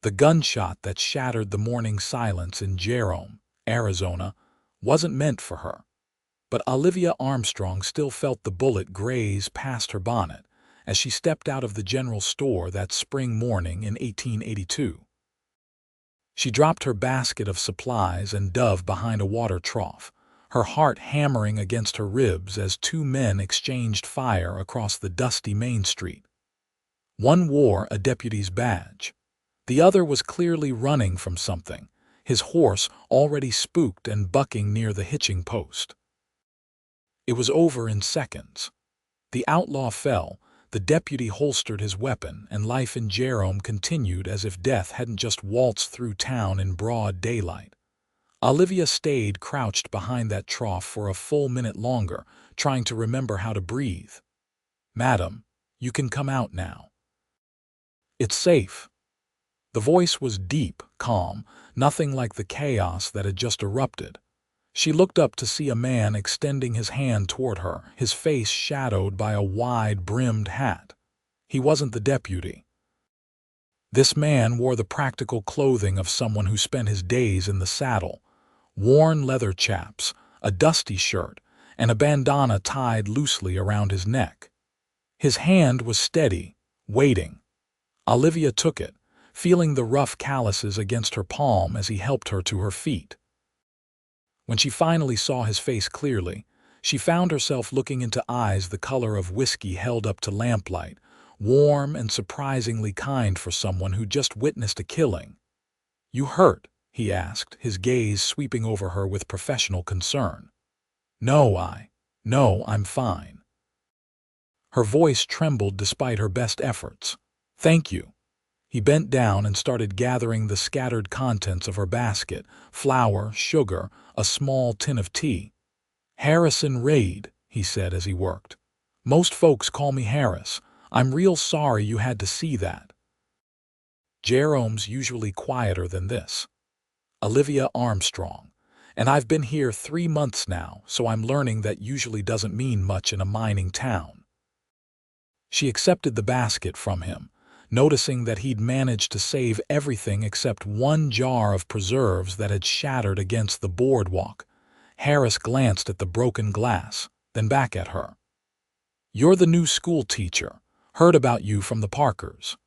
The gunshot that shattered the morning silence in Jerome, Arizona, wasn't meant for her. But Olivia Armstrong still felt the bullet graze past her bonnet as she stepped out of the general store that spring morning in 1882. She dropped her basket of supplies and dove behind a water trough, her heart hammering against her ribs as two men exchanged fire across the dusty Main Street. One wore a deputy's badge. The other was clearly running from something, his horse already spooked and bucking near the hitching post. It was over in seconds. The outlaw fell, the deputy holstered his weapon, and life in Jerome continued as if death hadn't just waltzed through town in broad daylight. Olivia stayed crouched behind that trough for a full minute longer, trying to remember how to breathe. "Madam, you can come out now. It's safe." The voice was deep, calm, nothing like the chaos that had just erupted. She looked up to see a man extending his hand toward her, his face shadowed by a wide-brimmed hat. He wasn't the deputy. This man wore the practical clothing of someone who spent his days in the saddle: worn leather chaps, a dusty shirt, and a bandana tied loosely around his neck. His hand was steady, waiting. Olivia took it, feeling the rough calluses against her palm as he helped her to her feet. When she finally saw his face clearly, she found herself looking into eyes the color of whiskey held up to lamplight, warm and surprisingly kind for someone who just witnessed a killing. "You hurt?" he asked, his gaze sweeping over her with professional concern. No, I'm fine." Her voice trembled despite her best efforts. "Thank you." He bent down and started gathering the scattered contents of her basket: flour, sugar, a small tin of tea. "Harrison Raid," he said as he worked. "Most folks call me Harris. I'm real sorry you had to see that." Jerome's usually quieter than this. "Olivia Armstrong. And I've been here 3 months now, so I'm learning that usually doesn't mean much in a mining town." She accepted the basket from him, noticing that he'd managed to save everything except one jar of preserves that had shattered against the boardwalk. Harris glanced at the broken glass, then back at her. "You're the new school teacher. Heard about you from the Parkers."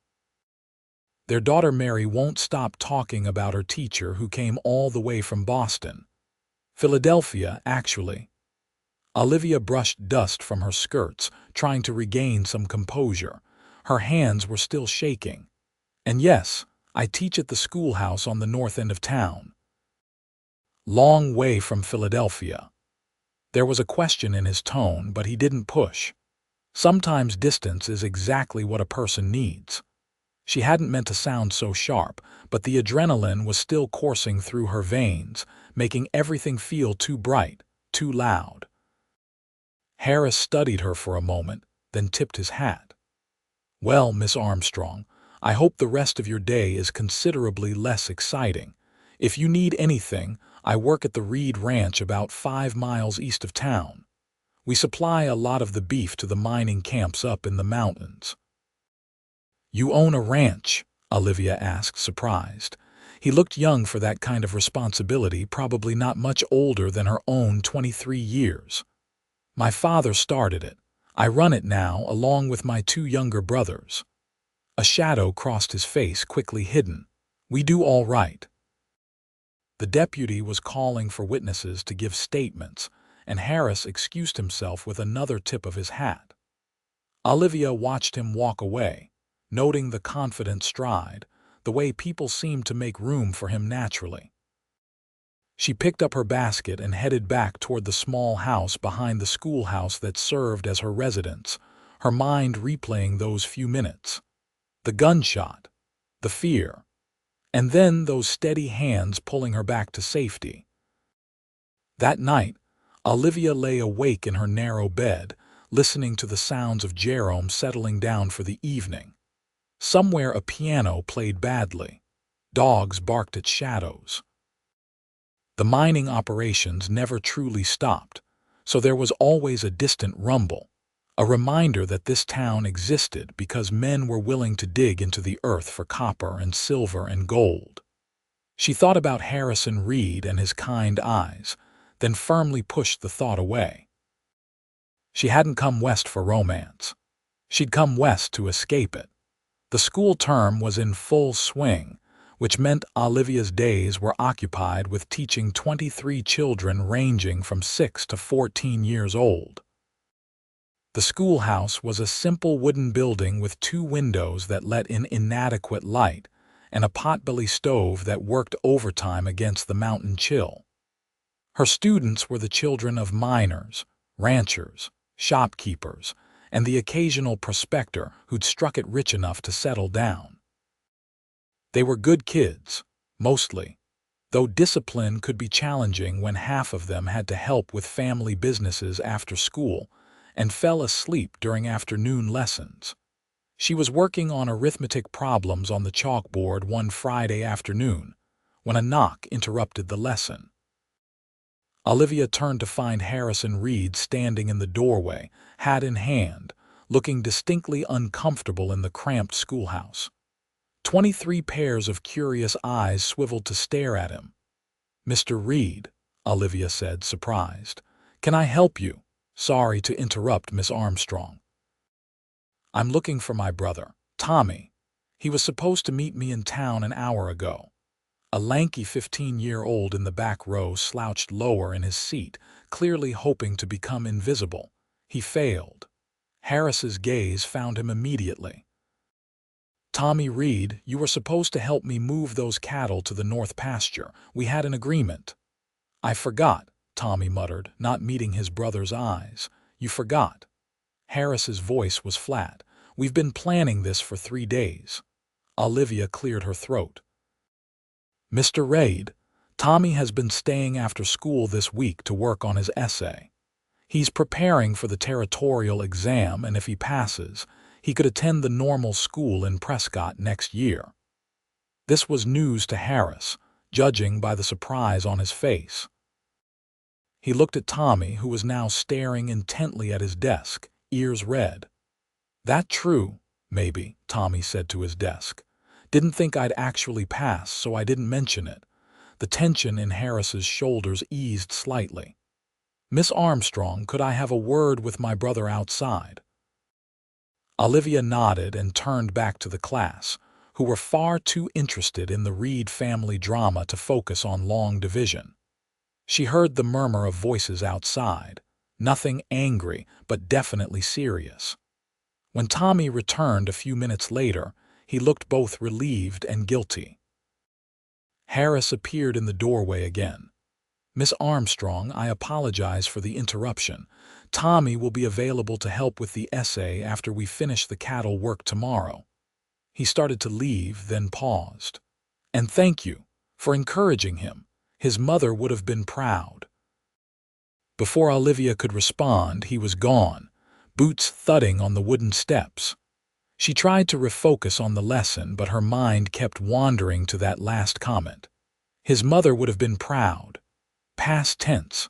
Their daughter Mary won't stop talking about her teacher who came all the way from Boston. Philadelphia, actually. Olivia brushed dust from her skirts, trying to regain some composure. Her hands were still shaking. "And yes, I teach at the schoolhouse on the north end of town." "Long way from Philadelphia." There was a question in his tone, but he didn't push. Sometimes distance is exactly what a person needs. She hadn't meant to sound so sharp, but the adrenaline was still coursing through her veins, making everything feel too bright, too loud. Harris studied her for a moment, then tipped his hat. "Well, Miss Armstrong, I hope the rest of your day is considerably less exciting. If you need anything, I work at the Reed Ranch about 5 miles east of town. We supply a lot of the beef to the mining camps up in the mountains." "You own a ranch?" Olivia asked, surprised. He looked young for that kind of responsibility, probably not much older than her own 23 years. "My father started it. I run it now, along with my 2 younger brothers." A shadow crossed his face, quickly hidden. "We do all right." The deputy was calling for witnesses to give statements, and Harris excused himself with another tip of his hat. Olivia watched him walk away, noting the confident stride, the way people seemed to make room for him naturally. She picked up her basket and headed back toward the small house behind the schoolhouse that served as her residence, her mind replaying those few minutes. The gunshot, the fear, and then those steady hands pulling her back to safety. That night, Olivia lay awake in her narrow bed, listening to the sounds of Jerome settling down for the evening. Somewhere a piano played badly. Dogs barked at shadows. The mining operations never truly stopped, so there was always a distant rumble, A reminder that this town existed because men were willing to dig into the earth for copper and silver and gold. She thought about Harrison Reed and his kind eyes, then firmly pushed the thought away. She hadn't come west for romance. She'd come west to escape it. The school term was in full swing, which meant Olivia's days were occupied with teaching 23 children ranging from 6 to 14 years old. The schoolhouse was a simple wooden building with 2 windows that let in inadequate light and a potbelly stove that worked overtime against the mountain chill. Her students were the children of miners, ranchers, shopkeepers, and the occasional prospector who'd struck it rich enough to settle down. They were good kids, mostly, though discipline could be challenging when half of them had to help with family businesses after school and fell asleep during afternoon lessons. She was working on arithmetic problems on the chalkboard one Friday afternoon when a knock interrupted the lesson. Olivia turned to find Harrison Reed standing in the doorway, hat in hand, looking distinctly uncomfortable in the cramped schoolhouse. 23 pairs of curious eyes swiveled to stare at him. "Mr. Reed," Olivia said, surprised. "Can I help you? Sorry to interrupt, Miss Armstrong." "I'm looking for my brother, Tommy. He was supposed to meet me in town an hour ago." A lanky 15-year-old in the back row slouched lower in his seat, clearly hoping to become invisible. He failed. Harris's gaze found him immediately. "Tommy Reed, you were supposed to help me move those cattle to the north pasture. We had an agreement." "I forgot," Tommy muttered, not meeting his brother's eyes. "You forgot." Harris's voice was flat. "We've been planning this for 3 days." Olivia cleared her throat. "Mr. Reed, Tommy has been staying after school this week to work on his essay. He's preparing for the territorial exam, and if he passes, he could attend the normal school in Prescott next year." This was news to Harris, judging by the surprise on his face. He looked at Tommy, who was now staring intently at his desk, ears red. "That true, maybe," Tommy said to his desk. "Didn't think I'd actually pass, so I didn't mention it." The tension in Harris's shoulders eased slightly. "Miss Armstrong, could I have a word with my brother outside?" Olivia nodded and turned back to the class, who were far too interested in the Reed family drama to focus on long division. She heard the murmur of voices outside, nothing angry, but definitely serious. When Tommy returned a few minutes later, he looked both relieved and guilty. Harris appeared in the doorway again. "Miss Armstrong, I apologize for the interruption. Tommy will be available to help with the essay after we finish the cattle work tomorrow." He started to leave, then paused. "And thank you for encouraging him. His mother would have been proud." Before Olivia could respond, he was gone, boots thudding on the wooden steps. She tried to refocus on the lesson, but her mind kept wandering to that last comment. His mother would have been proud. Past tense.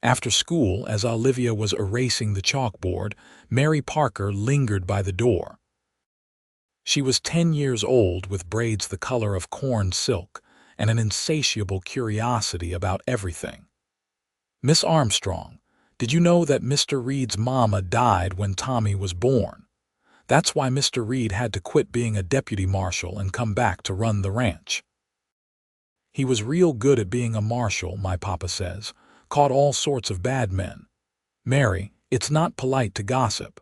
After school, as Olivia was erasing the chalkboard, Mary Parker lingered by the door. She was 10 years old, with braids the color of corn silk and an insatiable curiosity about everything. "Miss Armstrong, did you know that Mr. Reed's mama died when Tommy was born? That's why Mr. Reed had to quit being a deputy marshal and come back to run the ranch. He was real good at being a marshal, my papa says. Caught all sorts of bad men." "Mary, it's not polite to gossip."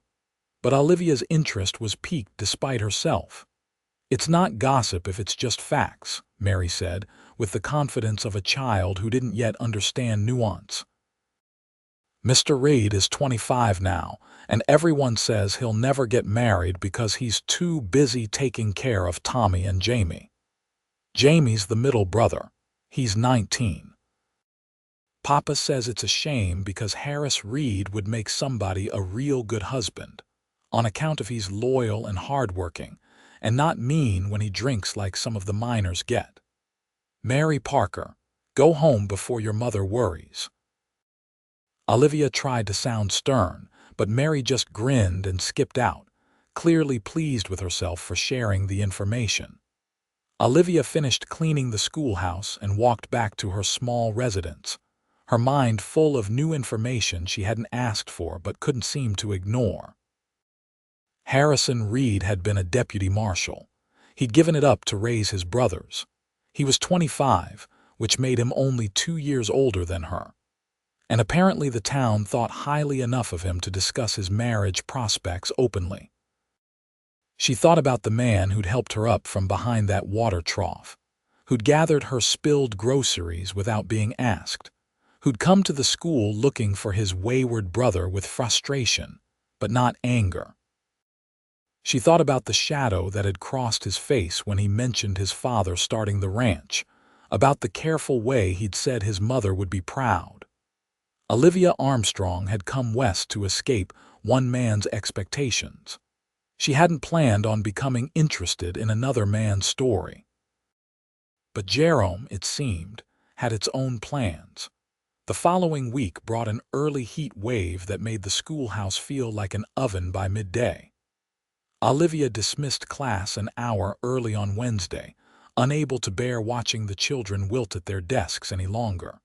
But Olivia's interest was piqued despite herself. "It's not gossip if it's just facts," Mary said, with the confidence of a child who didn't yet understand nuance. "Mr. Reed is 25 now, and everyone says he'll never get married because he's too busy taking care of Tommy and Jamie. Jamie's the middle brother. He's 19. Papa says it's a shame because Harris Reed would make somebody a real good husband, on account of he's loyal and hardworking, and not mean when he drinks like some of the miners get. Mary Parker, go home before your mother worries." Olivia tried to sound stern, but Mary just grinned and skipped out, clearly pleased with herself for sharing the information. Olivia finished cleaning the schoolhouse and walked back to her small residence, her mind full of new information she hadn't asked for but couldn't seem to ignore. Harrison Reed had been a deputy marshal. He'd given it up to raise his brothers. He was 25, which made him only 2 years older than her. And apparently the town thought highly enough of him to discuss his marriage prospects openly. She thought about the man who'd helped her up from behind that water trough, who'd gathered her spilled groceries without being asked, who'd come to the school looking for his wayward brother with frustration, but not anger. She thought about the shadow that had crossed his face when he mentioned his father starting the ranch, about the careful way he'd said his mother would be proud. Olivia Armstrong had come west to escape one man's expectations. She hadn't planned on becoming interested in another man's story. But Jerome, it seemed, had its own plans. The following week brought an early heat wave that made the schoolhouse feel like an oven by midday. Olivia dismissed class an hour early on Wednesday, unable to bear watching the children wilt at their desks any longer.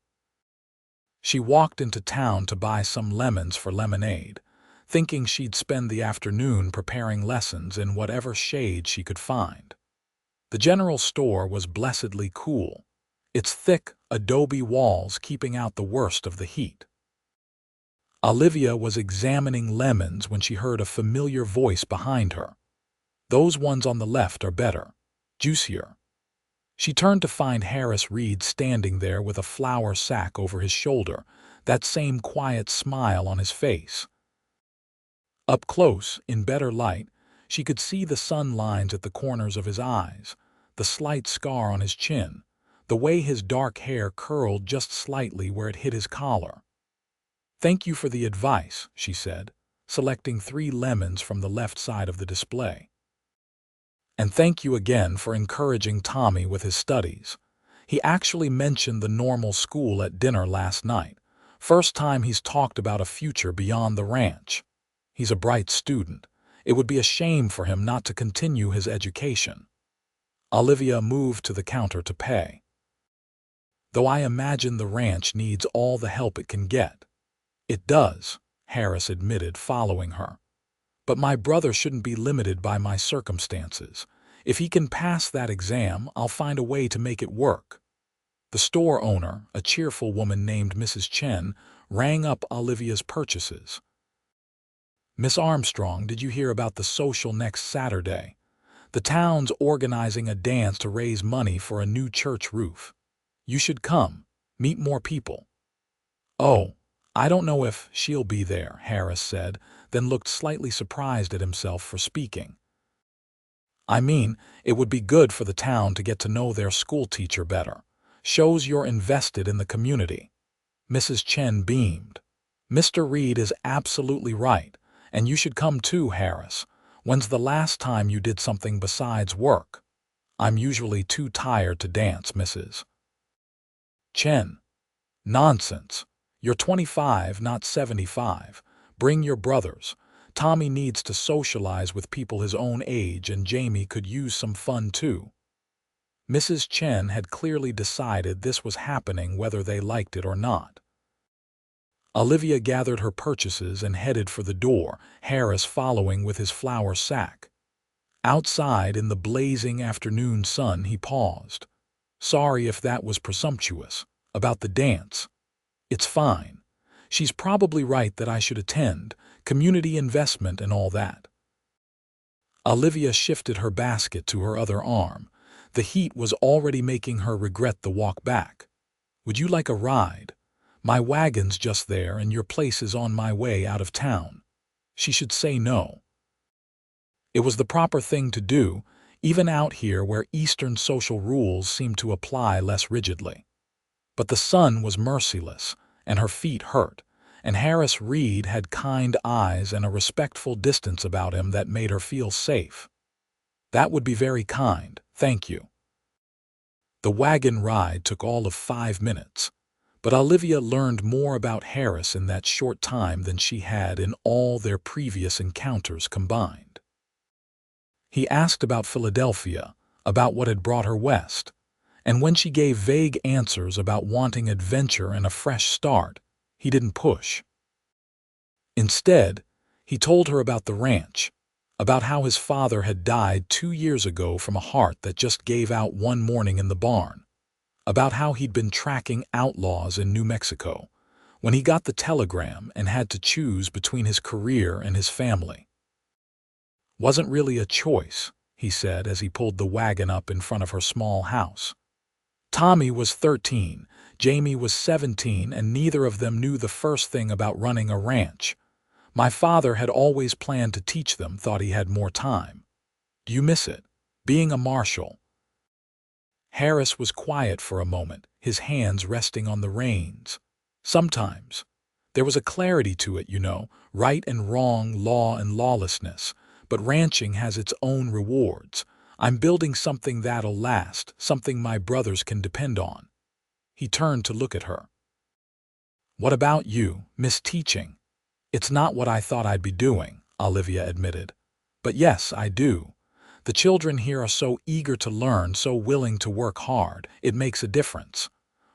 She walked into town to buy some lemons for lemonade, thinking she'd spend the afternoon preparing lessons in whatever shade she could find. The general store was blessedly cool, its thick adobe walls keeping out the worst of the heat. Olivia was examining lemons when she heard a familiar voice behind her. "Those ones on the left are better, juicier." She turned to find Harris Reed standing there with a flour sack over his shoulder, that same quiet smile on his face. Up close, in better light, she could see the sun lines at the corners of his eyes, the slight scar on his chin, the way his dark hair curled just slightly where it hit his collar. "Thank you for the advice," she said, selecting 3 lemons from the left side of the display. "And thank you again for encouraging Tommy with his studies. He actually mentioned the normal school at dinner last night. First time he's talked about a future beyond the ranch. He's a bright student. It would be a shame for him not to continue his education." Olivia moved to the counter to pay. "Though I imagine the ranch needs all the help it can get." "It does," Harris admitted, following her. "But my brother shouldn't be limited by my circumstances. If he can pass that exam, I'll find a way to make it work." The store owner, a cheerful woman named Mrs. Chen, rang up Olivia's purchases. "Miss Armstrong, did you hear about the social next Saturday? The town's organizing a dance to raise money for a new church roof. You should come, meet more people." "Oh, I don't know if she'll be there," Harris said, then looked slightly surprised at himself for speaking. "I mean, it would be good for the town to get to know their schoolteacher better. Shows you're invested in the community." Mrs. Chen beamed. "Mr. Reed is absolutely right, and you should come too, Harris. When's the last time you did something besides work?" "I'm usually too tired to dance, Mrs. Chen." "Nonsense. You're 25, not 75. Bring your brothers. Tommy needs to socialize with people his own age, and Jamie could use some fun too." Mrs. Chen had clearly decided this was happening whether they liked it or not. Olivia gathered her purchases and headed for the door, Harris following with his flour sack. Outside in the blazing afternoon sun he paused. "Sorry if that was presumptuous. About the dance. It's fine. She's probably right that I should attend, community investment and all that." Olivia shifted her basket to her other arm. The heat was already making her regret the walk back. "Would you like a ride? My wagon's just there and your place is on my way out of town." She should say no. It was the proper thing to do, even out here where Eastern social rules seemed to apply less rigidly. But the sun was merciless, and her feet hurt, and Harris Reed had kind eyes and a respectful distance about him that made her feel safe. "That would be very kind, thank you." The wagon ride took all of 5 minutes, But Olivia learned more about Harris in that short time than she had in all their previous encounters combined. He asked about Philadelphia, about what had brought her west, and when she gave vague answers about wanting adventure and a fresh start, he didn't push. Instead, he told her about the ranch, about how his father had died 2 years ago from a heart that just gave out one morning in the barn, about how he'd been tracking outlaws in New Mexico, when he got the telegram and had to choose between his career and his family. Wasn't really a choice, he said as he pulled the wagon up in front of her small house. Tommy was 13, Jamie was 17, and neither of them knew the first thing about running a ranch. My father had always planned to teach them, thought he had more time. Do you miss it? Being a marshal? Harris was quiet for a moment, his hands resting on the reins. Sometimes. There was a clarity to it, right and wrong, law and lawlessness. But ranching has its own rewards. I'm building something that'll last, something my brothers can depend on. He turned to look at her. What about you, Miss Teaching? It's not what I thought I'd be doing, Olivia admitted. But yes, I do. The children here are so eager to learn, so willing to work hard. It makes a difference.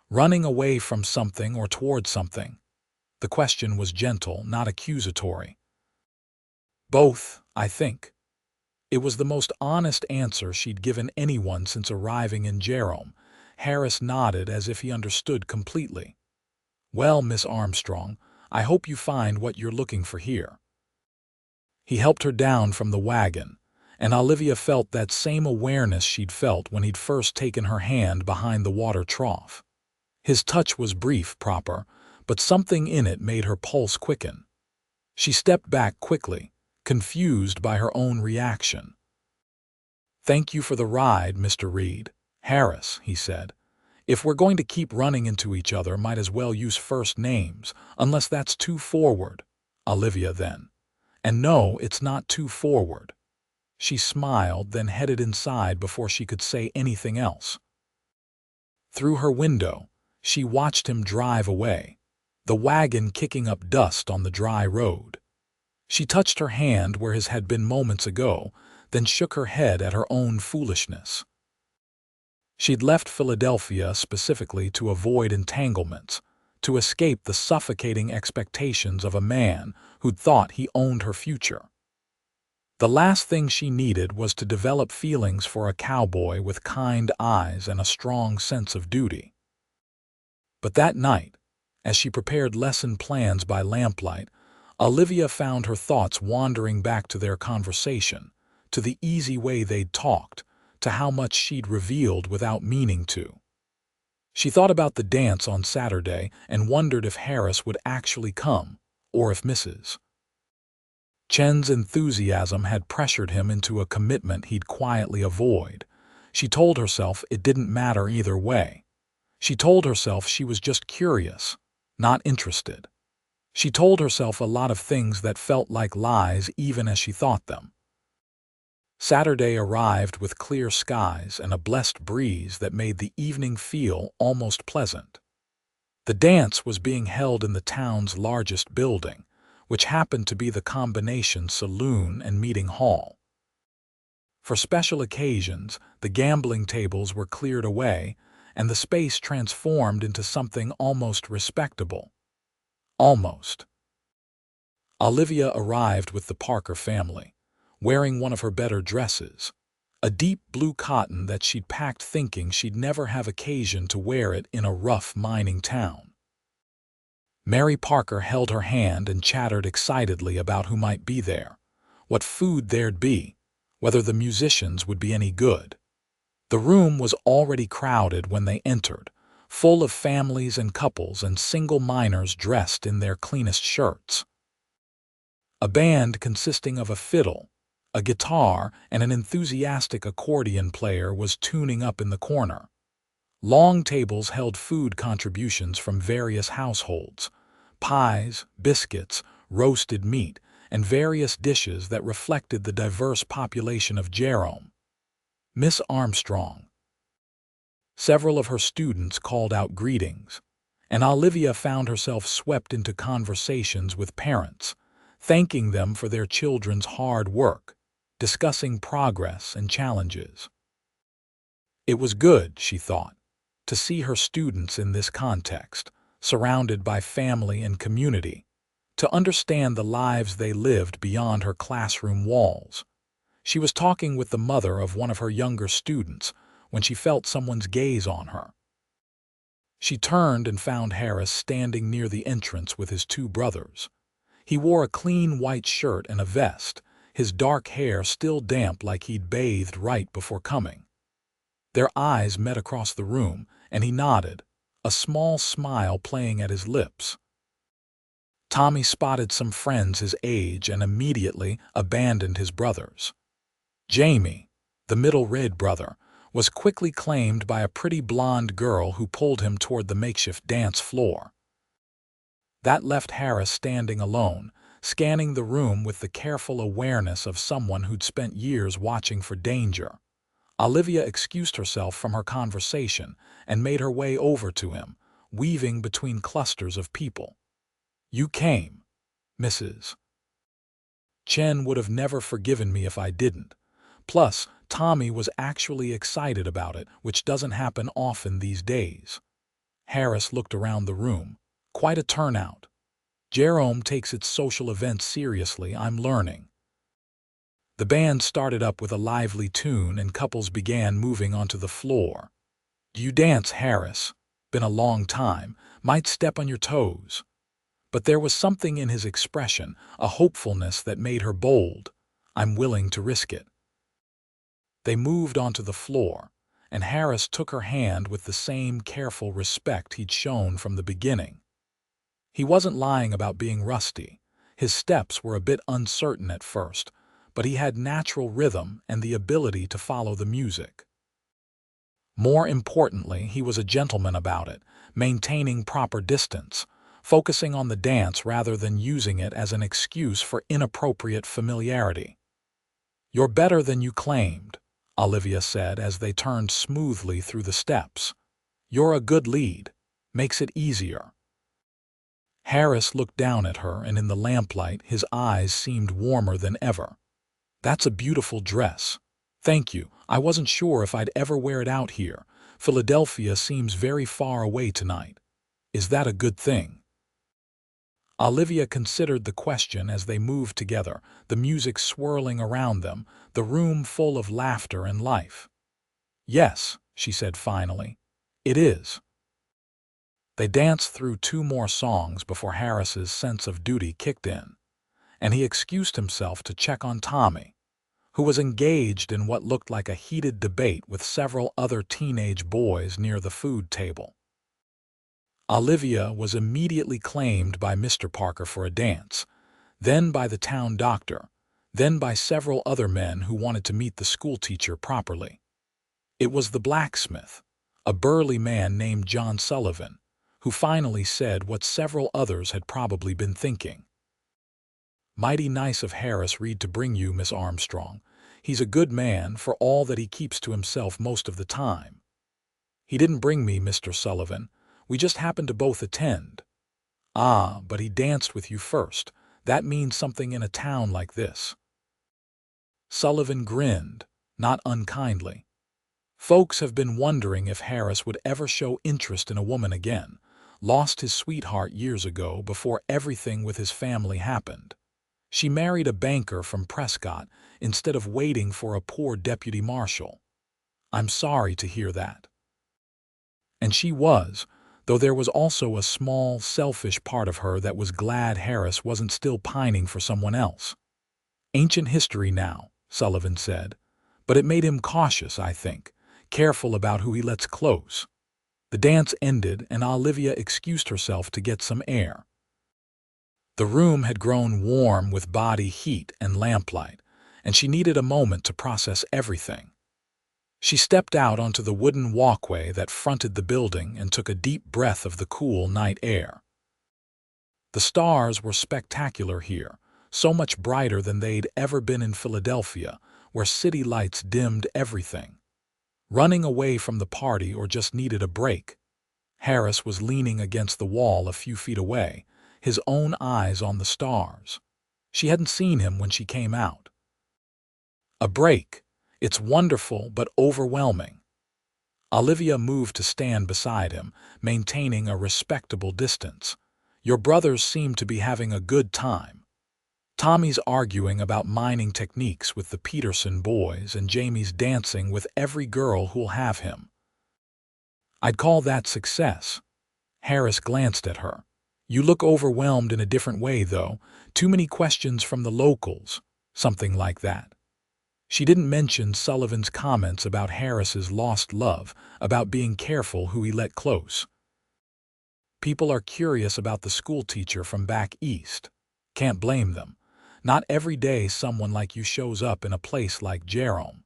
Running away from something or toward something. The question was gentle, not accusatory. Both, I think. It was the most honest answer she'd given anyone since arriving in Jerome. Harris nodded as if he understood completely. Well, Miss Armstrong, I hope you find what you're looking for here. He helped her down from the wagon, and Olivia felt that same awareness she'd felt when he'd first taken her hand behind the water trough. His touch was brief, proper, but something in it made her pulse quicken. She stepped back quickly, confused by her own reaction. Thank you for the ride, Mr. Reed. Harris, he said. If we're going to keep running into each other, might as well use first names, unless that's too forward. Olivia then. And no, it's not too forward. She smiled, then headed inside before she could say anything else. Through her window, she watched him drive away, the wagon kicking up dust on the dry road. She touched her hand where his had been moments ago, then shook her head at her own foolishness. She'd left Philadelphia specifically to avoid entanglements, to escape the suffocating expectations of a man who'd thought he owned her future. The last thing she needed was to develop feelings for a cowboy with kind eyes and a strong sense of duty. But that night, as she prepared lesson plans by lamplight, Olivia found her thoughts wandering back to their conversation, to the easy way they'd talked, to how much she'd revealed without meaning to. She thought about the dance on Saturday and wondered if Harris would actually come, or if Mrs. Chen's enthusiasm had pressured him into a commitment he'd quietly avoid. She told herself it didn't matter either way. She told herself she was just curious, not interested. She told herself a lot of things that felt like lies even as she thought them. Saturday arrived with clear skies and a blessed breeze that made the evening feel almost pleasant. The dance was being held in the town's largest building, which happened to be the combination saloon and meeting hall. For special occasions, the gambling tables were cleared away and the space transformed into something almost respectable. Almost. Olivia arrived with the Parker family, wearing one of her better dresses, a deep blue cotton that she'd packed thinking she'd never have occasion to wear it in a rough mining town. Mary Parker held her hand and chattered excitedly about who might be there, what food there'd be, whether the musicians would be any good. The room was already crowded when they entered, full of families and couples and single miners dressed in their cleanest shirts. A band consisting of a fiddle, a guitar, and an enthusiastic accordion player was tuning up in the corner. Long tables held food contributions from various households, pies, biscuits, roasted meat, and various dishes that reflected the diverse population of Jerome. Miss Armstrong. Several of her students called out greetings, and Olivia found herself swept into conversations with parents, thanking them for their children's hard work, discussing progress and challenges. It was good, she thought, to see her students in this context, surrounded by family and community, to understand the lives they lived beyond her classroom walls. She was talking with the mother of one of her younger students when she felt someone's gaze on her. She turned and found Harris standing near the entrance with his two brothers. He wore a clean white shirt and a vest, his dark hair still damp like he'd bathed right before coming. Their eyes met across the room, and he nodded, a small smile playing at his lips. Tommy spotted some friends his age and immediately abandoned his brothers. Jamie, the middle red brother, was quickly claimed by a pretty blonde girl who pulled him toward the makeshift dance floor. That left Harris standing alone, scanning the room with the careful awareness of someone who'd spent years watching for danger. Olivia excused herself from her conversation and made her way over to him, weaving between clusters of people. "You came, Mrs. Chen would have never forgiven me if I didn't. Plus, Tommy was actually excited about it, which doesn't happen often these days." Harris looked around the room. "Quite a turnout. Jerome takes its social events seriously, I'm learning." The band started up with a lively tune and couples began moving onto the floor. "Do you dance, Harris? Been a long time. Might step on your toes." But there was something in his expression, a hopefulness that made her bold. "I'm willing to risk it." They moved onto the floor, and Harris took her hand with the same careful respect he'd shown from the beginning. He wasn't lying about being rusty. His steps were a bit uncertain at first, but he had natural rhythm and the ability to follow the music. More importantly, he was a gentleman about it, maintaining proper distance, focusing on the dance rather than using it as an excuse for inappropriate familiarity. "You're better than you claimed," Olivia said as they turned smoothly through the steps. "You're a good lead. Makes it easier." Harris looked down at her, and in the lamplight his eyes seemed warmer than ever. "That's a beautiful dress. Thank you. I wasn't sure if I'd ever wear it out here. Philadelphia seems very far away tonight. Is that a good thing?" Olivia considered the question as they moved together, the music swirling around them, the room full of laughter and life. "Yes," she said finally, "it is." They danced through 2 more songs before Harris's sense of duty kicked in, and he excused himself to check on Tommy, who was engaged in what looked like a heated debate with several other teenage boys near the food table. Olivia was immediately claimed by Mr. Parker for a dance, then by the town doctor, then by several other men who wanted to meet the schoolteacher properly. It was the blacksmith, a burly man named John Sullivan, who finally said what several others had probably been thinking. "Mighty nice of Harris Reed to bring you, Miss Armstrong. He's a good man for all that he keeps to himself most of the time." "He didn't bring me, Mr. Sullivan. We just happened to both attend." "Ah, but he danced with you first. That means something in a town like this." Sullivan grinned, not unkindly. "Folks have been wondering if Harris would ever show interest in a woman again. Lost his sweetheart years ago before everything with his family happened. She married a banker from Prescott instead of waiting for a poor deputy marshal. I'm sorry to hear that." And she was, though there was also a small, selfish part of her that was glad Harris wasn't still pining for someone else. "Ancient history now," Sullivan said, "but it made him cautious, I think, careful about who he lets close." The dance ended, and Olivia excused herself to get some air. The room had grown warm with body heat and lamplight, and she needed a moment to process everything. She stepped out onto the wooden walkway that fronted the building and took a deep breath of the cool night air. The stars were spectacular here, so much brighter than they'd ever been in Philadelphia, where city lights dimmed everything. Running away from the party or just needed a break? Harris was leaning against the wall a few feet away, his own eyes on the stars. She hadn't seen him when she came out. A break. It's wonderful but overwhelming. Olivia moved to stand beside him, maintaining a respectable distance. Your brothers seem to be having a good time. Tommy's arguing about mining techniques with the Peterson boys, and Jamie's dancing with every girl who'll have him. I'd call that success. Harris glanced at her. You look overwhelmed in a different way, though. Too many questions from the locals. Something like that. She didn't mention Sullivan's comments about Harris's lost love, about being careful who he let close. People are curious about the schoolteacher from back east. Can't blame them. Not every day someone like you shows up in a place like Jerome.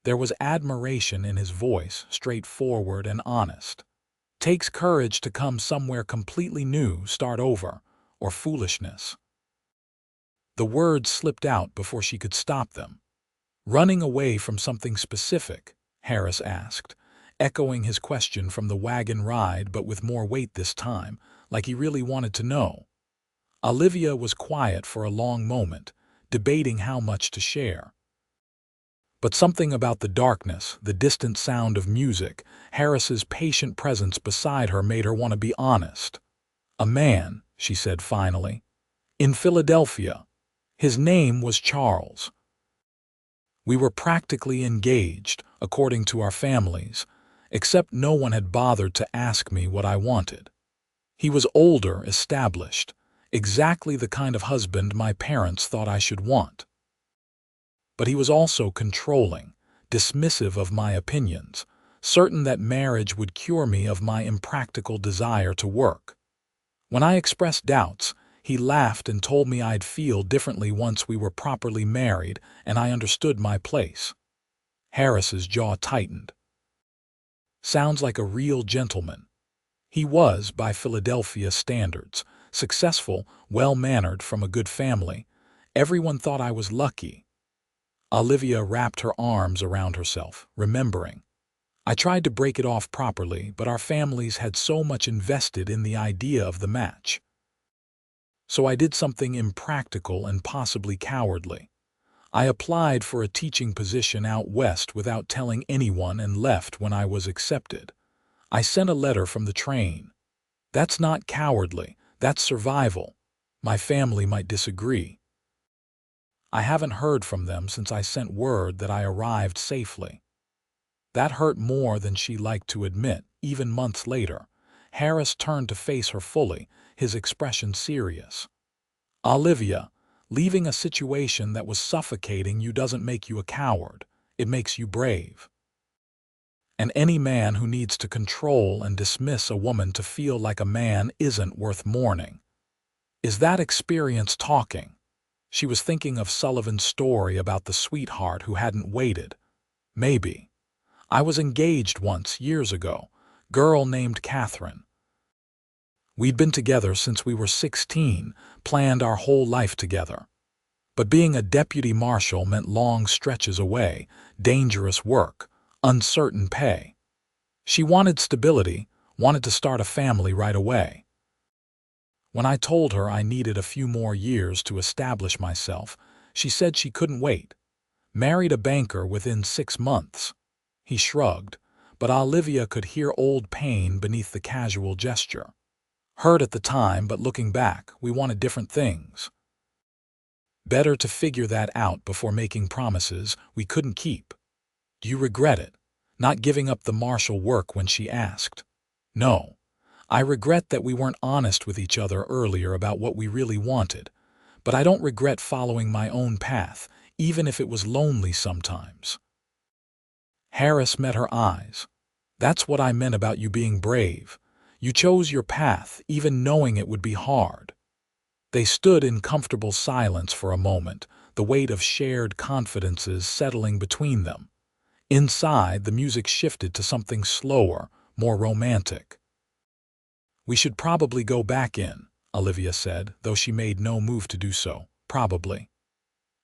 There was admiration in his voice, straightforward and honest. Takes courage to come somewhere completely new, start over, or foolishness. The words slipped out before she could stop them. Running away from something specific? Harris asked, echoing his question from the wagon ride but with more weight this time, like he really wanted to know. Olivia was quiet for a long moment, debating how much to share. But something about the darkness, the distant sound of music, Harris's patient presence beside her made her want to be honest. A man, she said finally. In Philadelphia. His name was Charles. We were practically engaged, according to our families, except no one had bothered to ask me what I wanted. He was older, established, exactly the kind of husband my parents thought I should want. But he was also controlling, dismissive of my opinions, certain that marriage would cure me of my impractical desire to work. When I expressed doubts, he laughed and told me I'd feel differently once we were properly married and I understood my place. Harris's jaw tightened. Sounds like a real gentleman. He was, by Philadelphia standards, successful, well-mannered, from a good family. Everyone thought I was lucky. Olivia wrapped her arms around herself, remembering. I tried to break it off properly, but our families had so much invested in the idea of the match. So I did something impractical and possibly cowardly. I applied for a teaching position out west without telling anyone and left when I was accepted. I sent a letter from the train. That's not cowardly, that's survival. My family might disagree. I haven't heard from them since I sent word that I arrived safely. That hurt more than she liked to admit, even months later. Harris turned to face her fully, his expression serious. Olivia, leaving a situation that was suffocating you doesn't make you a coward. It makes you brave. And any man who needs to control and dismiss a woman to feel like a man isn't worth mourning. Is that experience talking? She was thinking of Sullivan's story about the sweetheart who hadn't waited. Maybe. I was engaged once, years ago. Girl named Catherine. We'd been together since we were 16, planned our whole life together. But being a deputy marshal meant long stretches away, dangerous work, uncertain pay. She wanted stability, wanted to start a family right away. When I told her I needed a few more years to establish myself, she said she couldn't wait. Married a banker within 6 months. He shrugged, but Olivia could hear old pain beneath the casual gesture. Hurt at the time, but looking back, we wanted different things. Better to figure that out before making promises we couldn't keep. Do you regret it? Not giving up the marshal work when she asked? No. I regret that we weren't honest with each other earlier about what we really wanted, but I don't regret following my own path, even if it was lonely sometimes. Harris met her eyes. That's what I meant about you being brave. You chose your path, even knowing it would be hard. They stood in comfortable silence for a moment, the weight of shared confidences settling between them. Inside, the music shifted to something slower, more romantic. We should probably go back in, Olivia said, though she made no move to do so. Probably.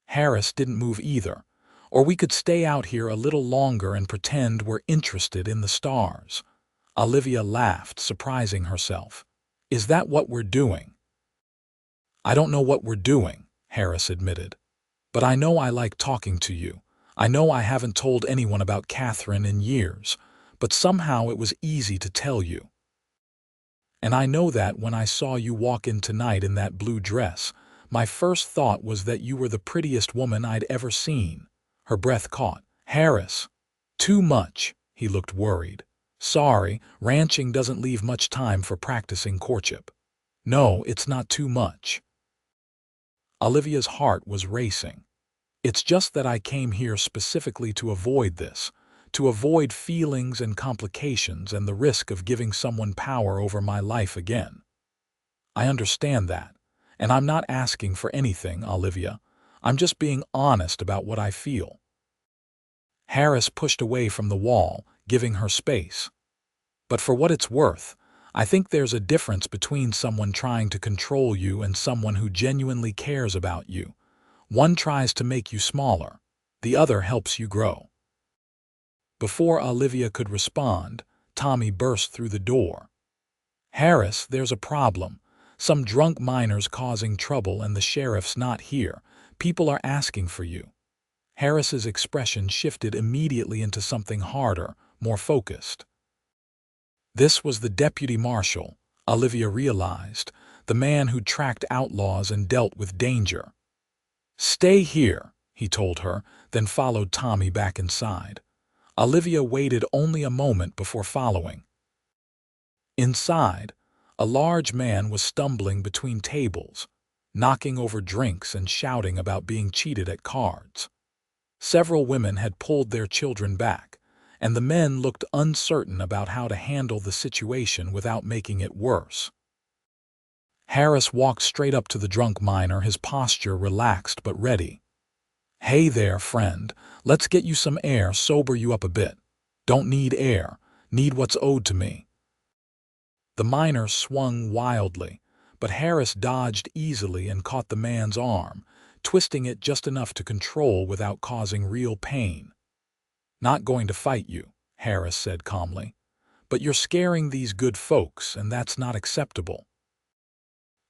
Harris didn't move either. Or we could stay out here a little longer and pretend we're interested in the stars. Olivia laughed, surprising herself. Is that what we're doing? I don't know what we're doing, Harris admitted. But I know I like talking to you. I know I haven't told anyone about Catherine in years, but somehow it was easy to tell you. And I know that when I saw you walk in tonight in that blue dress, my first thought was that you were the prettiest woman I'd ever seen. Her breath caught. Harris. Too much. He looked worried. Sorry, ranching doesn't leave much time for practicing courtship. No, it's not too much. Olivia's heart was racing. It's just that I came here specifically to avoid this, to avoid feelings and complications and the risk of giving someone power over my life again. I understand that, and I'm not asking for anything, Olivia. I'm just being honest about what I feel. Harris pushed away from the wall, giving her space. But for what it's worth, I think there's a difference between someone trying to control you and someone who genuinely cares about you. One tries to make you smaller, the other helps you grow. Before Olivia could respond, Tommy burst through the door. Harris, there's a problem. Some drunk minors causing trouble and the sheriff's not here. People are asking for you. Harris's expression shifted immediately into something harder, more focused. This was the deputy marshal, Olivia realized, the man who tracked outlaws and dealt with danger. Stay here, he told her, then followed Tommy back inside. Olivia waited only a moment before following. Inside, a large man was stumbling between tables, knocking over drinks and shouting about being cheated at cards. Several women had pulled their children back, and the men looked uncertain about how to handle the situation without making it worse. Harris walked straight up to the drunk miner, his posture relaxed but ready. Hey there, friend. Let's get you some air, sober you up a bit. Don't need air, need what's owed to me. The miner swung wildly, but Harris dodged easily and caught the man's arm, twisting it just enough to control without causing real pain. Not going to fight you, Harris said calmly. But you're scaring these good folks, and that's not acceptable.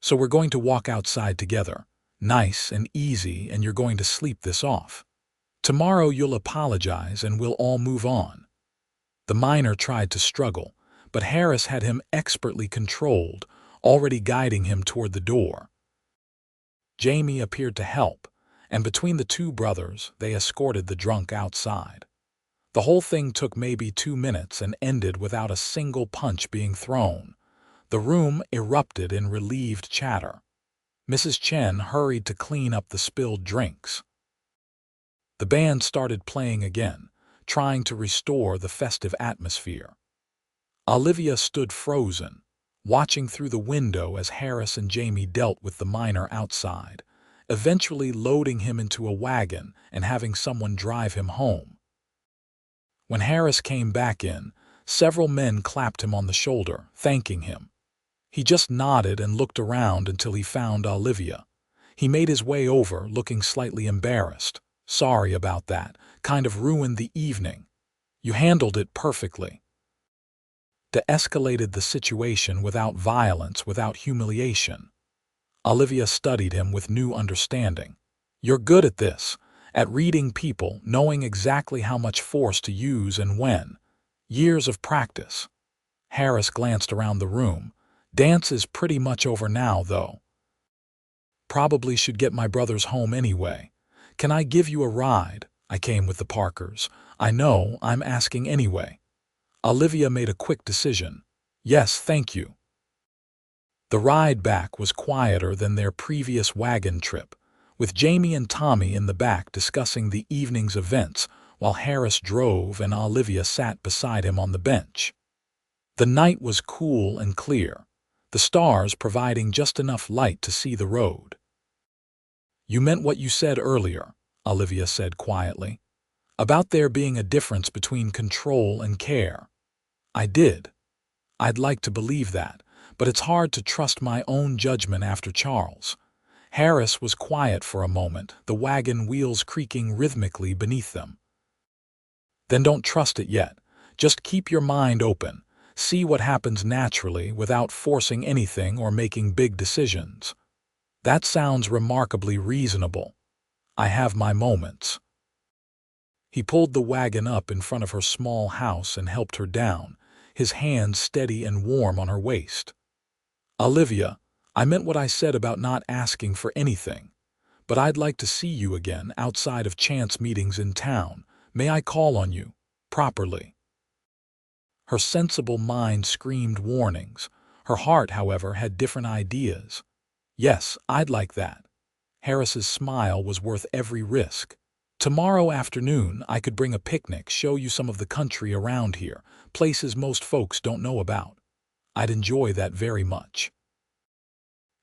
So we're going to walk outside together, nice and easy, and you're going to sleep this off. Tomorrow you'll apologize and we'll all move on. The miner tried to struggle, but Harris had him expertly controlled, already guiding him toward the door. Jamie appeared to help, and between the two brothers, they escorted the drunk outside. The whole thing took maybe 2 minutes and ended without a single punch being thrown. The room erupted in relieved chatter. Mrs. Chen hurried to clean up the spilled drinks. The band started playing again, trying to restore the festive atmosphere. Olivia stood frozen, watching through the window as Harris and Jamie dealt with the miner outside, eventually loading him into a wagon and having someone drive him home. When Harris came back in, several men clapped him on the shoulder, thanking him. He just nodded and looked around until he found Olivia. He made his way over, looking slightly embarrassed. Sorry about that. Kind of ruined the evening. You handled it perfectly. De-escalated the situation without violence, without humiliation. Olivia studied him with new understanding. You're good at this, at reading people, knowing exactly how much force to use and when. Years of practice. Harris glanced around the room. Dance is pretty much over now, though. Probably should get my brothers home anyway. Can I give you a ride? I came with the Parkers. I know, I'm asking anyway. Olivia made a quick decision. Yes, thank you. The ride back was quieter than their previous wagon trip, with Jamie and Tommy in the back discussing the evening's events while Harris drove and Olivia sat beside him on the bench. The night was cool and clear, the stars providing just enough light to see the road. You meant what you said earlier, Olivia said quietly, about there being a difference between control and care. I did. I'd like to believe that, but it's hard to trust my own judgment after Charles. Harris was quiet for a moment, the wagon wheels creaking rhythmically beneath them. Then don't trust it yet. Just keep your mind open. See what happens naturally without forcing anything or making big decisions. That sounds remarkably reasonable. I have my moments. He pulled the wagon up in front of her small house and helped her down, his hands steady and warm on her waist. Olivia, I meant what I said about not asking for anything, but I'd like to see you again outside of chance meetings in town. May I call on you? Properly. Her sensible mind screamed warnings. Her heart, however, had different ideas. Yes, I'd like that. Harris's smile was worth every risk. Tomorrow afternoon, I could bring a picnic, show you some of the country around here, places most folks don't know about. I'd enjoy that very much.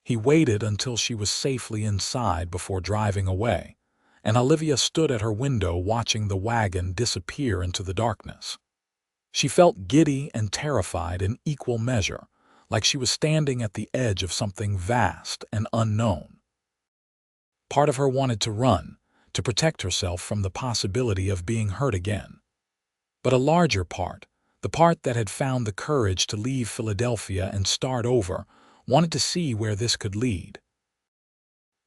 He waited until she was safely inside before driving away, and Olivia stood at her window watching the wagon disappear into the darkness. She felt giddy and terrified in equal measure, like she was standing at the edge of something vast and unknown. Part of her wanted to run, to protect herself from the possibility of being hurt again. But a larger part, the part that had found the courage to leave Philadelphia and start over, wanted to see where this could lead.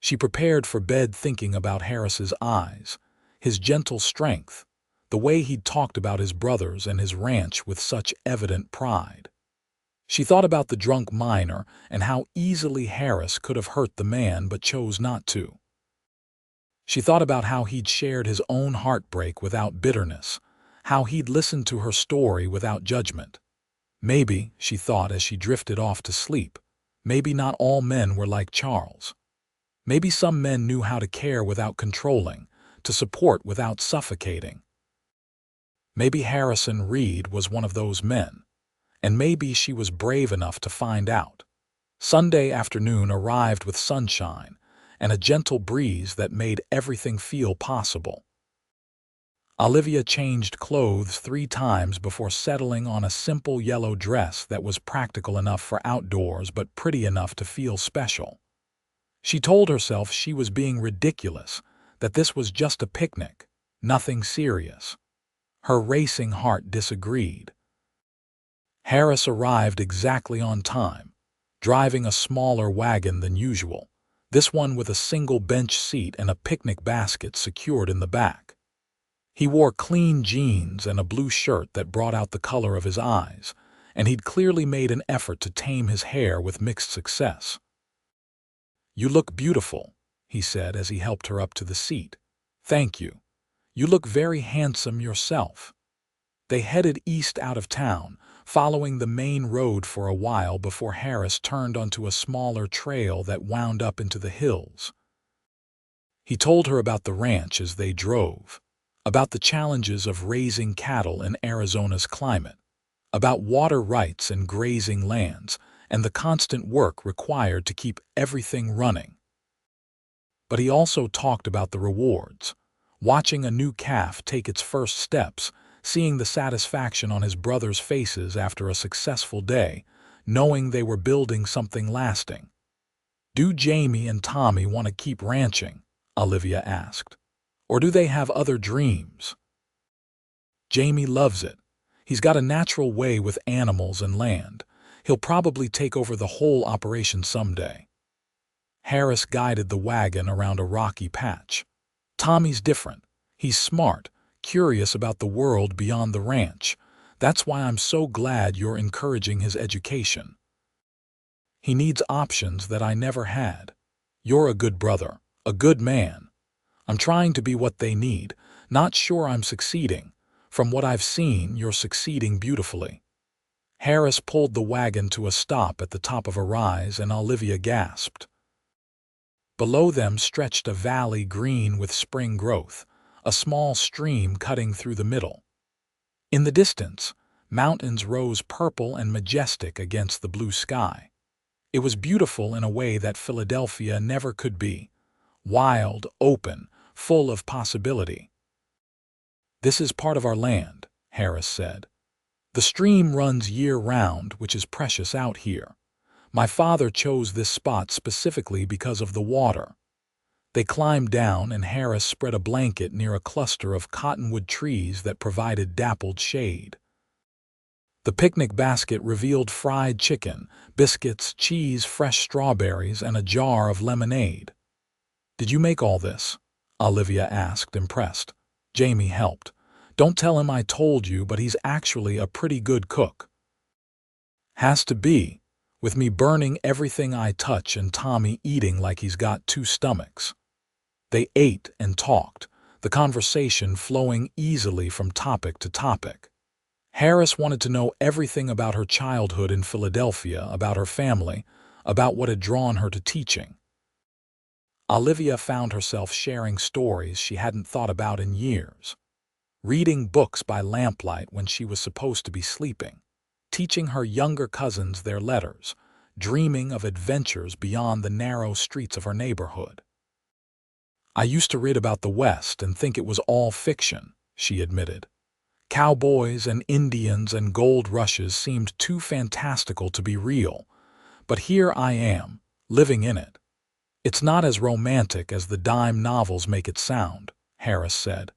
She prepared for bed thinking about Harris's eyes, his gentle strength, the way he'd talked about his brothers and his ranch with such evident pride. She thought about the drunk miner and how easily Harris could have hurt the man but chose not to. She thought about how he'd shared his own heartbreak without bitterness, how he'd listened to her story without judgment. Maybe, she thought as she drifted off to sleep, maybe not all men were like Charles. Maybe some men knew how to care without controlling, to support without suffocating. Maybe Harrison Reed was one of those men, and maybe she was brave enough to find out. Sunday afternoon arrived with sunshine and a gentle breeze that made everything feel possible. Olivia changed clothes 3 times before settling on a simple yellow dress that was practical enough for outdoors but pretty enough to feel special. She told herself she was being ridiculous, that this was just a picnic, nothing serious. Her racing heart disagreed. Harris arrived exactly on time, driving a smaller wagon than usual, this one with a single bench seat and a picnic basket secured in the back. He wore clean jeans and a blue shirt that brought out the color of his eyes, and he'd clearly made an effort to tame his hair with mixed success. "You look beautiful," he said as he helped her up to the seat. "Thank you. You look very handsome yourself." They headed east out of town, following the main road for a while before Harris turned onto a smaller trail that wound up into the hills. He told her about the ranch as they drove, about the challenges of raising cattle in Arizona's climate, about water rights and grazing lands, and the constant work required to keep everything running. But he also talked about the rewards, watching a new calf take its first steps, seeing the satisfaction on his brothers' faces after a successful day, knowing they were building something lasting. "Do Jamie and Tommy want to keep ranching?" Olivia asked. "Or do they have other dreams?" "Jamie loves it. He's got a natural way with animals and land. He'll probably take over the whole operation someday." Harris guided the wagon around a rocky patch. "Tommy's different. He's smart, curious about the world beyond the ranch. That's why I'm so glad you're encouraging his education. He needs options that I never had. You're a good brother, a good man. I'm trying to be what they need, not sure I'm succeeding. From what I've seen, you're succeeding beautifully." Harris pulled the wagon to a stop at the top of a rise, and Olivia gasped. Below them stretched a valley green with spring growth, a small stream cutting through the middle. In the distance, mountains rose purple and majestic against the blue sky. It was beautiful in a way that Philadelphia never could be, wild, open, full of possibility. "This is part of our land," Harris said. "The stream runs year-round, which is precious out here. My father chose this spot specifically because of the water." They climbed down, and Harris spread a blanket near a cluster of cottonwood trees that provided dappled shade. The picnic basket revealed fried chicken, biscuits, cheese, fresh strawberries, and a jar of lemonade. "Did you make all this?" Olivia asked, impressed. Jamie helped. "Don't tell him I told you, but he's actually a pretty good cook." "Has to be, with me burning everything I touch and Tommy eating like he's got two stomachs." They ate and talked, the conversation flowing easily from topic to topic. Harris wanted to know everything about her childhood in Philadelphia, about her family, about what had drawn her to teaching. Olivia found herself sharing stories she hadn't thought about in years. Reading books by lamplight when she was supposed to be sleeping, teaching her younger cousins their letters, dreaming of adventures beyond the narrow streets of her neighborhood. "I used to read about the West and think it was all fiction," she admitted. "Cowboys and Indians and gold rushes seemed too fantastical to be real, but here I am, living in it. It's not as romantic as the dime novels make it sound," Harris said.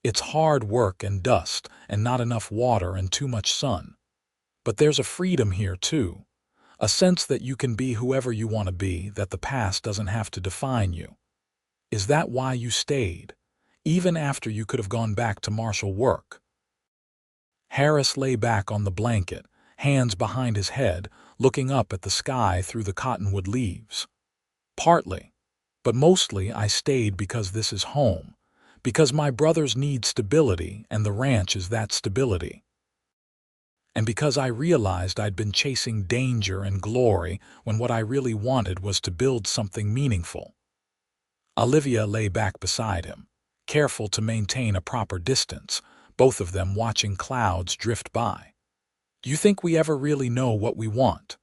"It's hard work and dust and not enough water and too much sun. But there's a freedom here, too. A sense that you can be whoever you want to be, that the past doesn't have to define you. Is that why you stayed, even after you could have gone back to martial work?" Harris lay back on the blanket, hands behind his head, looking up at the sky through the cottonwood leaves. "Partly. But mostly I stayed because this is home, because my brothers need stability and the ranch is that stability. And because I realized I'd been chasing danger and glory when what I really wanted was to build something meaningful." Olivia lay back beside him, careful to maintain a proper distance, both of them watching clouds drift by. "Do you think we ever really know what we want?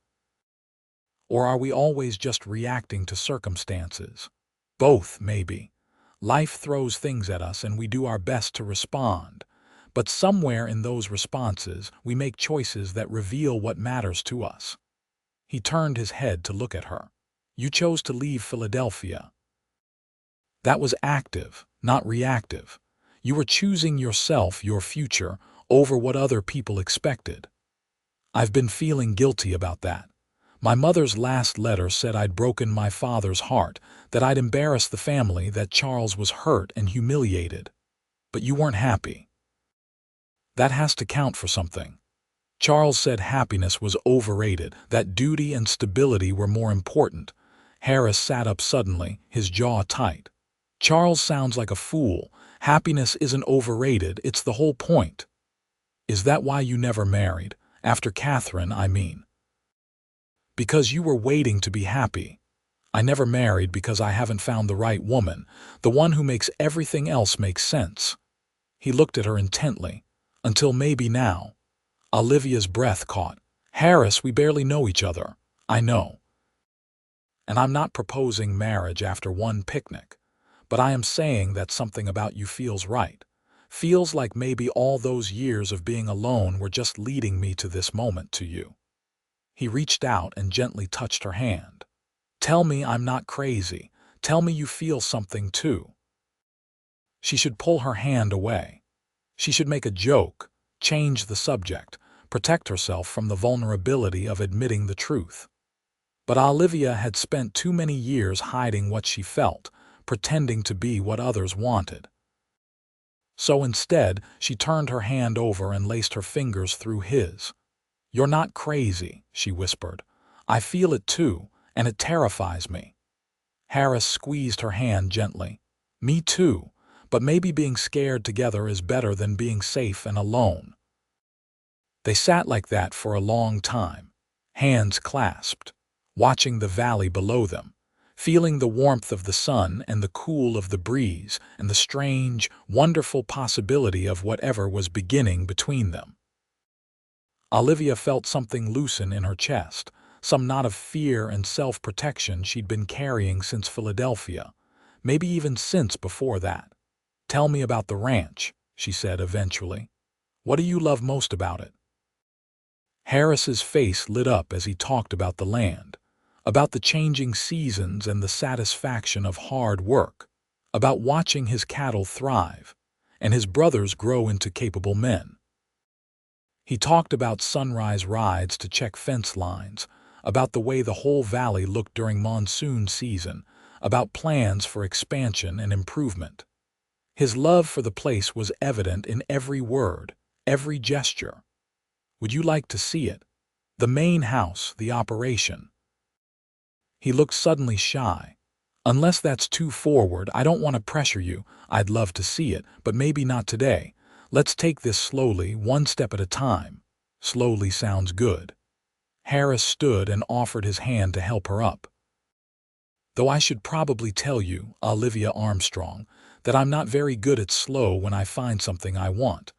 Or are we always just reacting to circumstances?" "Both, maybe. Life throws things at us and we do our best to respond. But somewhere in those responses, we make choices that reveal what matters to us." He turned his head to look at her. "You chose to leave Philadelphia. That was active, not reactive. You were choosing yourself, your future, over what other people expected. I've been feeling guilty about that. My mother's last letter said I'd broken my father's heart, that I'd embarrassed the family, that Charles was hurt and humiliated. But you weren't happy. That has to count for something. Charles said happiness was overrated, that duty and stability were more important." Harris sat up suddenly, his jaw tight. "Charles sounds like a fool. Happiness isn't overrated, it's the whole point." "Is that why you never married? After Catherine, I mean." "Because you were waiting to be happy. I never married because I haven't found the right woman, the one who makes everything else make sense." He looked at her intently. "Until maybe now." Olivia's breath caught. "Harris, we barely know each other. I know. And I'm not proposing marriage after one picnic. But I am saying that something about you feels right. Feels like maybe all those years of being alone were just leading me to this moment, to you." He reached out and gently touched her hand. "Tell me I'm not crazy. Tell me you feel something too." She should pull her hand away. She should make a joke, change the subject, protect herself from the vulnerability of admitting the truth. But Olivia had spent too many years hiding what she felt, pretending to be what others wanted. So instead, she turned her hand over and laced her fingers through his. "You're not crazy," she whispered. "I feel it too, and it terrifies me." Harris squeezed her hand gently. "Me too, but maybe being scared together is better than being safe and alone." They sat like that for a long time, hands clasped, watching the valley below them, feeling the warmth of the sun and the cool of the breeze and the strange, wonderful possibility of whatever was beginning between them. Olivia felt something loosen in her chest, some knot of fear and self-protection she'd been carrying since Philadelphia, maybe even since before that. "Tell me about the ranch," she said eventually. "What do you love most about it?" Harris's face lit up as he talked about the land, about the changing seasons and the satisfaction of hard work, about watching his cattle thrive and his brothers grow into capable men. He talked about sunrise rides to check fence lines, about the way the whole valley looked during monsoon season, about plans for expansion and improvement. His love for the place was evident in every word, every gesture. Would you like to see it? The main house, the operation. He looked suddenly shy. Unless that's too forward, I don't want to pressure you. I'd love to see it, but maybe not today. Let's take this slowly, one step at a time. Slowly sounds good. Harris stood and offered his hand to help her up. Though I should probably tell you, Olivia Armstrong, that I'm not very good at slow when I find something I want.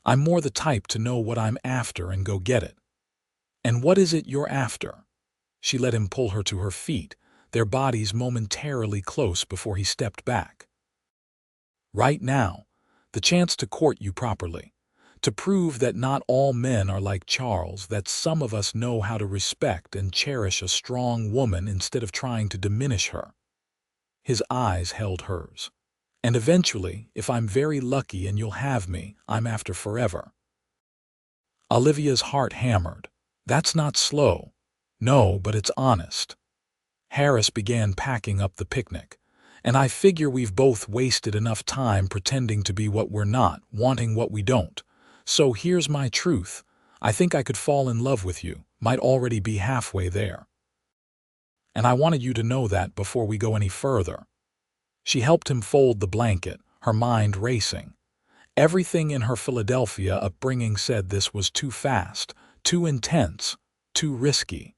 I'm more the type to know what I'm after and go get it. And what is it you're after? She let him pull her to her feet, their bodies momentarily close before he stepped back. Right now, the chance to court you properly, to prove that not all men are like Charles, that some of us know how to respect and cherish a strong woman instead of trying to diminish her. His eyes held hers. And eventually, if I'm very lucky and you'll have me, I'm after forever. Olivia's heart hammered. That's not slow. No, but it's honest. Harris began packing up the picnic. And I figure we've both wasted enough time pretending to be what we're not, wanting what we don't. So here's my truth. I think I could fall in love with you, might already be halfway there. And I wanted you to know that before we go any further. She helped him fold the blanket, her mind racing. Everything in her Philadelphia upbringing said this was too fast, too intense, too risky.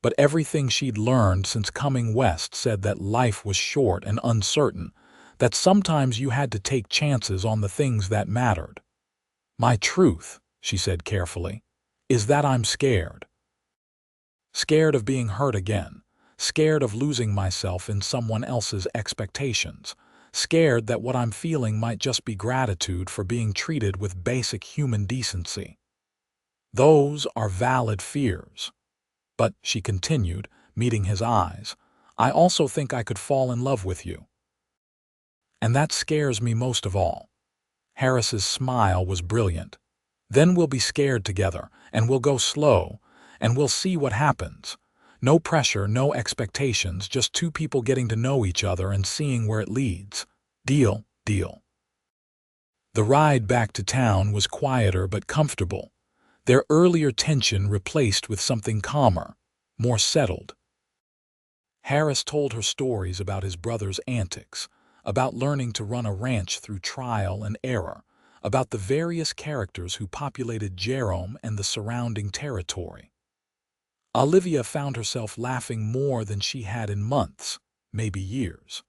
But everything she'd learned since coming west said that life was short and uncertain, that sometimes you had to take chances on the things that mattered. My truth, she said carefully, is that I'm scared. Scared of being hurt again, scared of losing myself in someone else's expectations, scared that what I'm feeling might just be gratitude for being treated with basic human decency. Those are valid fears. But, she continued, meeting his eyes, I also think I could fall in love with you. And that scares me most of all. Harris's smile was brilliant. Then we'll be scared together, and we'll go slow, and we'll see what happens. No pressure, no expectations, just two people getting to know each other and seeing where it leads. Deal, deal. The ride back to town was quieter but comfortable, their earlier tension replaced with something calmer, more settled. Harris told her stories about his brother's antics, about learning to run a ranch through trial and error, about the various characters who populated Jerome and the surrounding territory. Olivia found herself laughing more than she had in months, maybe years.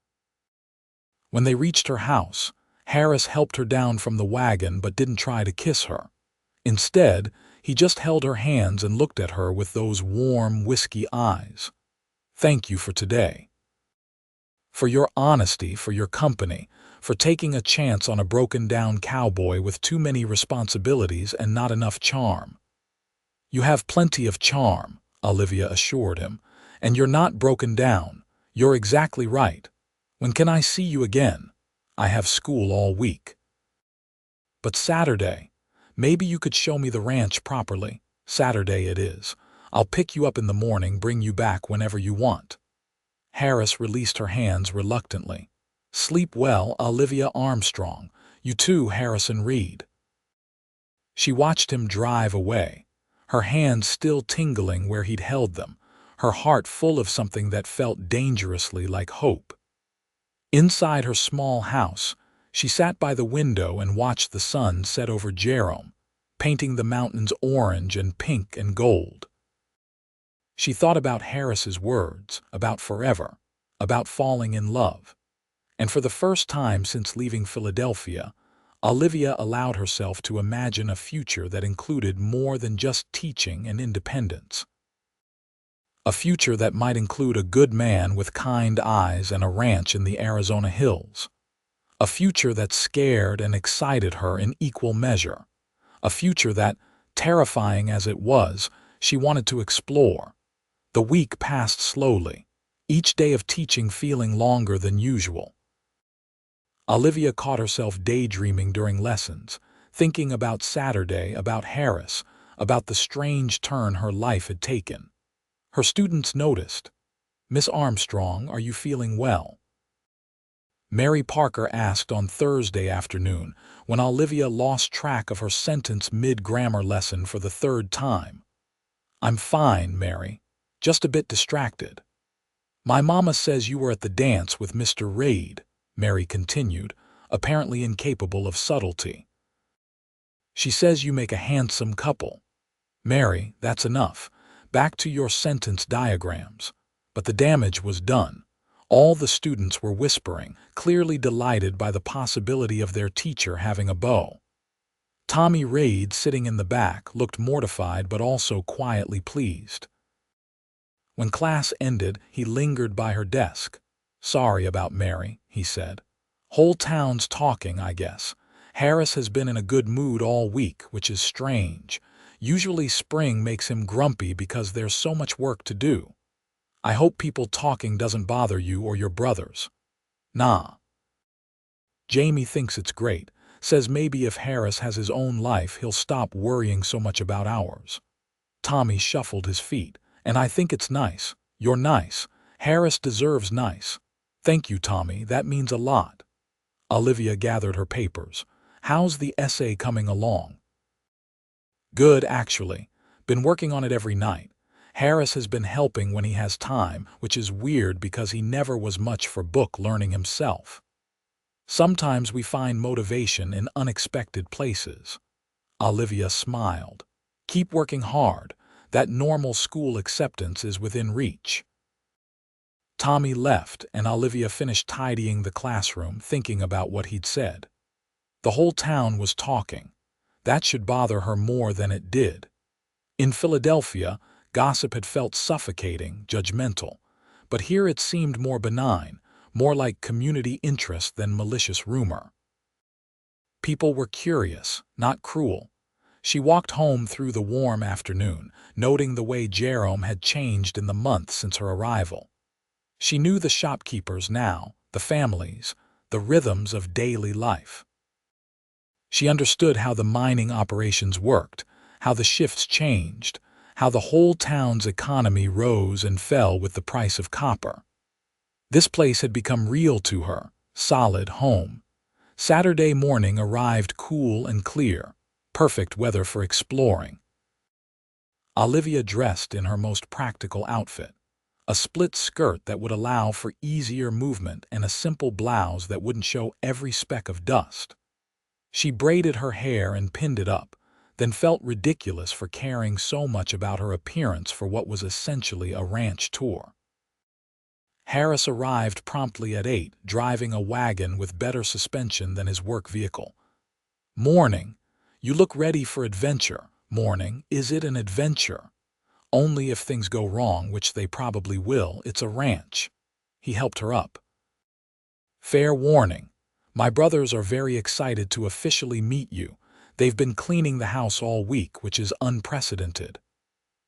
When they reached her house, Harris helped her down from the wagon but didn't try to kiss her. Instead, he just held her hands and looked at her with those warm, whiskey eyes. Thank you for today. For your honesty, for your company, for taking a chance on a broken-down cowboy with too many responsibilities and not enough charm. You have plenty of charm, Olivia assured him, and you're not broken down. You're exactly right. When can I see you again? I have school all week. But Saturday. Maybe you could show me the ranch properly. Saturday it is. I'll pick you up in the morning, bring you back whenever you want. Harris released her hands reluctantly. Sleep well, Olivia Armstrong. You too, Harrison Reed. She watched him drive away, her hands still tingling where he'd held them, her heart full of something that felt dangerously like hope. Inside her small house, she sat by the window and watched the sun set over Jerome, painting the mountains orange and pink and gold. She thought about Harris's words, about forever, about falling in love. And for the first time since leaving Philadelphia, Olivia allowed herself to imagine a future that included more than just teaching and independence. A future that might include a good man with kind eyes and a ranch in the Arizona hills. A future that scared and excited her in equal measure. A future that, terrifying as it was, she wanted to explore. The week passed slowly, each day of teaching feeling longer than usual. Olivia caught herself daydreaming during lessons, thinking about Saturday, about Harris, about the strange turn her life had taken. Her students noticed. "Miss Armstrong, are you feeling well?" Mary Parker asked on Thursday afternoon when Olivia lost track of her sentence mid-grammar lesson for the third time. "I'm fine, Mary. Just a bit distracted." "My mama says you were at the dance with Mr. Reid," Mary continued, apparently incapable of subtlety. "She says you make a handsome couple." "Mary, that's enough. Back to your sentence diagrams." But the damage was done. All the students were whispering, clearly delighted by the possibility of their teacher having a beau. Tommy Reid, sitting in the back, looked mortified but also quietly pleased. When class ended, he lingered by her desk. "Sorry about Mary," he said. "Whole town's talking, I guess. Harris has been in a good mood all week, which is strange. Usually spring makes him grumpy because there's so much work to do. I hope people talking doesn't bother you or your brothers." "Nah. Jamie thinks it's great. Says maybe if Harris has his own life, he'll stop worrying so much about ours." Tommy shuffled his feet. "And I think it's nice. You're nice. Harris deserves nice." "Thank you, Tommy. That means a lot." Olivia gathered her papers. "How's the essay coming along?" "Good, actually. Been working on it every night. Harris has been helping when he has time, which is weird because he never was much for book learning himself. Sometimes we find motivation in unexpected places." Olivia smiled. "Keep working hard. That normal school acceptance is within reach." Tommy left, and Olivia finished tidying the classroom, thinking about what he'd said. The whole town was talking. That should bother her more than it did. In Philadelphia, gossip had felt suffocating, judgmental. But here it seemed more benign, more like community interest than malicious rumor. People were curious, not cruel. She walked home through the warm afternoon, noting the way Jerome had changed in the month since her arrival. She knew the shopkeepers now, the families, the rhythms of daily life. She understood how the mining operations worked, how the shifts changed, how the whole town's economy rose and fell with the price of copper. This place had become real to her, solid home. Saturday morning arrived cool and clear, perfect weather for exploring. Olivia dressed in her most practical outfit, a split skirt that would allow for easier movement and a simple blouse that wouldn't show every speck of dust. She braided her hair and pinned it up, then felt ridiculous for caring so much about her appearance for what was essentially a ranch tour. Harris arrived promptly at 8, driving a wagon with better suspension than his work vehicle. "Morning. You look ready for adventure." "Morning. Is it an adventure?" "Only if things go wrong, which they probably will. It's a ranch." He helped her up. "Fair warning. My brothers are very excited to officially meet you. They've been cleaning the house all week, which is unprecedented."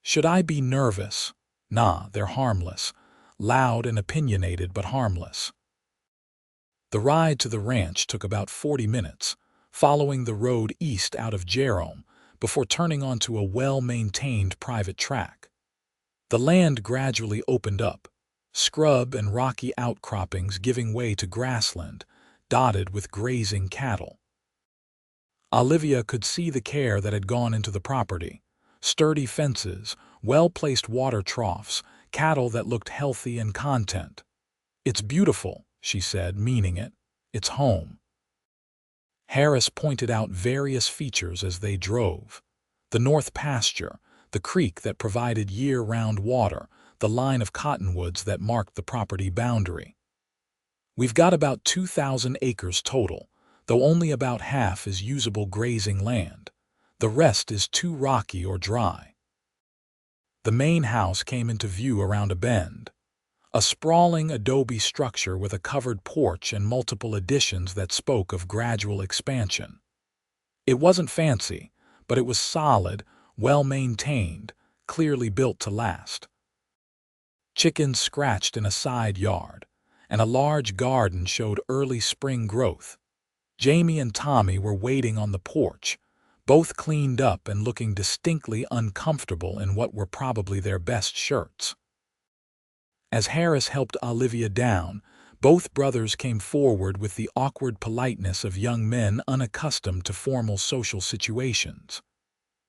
"Should I be nervous?" "Nah, they're harmless. Loud and opinionated, but harmless." The ride to the ranch took about 40 minutes, following the road east out of Jerome, before turning onto a well-maintained private track. The land gradually opened up, scrub and rocky outcroppings giving way to grassland, dotted with grazing cattle. Olivia could see the care that had gone into the property. Sturdy fences, well-placed water troughs, cattle that looked healthy and content. "It's beautiful," she said, meaning it. "It's home." Harris pointed out various features as they drove. The north pasture, the creek that provided year-round water, the line of cottonwoods that marked the property boundary. "We've got about 2,000 acres total, though only about half is usable grazing land. The rest is too rocky or dry." The main house came into view around a bend. A sprawling adobe structure with a covered porch and multiple additions that spoke of gradual expansion. It wasn't fancy, but it was solid, well-maintained, clearly built to last. Chickens scratched in a side yard, and a large garden showed early spring growth. Jamie and Tommy were waiting on the porch, both cleaned up and looking distinctly uncomfortable in what were probably their best shirts. As Harris helped Olivia down, both brothers came forward with the awkward politeness of young men unaccustomed to formal social situations.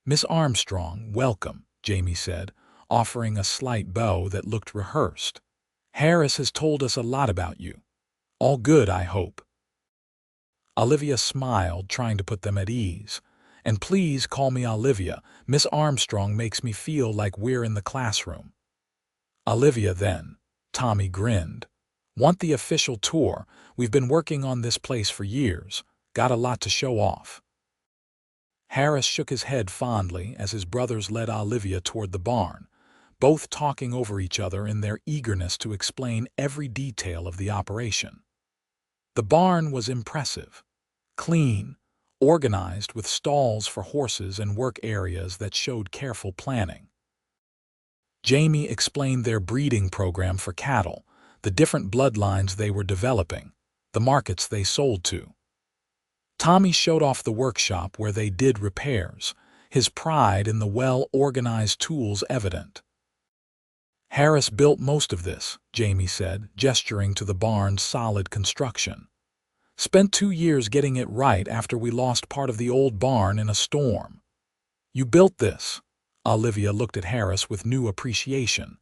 "Miss Armstrong, welcome," Jamie said, offering a slight bow that looked rehearsed. "Harris has told us a lot about you. All good, I hope." Olivia smiled, trying to put them at ease. "And please call me Olivia. Miss Armstrong makes me feel like we're in the classroom." "Olivia, then." Tommy grinned. "Want the official tour? We've been working on this place for years. Got a lot to show off." Harris shook his head fondly as his brothers led Olivia toward the barn, both talking over each other in their eagerness to explain every detail of the operation. The barn was impressive. Clean, organized with stalls for horses and work areas that showed careful planning. Jamie explained their breeding program for cattle, the different bloodlines they were developing, the markets they sold to. Tommy showed off the workshop where they did repairs, his pride in the well-organized tools evident. "Harris built most of this," Jamie said, gesturing to the barn's solid construction. "Spent 2 years getting it right after we lost part of the old barn in a storm." "You built this?" Olivia looked at Harris with new appreciation.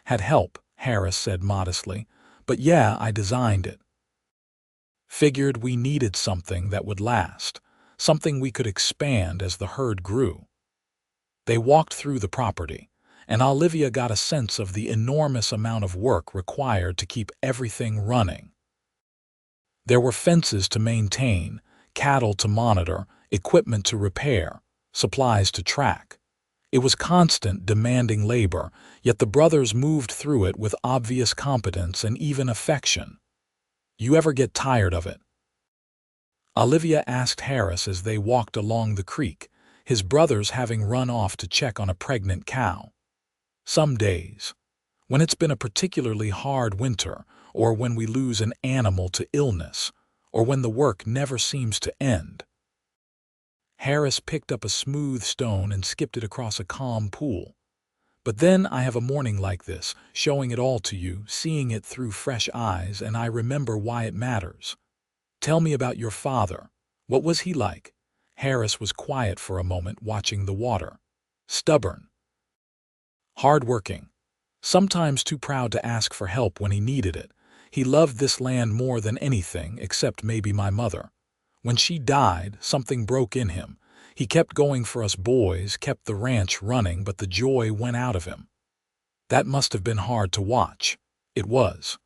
"Had help," Harris said modestly, "but yeah, I designed it. Figured we needed something that would last, something we could expand as the herd grew." They walked through the property, and Olivia got a sense of the enormous amount of work required to keep everything running. There were fences to maintain, cattle to monitor, equipment to repair, supplies to track. It was constant, demanding labor, yet the brothers moved through it with obvious competence and even affection. "You ever get tired of it?" Olivia asked Harris as they walked along the creek, his brothers having run off to check on a pregnant cow. "Some days. When it's been a particularly hard winter, or when we lose an animal to illness, or when the work never seems to end." Harris picked up a smooth stone and skipped it across a calm pool. "But then I have a morning like this, showing it all to you, seeing it through fresh eyes, and I remember why it matters. Tell me about your father. What was he like?" Harris was quiet for a moment, watching the water. "Stubborn. Hard-working. Sometimes too proud to ask for help when he needed it. He loved this land more than anything, except maybe my mother. When she died, something broke in him. He kept going for us boys, kept the ranch running, but the joy went out of him. That must have been hard to watch." "It was.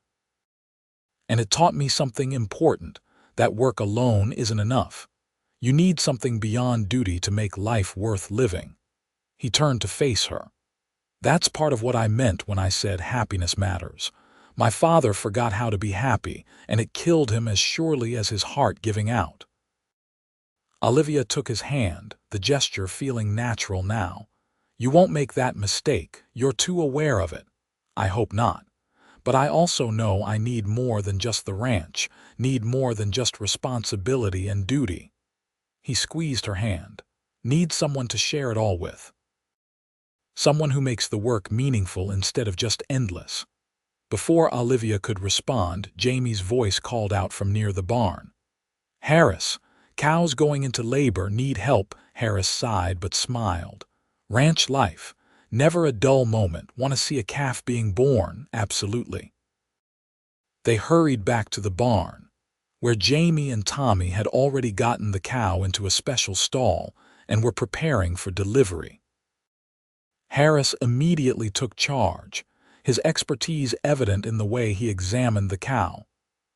And it taught me something important, that work alone isn't enough. You need something beyond duty to make life worth living." He turned to face her. "That's part of what I meant when I said happiness matters. My father forgot how to be happy, and it killed him as surely as his heart giving out." Olivia took his hand, the gesture feeling natural now. "You won't make that mistake. You're too aware of it." "I hope not. But I also know I need more than just the ranch, need more than just responsibility and duty." He squeezed her hand. "Need someone to share it all with. Someone who makes the work meaningful instead of just endless." Before Olivia could respond, Jamie's voice called out from near the barn. "Harris, cows going into labor need help." Harris sighed but smiled. "Ranch life. Never a dull moment. Want to see a calf being born? Absolutely." They hurried back to the barn, where Jamie and Tommy had already gotten the cow into a special stall and were preparing for delivery. Harris immediately took charge, his expertise evident in the way he examined the cow,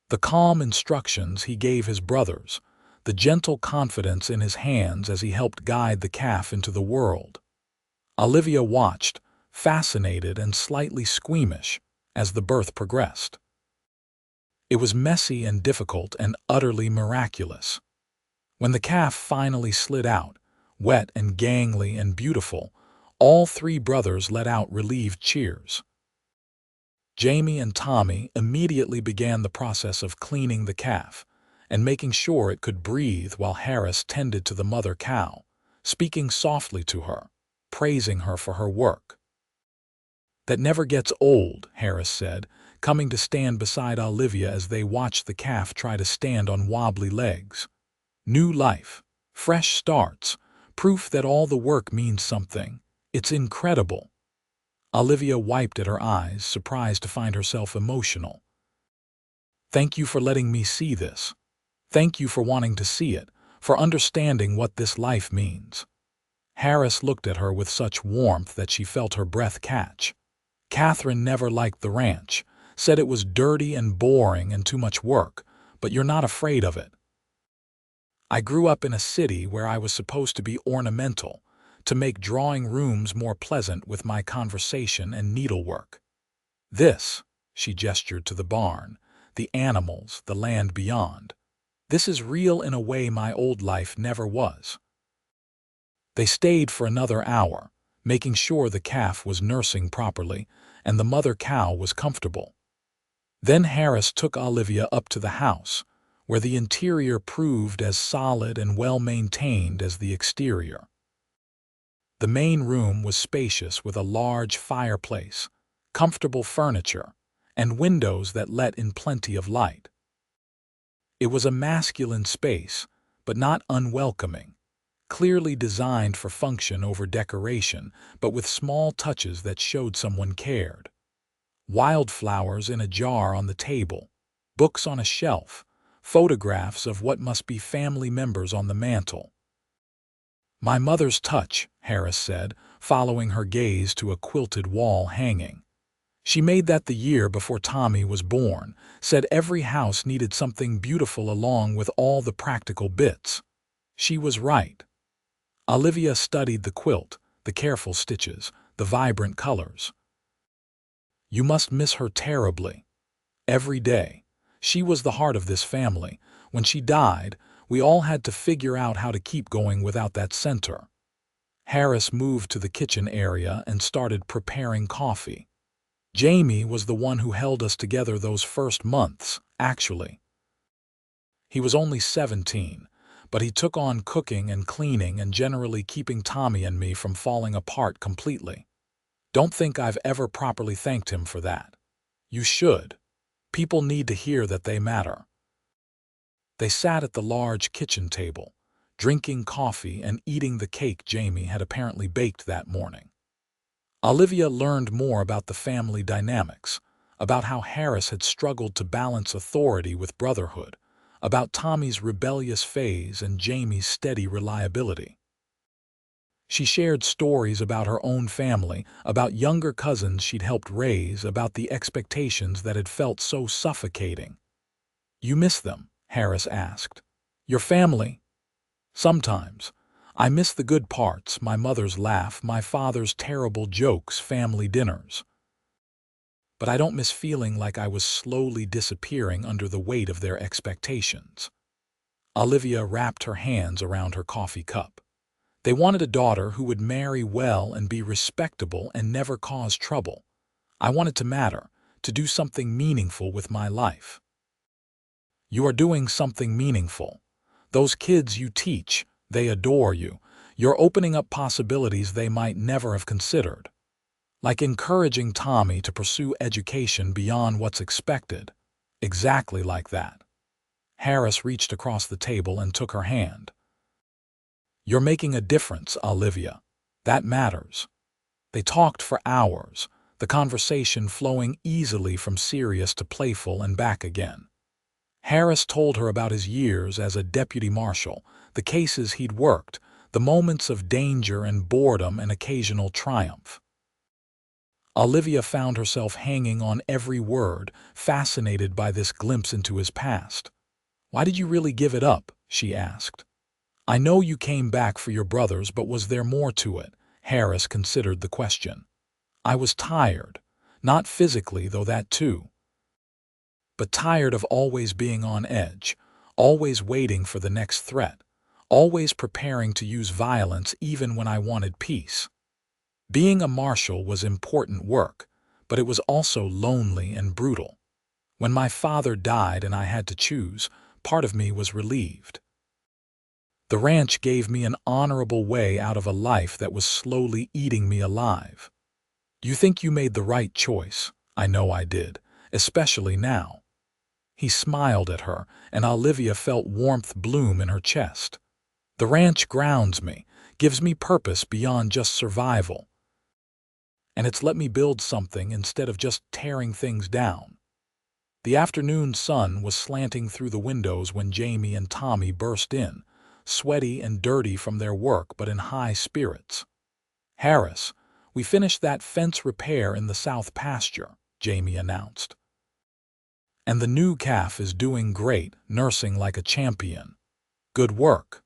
the calm instructions he gave his brothers, the gentle confidence in his hands as he helped guide the calf into the world. Olivia watched, fascinated and slightly squeamish, as the birth progressed. It was messy and difficult and utterly miraculous. When the calf finally slid out, wet and gangly and beautiful, all 3 brothers let out relieved cheers. Jamie and Tommy immediately began the process of cleaning the calf, and making sure it could breathe while Harris tended to the mother cow, speaking softly to her, praising her for her work. "That never gets old," Harris said, coming to stand beside Olivia as they watched the calf try to stand on wobbly legs. "New life, fresh starts, proof that all the work means something. It's incredible." Olivia wiped at her eyes, surprised to find herself emotional. "Thank you for letting me see this. Thank you for wanting to see it, for understanding what this life means." Harris looked at her with such warmth that she felt her breath catch. "Catherine never liked the ranch, said it was dirty and boring and too much work, but you're not afraid of it." "I grew up in a city where I was supposed to be ornamental, to make drawing rooms more pleasant with my conversation and needlework. This," she gestured to the barn, "the animals, the land beyond. This is real in a way my old life never was." They stayed for another hour, making sure the calf was nursing properly and the mother cow was comfortable. Then Harris took Olivia up to the house, where the interior proved as solid and well-maintained as the exterior. The main room was spacious with a large fireplace, comfortable furniture, and windows that let in plenty of light. It was a masculine space, but not unwelcoming, clearly designed for function over decoration, but with small touches that showed someone cared. Wildflowers in a jar on the table, books on a shelf, photographs of what must be family members on the mantel. "My mother's touch," Harris said, following her gaze to a quilted wall hanging. "She made that the year before Tommy was born, said every house needed something beautiful along with all the practical bits. She was right." Olivia studied the quilt, the careful stitches, the vibrant colors. "You must miss her terribly. Every day. She was the heart of this family. When she died, we all had to figure out how to keep going without that center." Harris moved to the kitchen area and started preparing coffee. "Jamie was the one who held us together those first months, actually. He was only 17, but he took on cooking and cleaning and generally keeping Tommy and me from falling apart completely. Don't think I've ever properly thanked him for that. You should. People need to hear that they matter." They sat at the large kitchen table, drinking coffee and eating the cake Jamie had apparently baked that morning. Olivia learned more about the family dynamics, about how Harris had struggled to balance authority with brotherhood, about Tommy's rebellious phase and Jamie's steady reliability. She shared stories about her own family, about younger cousins she'd helped raise, about the expectations that had felt so suffocating. "You miss them?" Harris asked. "Your family?" "Sometimes. I miss the good parts, my mother's laugh, my father's terrible jokes, family dinners. But I don't miss feeling like I was slowly disappearing under the weight of their expectations." Olivia wrapped her hands around her coffee cup. "They wanted a daughter who would marry well and be respectable and never cause trouble. I wanted to matter, to do something meaningful with my life." "You are doing something meaningful. Those kids you teach, they adore you. You're opening up possibilities they might never have considered. Like encouraging Tommy to pursue education beyond what's expected. Exactly like that." Harris reached across the table and took her hand. "You're making a difference, Olivia. That matters." They talked for hours, the conversation flowing easily from serious to playful and back again. Harris told her about his years as a deputy marshal, the cases he'd worked, the moments of danger and boredom and occasional triumph. Olivia found herself hanging on every word, fascinated by this glimpse into his past. "Why did you really give it up?" she asked. "I know you came back for your brothers, but was there more to it?" Harris considered the question. "I was tired. Not physically, though that too. But tired of always being on edge, always waiting for the next threat, always preparing to use violence even when I wanted peace. Being a marshal was important work, but it was also lonely and brutal. When my father died and I had to choose, part of me was relieved. The ranch gave me an honorable way out of a life that was slowly eating me alive. You think you made the right choice? I know I did, especially now. He smiled at her, and Olivia felt warmth bloom in her chest. The ranch grounds me, gives me purpose beyond just survival. And it's let me build something instead of just tearing things down. The afternoon sun was slanting through the windows when Jamie and Tommy burst in, sweaty and dirty from their work but in high spirits. "Harris, we finished that fence repair in the south pasture," Jamie announced. "And the new calf is doing great, nursing like a champion." "Good work."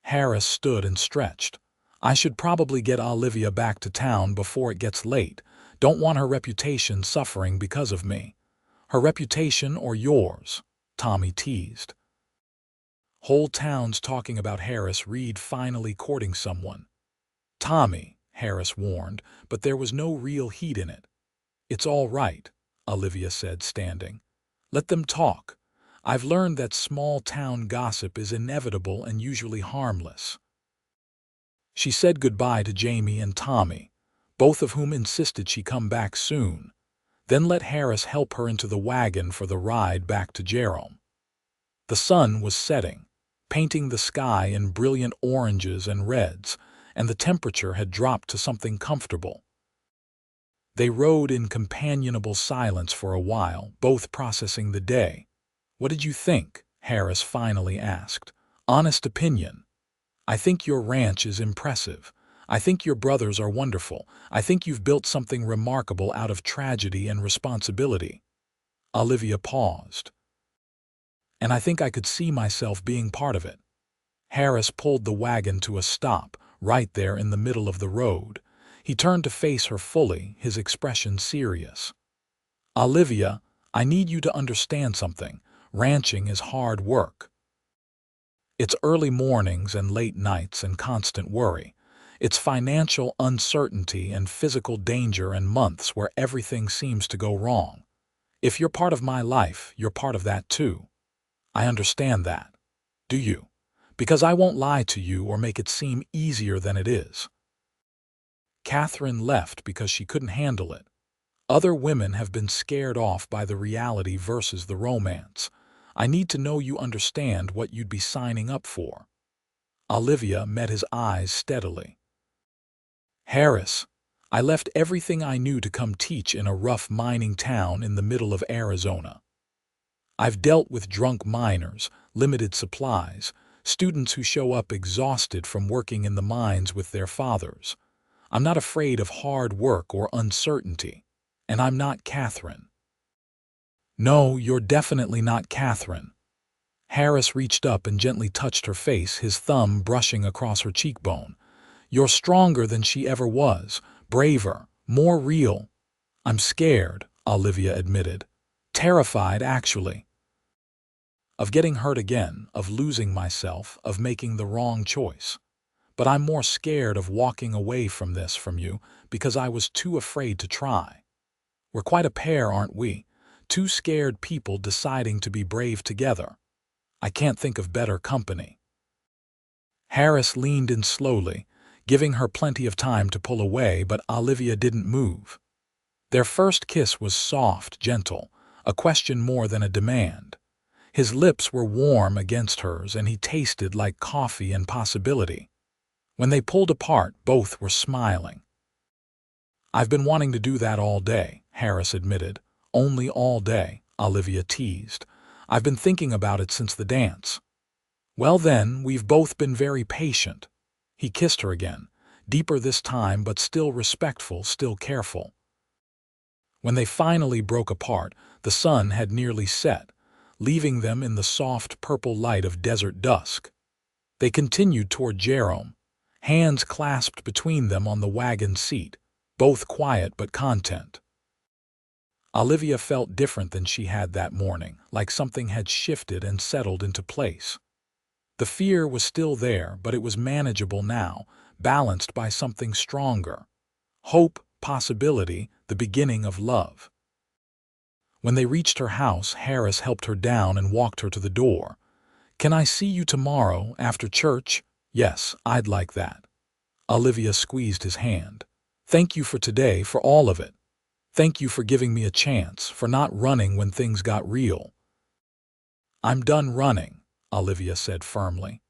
Harris stood and stretched. "I should probably get Olivia back to town before it gets late. Don't want her reputation suffering because of me." "Her reputation or yours?" Tommy teased. "Whole town's talking about Harris Reed finally courting someone." "Tommy," Harris warned, but there was no real heat in it. "It's all right," Olivia said, standing. "Let them talk. I've learned that small-town gossip is inevitable and usually harmless." She said goodbye to Jamie and Tommy, both of whom insisted she come back soon, then let Harris help her into the wagon for the ride back to Jerome. The sun was setting, painting the sky in brilliant oranges and reds, and the temperature had dropped to something comfortable. They rode in companionable silence for a while, both processing the day. "What did you think?" Harris finally asked. "Honest opinion." "I think your ranch is impressive. I think your brothers are wonderful. I think you've built something remarkable out of tragedy and responsibility." Olivia paused. "And I think I could see myself being part of it." Harris pulled the wagon to a stop, right there in the middle of the road. He turned to face her fully, his expression serious. "Olivia, I need you to understand something. Ranching is hard work. It's early mornings and late nights and constant worry. It's financial uncertainty and physical danger and months where everything seems to go wrong. If you're part of my life, you're part of that too. I understand that. Do you? Because I won't lie to you or make it seem easier than it is." Catherine left because she couldn't handle it. Other women have been scared off by the reality versus the romance. "I need to know you understand what you'd be signing up for." Olivia met his eyes steadily. "Harris, I left everything I knew to come teach in a rough mining town in the middle of Arizona. I've dealt with drunk miners, limited supplies, students who show up exhausted from working in the mines with their fathers. I'm not afraid of hard work or uncertainty. And I'm not Catherine." "No, you're definitely not Catherine." Harris reached up and gently touched her face, his thumb brushing across her cheekbone. "You're stronger than she ever was, braver, more real." "I'm scared," Olivia admitted. "Terrified, actually. Of getting hurt again, of losing myself, of making the wrong choice. But I'm more scared of walking away from this from you because I was too afraid to try. We're quite a pair, aren't we? Two scared people deciding to be brave together. I can't think of better company." Harris leaned in slowly, giving her plenty of time to pull away, but Olivia didn't move. Their first kiss was soft, gentle, a question more than a demand. His lips were warm against hers, and he tasted like coffee and possibility. When they pulled apart, both were smiling. "I've been wanting to do that all day," Harris admitted. "Only all day," Olivia teased. "I've been thinking about it since the dance." "Well then, we've both been very patient." He kissed her again, deeper this time but still respectful, still careful. When they finally broke apart, the sun had nearly set, leaving them in the soft purple light of desert dusk. They continued toward Jerome, hands clasped between them on the wagon seat, both quiet but content. Olivia felt different than she had that morning, like something had shifted and settled into place. The fear was still there, but it was manageable now, balanced by something stronger. Hope, possibility, the beginning of love. When they reached her house, Harris helped her down and walked her to the door. Can I see you tomorrow after church? Yes, I'd like that. Olivia squeezed his hand. Thank you for today, for all of it. Thank you for giving me a chance, for not running when things got real. I'm done running, Olivia said firmly.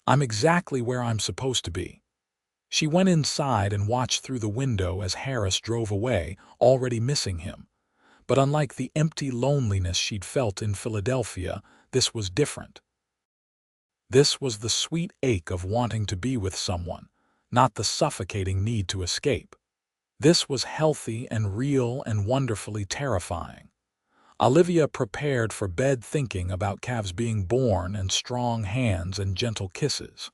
I'm exactly where I'm supposed to be. She went inside and watched through the window as Harris drove away, already missing him. But unlike the empty loneliness she'd felt in Philadelphia, this was different. This was the sweet ache of wanting to be with someone, not the suffocating need to escape. This was healthy and real and wonderfully terrifying. Olivia prepared for bed thinking about calves being born and strong hands and gentle kisses.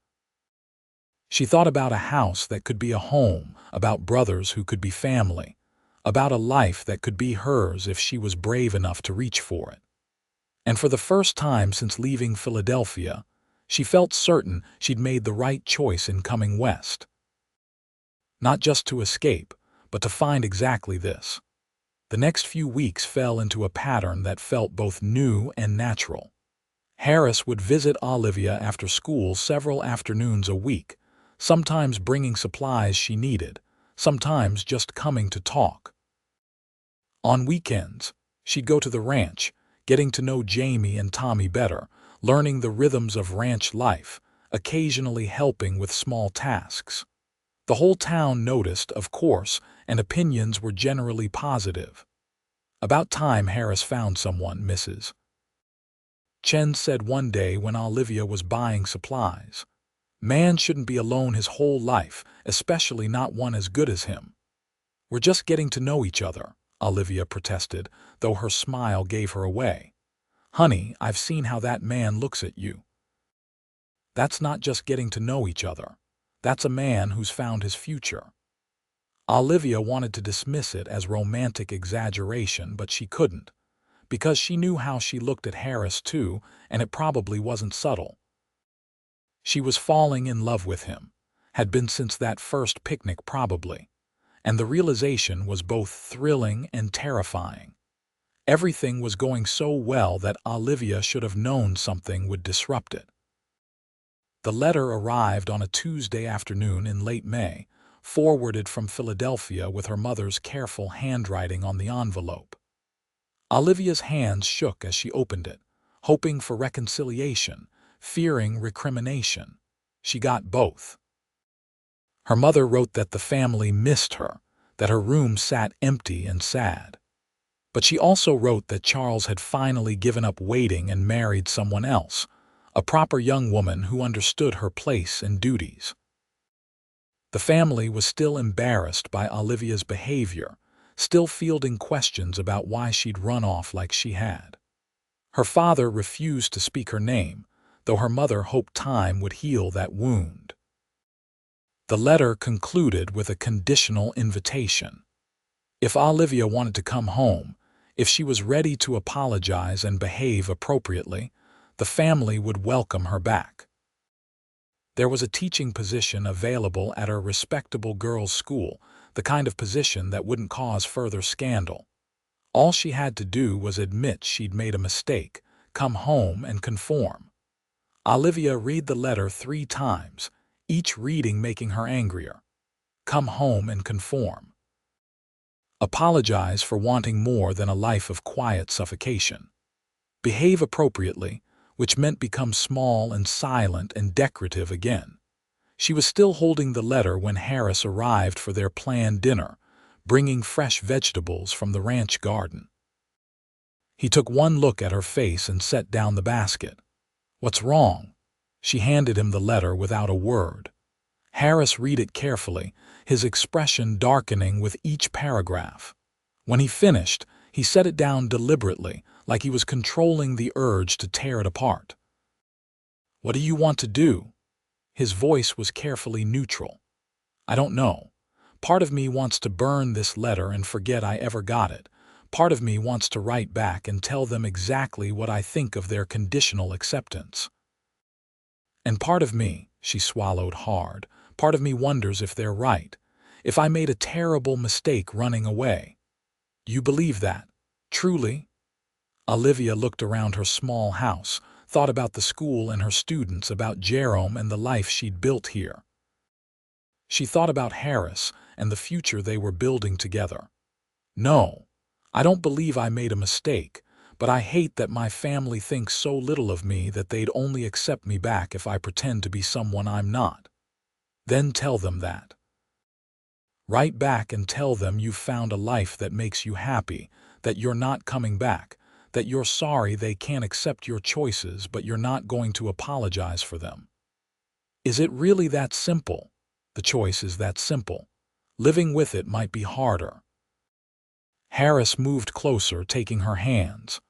She thought about a house that could be a home, about brothers who could be family, about a life that could be hers if she was brave enough to reach for it. And for the first time since leaving Philadelphia, she felt certain she'd made the right choice in coming west. Not just to escape, but to find exactly this. The next few weeks fell into a pattern that felt both new and natural. Harris would visit Olivia after school several afternoons a week, sometimes bringing supplies she needed, sometimes just coming to talk. On weekends, she'd go to the ranch, getting to know Jamie and Tommy better, learning the rhythms of ranch life, occasionally helping with small tasks. The whole town noticed, of course, and opinions were generally positive. About time Harris found someone, Mrs. Chen said one day when Olivia was buying supplies. Man shouldn't be alone his whole life, especially not one as good as him. We're just getting to know each other, Olivia protested, though her smile gave her away. Honey, I've seen how that man looks at you. That's not just getting to know each other. That's a man who's found his future. Olivia wanted to dismiss it as romantic exaggeration, but she couldn't, because she knew how she looked at Harris too, and it probably wasn't subtle. She was falling in love with him, had been since that first picnic probably, and the realization was both thrilling and terrifying. Everything was going so well that Olivia should have known something would disrupt it. The letter arrived on a Tuesday afternoon in late May, forwarded from Philadelphia with her mother's careful handwriting on the envelope. Olivia's hands shook as she opened it, hoping for reconciliation, fearing recrimination. She got both. Her mother wrote that the family missed her, that her room sat empty and sad. But she also wrote that Charles had finally given up waiting and married someone else, a proper young woman who understood her place and duties. The family was still embarrassed by Olivia's behavior, still fielding questions about why she'd run off like she had. Her father refused to speak her name, though her mother hoped time would heal that wound. The letter concluded with a conditional invitation. If Olivia wanted to come home, if she was ready to apologize and behave appropriately, the family would welcome her back. There was a teaching position available at a respectable girls' school, the kind of position that wouldn't cause further scandal. All she had to do was admit she'd made a mistake, come home and conform. Olivia read the letter 3 times, each reading making her angrier. Come home and conform. Apologize for wanting more than a life of quiet suffocation. Behave appropriately, which meant become small and silent and decorative again. She was still holding the letter when Harris arrived for their planned dinner, bringing fresh vegetables from the ranch garden. He took one look at her face and set down the basket. What's wrong? She handed him the letter without a word. Harris read it carefully, his expression darkening with each paragraph. When he finished, he set it down deliberately, like he was controlling the urge to tear it apart. What do you want to do? His voice was carefully neutral. I don't know. Part of me wants to burn this letter and forget I ever got it. Part of me wants to write back and tell them exactly what I think of their conditional acceptance. And part of me, she swallowed hard, part of me wonders if they're right, if I made a terrible mistake running away. You believe that? Truly? Olivia looked around her small house, thought about the school and her students, about Jerome and the life she'd built here. She thought about Harris and the future they were building together. No, I don't believe I made a mistake, but I hate that my family thinks so little of me that they'd only accept me back if I pretend to be someone I'm not. Then tell them that. Write back and tell them you've found a life that makes you happy, that you're not coming back, that you're sorry they can't accept your choices but you're not going to apologize for them. Is it really that simple? The choice is that simple. Living with it might be harder. Harris moved closer, taking her hands.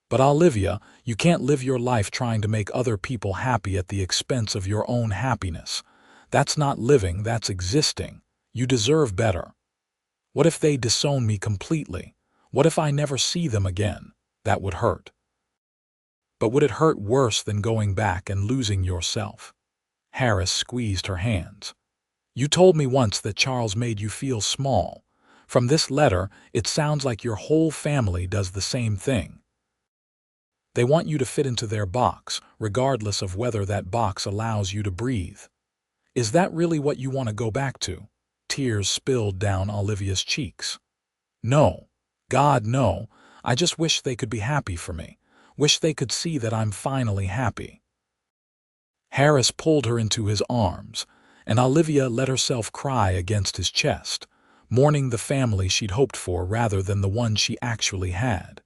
But Olivia, you can't live your life trying to make other people happy at the expense of your own happiness. That's not living, that's existing. You deserve better. What if they disown me completely? What if I never see them again? That would hurt. But would it hurt worse than going back and losing yourself? Harris squeezed her hands. You told me once that Charles made you feel small. From this letter, it sounds like your whole family does the same thing. They want you to fit into their box, regardless of whether that box allows you to breathe. Is that really what you want to go back to? Tears spilled down Olivia's cheeks. No. God, no. I just wish they could be happy for me. Wish they could see that I'm finally happy. Harris pulled her into his arms, and Olivia let herself cry against his chest, mourning the family she'd hoped for rather than the one she actually had.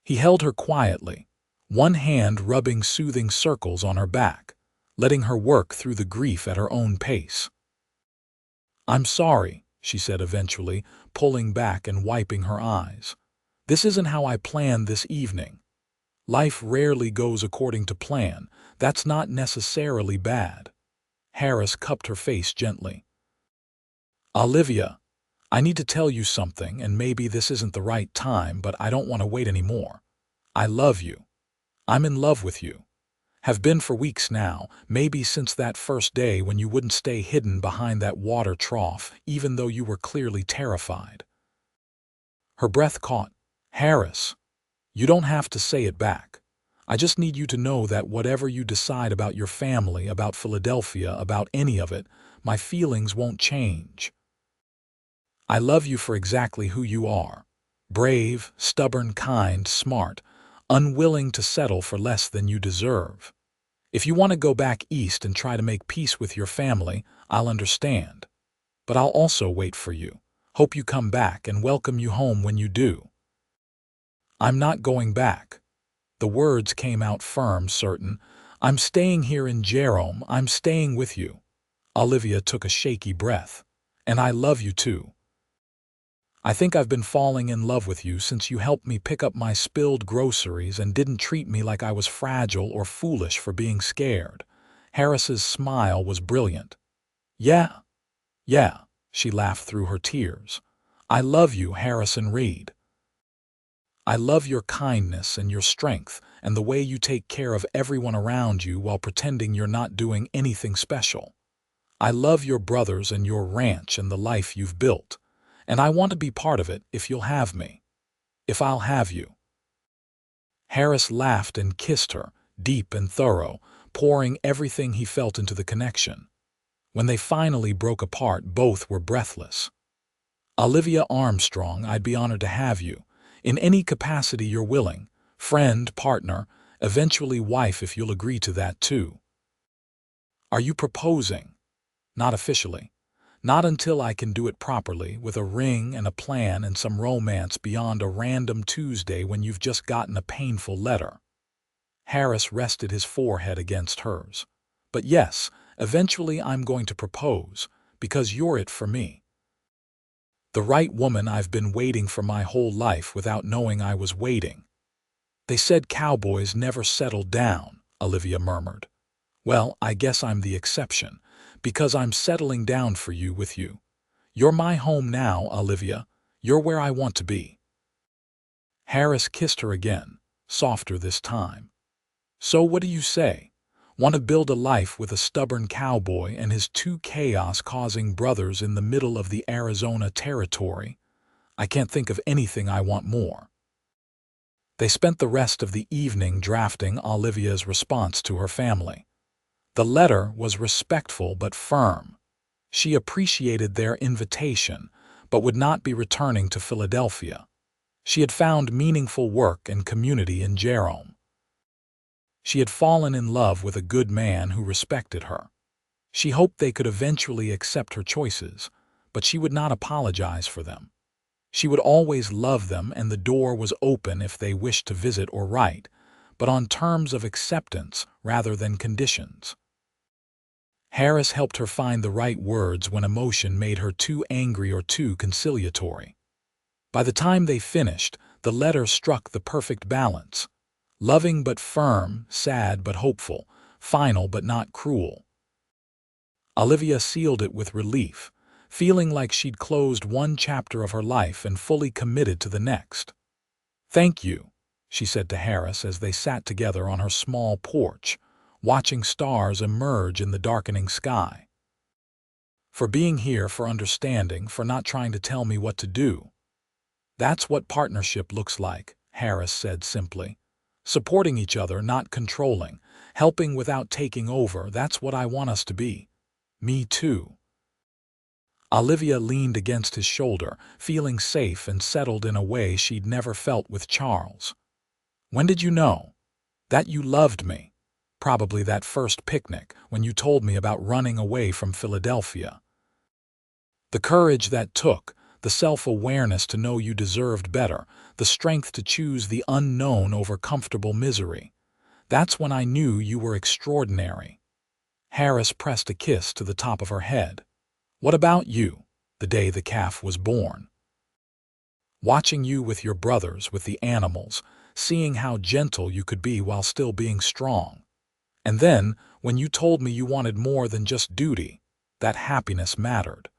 He held her quietly, one hand rubbing soothing circles on her back, letting her work through the grief at her own pace. I'm sorry, she said eventually, pulling back and wiping her eyes. This isn't how I planned this evening. Life rarely goes according to plan. That's not necessarily bad. Harris cupped her face gently. Olivia, I need to tell you something, and maybe this isn't the right time, but I don't want to wait anymore. I love you. I'm in love with you. Have been for weeks now, maybe since that first day when you wouldn't stay hidden behind that water trough, even though you were clearly terrified. Her breath caught. Harris, you don't have to say it back. I just need you to know that whatever you decide about your family, about Philadelphia, about any of it, my feelings won't change. I love you for exactly who you are. Brave, stubborn, kind, smart, unwilling to settle for less than you deserve. If you want to go back east and try to make peace with your family, I'll understand. But I'll also wait for you. Hope you come back and welcome you home when you do. I'm not going back. The words came out firm, certain. I'm staying here in Jerome. I'm staying with you. Olivia took a shaky breath. And I love you too. I think I've been falling in love with you since you helped me pick up my spilled groceries and didn't treat me like I was fragile or foolish for being scared. Harris's smile was brilliant. Yeah, she laughed through her tears. I love you, Harrison Reed. I love your kindness and your strength and the way you take care of everyone around you while pretending you're not doing anything special. I love your brothers and your ranch and the life you've built. And I want to be part of it if you'll have me. If I'll have you. Harris laughed and kissed her, deep and thorough, pouring everything he felt into the connection. When they finally broke apart, both were breathless. Olivia Armstrong, I'd be honored to have you, in any capacity you're willing, friend, partner, eventually wife if you'll agree to that too. Are you proposing? Not officially. Not until I can do it properly, with a ring and a plan and some romance beyond a random Tuesday when you've just gotten a painful letter. Harris rested his forehead against hers. But yes, eventually I'm going to propose, because you're it for me. The right woman I've been waiting for my whole life without knowing I was waiting. They said cowboys never settled down, Olivia murmured. Well, I guess I'm the exception, because I'm settling down for you with you. You're my home now, Olivia. You're where I want to be. Harris kissed her again, softer this time. So what do you say? Want to build a life with a stubborn cowboy and his two chaos-causing brothers in the middle of the Arizona territory? I can't think of anything I want more. They spent the rest of the evening drafting Olivia's response to her family. The letter was respectful but firm. She appreciated their invitation, but would not be returning to Philadelphia. She had found meaningful work and community in Jerome. She had fallen in love with a good man who respected her. She hoped they could eventually accept her choices, but she would not apologize for them. She would always love them, and the door was open if they wished to visit or write, but on terms of acceptance rather than conditions. Harris helped her find the right words when emotion made her too angry or too conciliatory. By the time they finished, the letter struck the perfect balance. Loving but firm, sad but hopeful, final but not cruel. Olivia sealed it with relief, feeling like she'd closed one chapter of her life and fully committed to the next. "Thank you," she said to Harris as they sat together on her small porch, watching stars emerge in the darkening sky. "For being here, for understanding, for not trying to tell me what to do." "That's what partnership looks like," Harris said simply. "Supporting each other, not controlling, helping without taking over, that's what I want us to be." "Me too." Olivia leaned against his shoulder, feeling safe and settled in a way she'd never felt with Charles. "When did you know that you loved me?" "Probably that first picnic, when you told me about running away from Philadelphia." The courage that took, the self-awareness to know you deserved better, the strength to choose the unknown over comfortable misery. "That's when I knew you were extraordinary." Harris pressed a kiss to the top of her head. "What about you, the day the calf was born?" "Watching you with your brothers, with the animals, seeing how gentle you could be while still being strong. And then, when you told me you wanted more than just duty, that happiness mattered.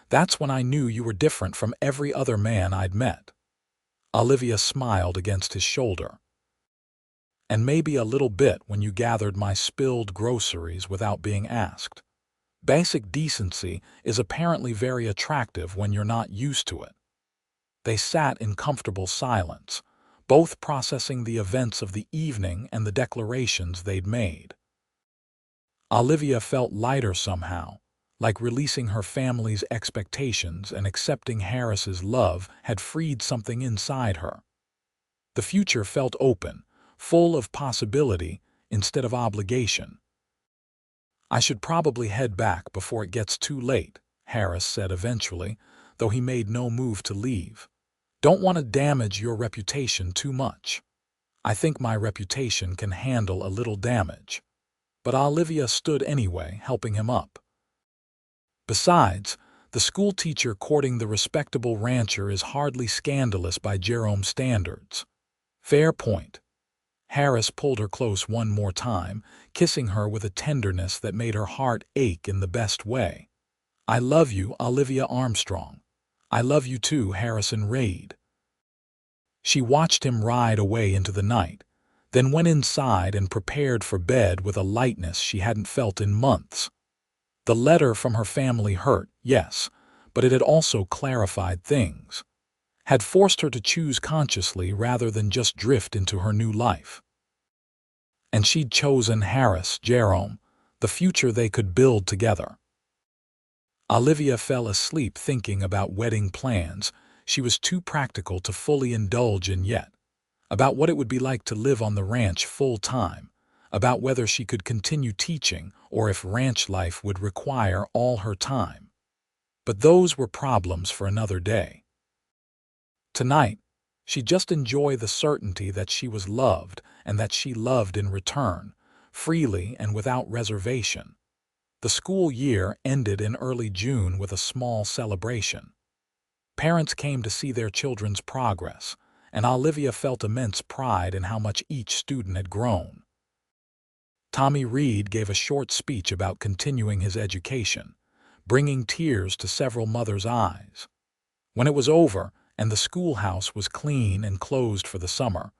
That's when I knew you were different from every other man I'd met." Olivia smiled against his shoulder. "And maybe a little bit when you gathered my spilled groceries without being asked. Basic decency is apparently very attractive when you're not used to it." They sat in comfortable silence, both processing the events of the evening and the declarations they'd made. Olivia felt lighter somehow, like releasing her family's expectations and accepting Harris's love had freed something inside her. The future felt open, full of possibility instead of obligation. "I should probably head back before it gets too late," Harris said eventually, though he made no move to leave. "Don't want to damage your reputation too much." "I think my reputation can handle a little damage." But Olivia stood anyway, helping him up. "Besides, the schoolteacher courting the respectable rancher is hardly scandalous by Jerome standards." "Fair point." Harris pulled her close one more time, kissing her with a tenderness that made her heart ache in the best way. "I love you, Olivia Armstrong." "I love you too, Harrison Reid." She watched him ride away into the night, then went inside and prepared for bed with a lightness she hadn't felt in months. The letter from her family hurt, yes, but it had also clarified things, had forced her to choose consciously rather than just drift into her new life. And she'd chosen Harris, Jerome, the future they could build together. Olivia fell asleep thinking about wedding plans she was too practical to fully indulge in yet, about what it would be like to live on the ranch full-time, about whether she could continue teaching or if ranch life would require all her time. But those were problems for another day. Tonight, she'd just enjoy the certainty that she was loved and that she loved in return, freely and without reservation. The school year ended in early June with a small celebration. Parents came to see their children's progress, and Olivia felt immense pride in how much each student had grown. Tommy Reed gave a short speech about continuing his education, bringing tears to several mothers' eyes. When it was over and the schoolhouse was clean and closed for the summer,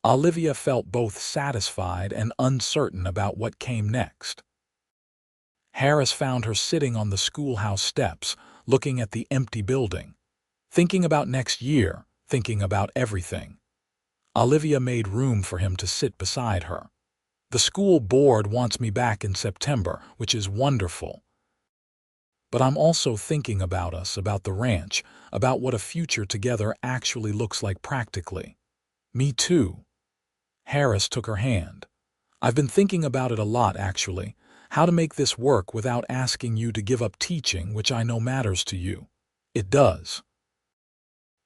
Olivia felt both satisfied and uncertain about what came next. Harris found her sitting on the schoolhouse steps, looking at the empty building, thinking about next year, thinking about everything. Olivia made room for him to sit beside her. The school board wants me back in September, which is wonderful. But I'm also thinking about us, about the ranch, about what a future together actually looks like practically. Me too. Harris took her hand. I've been thinking about it a lot, actually. How to make this work without asking you to give up teaching, which I know matters to you. It does.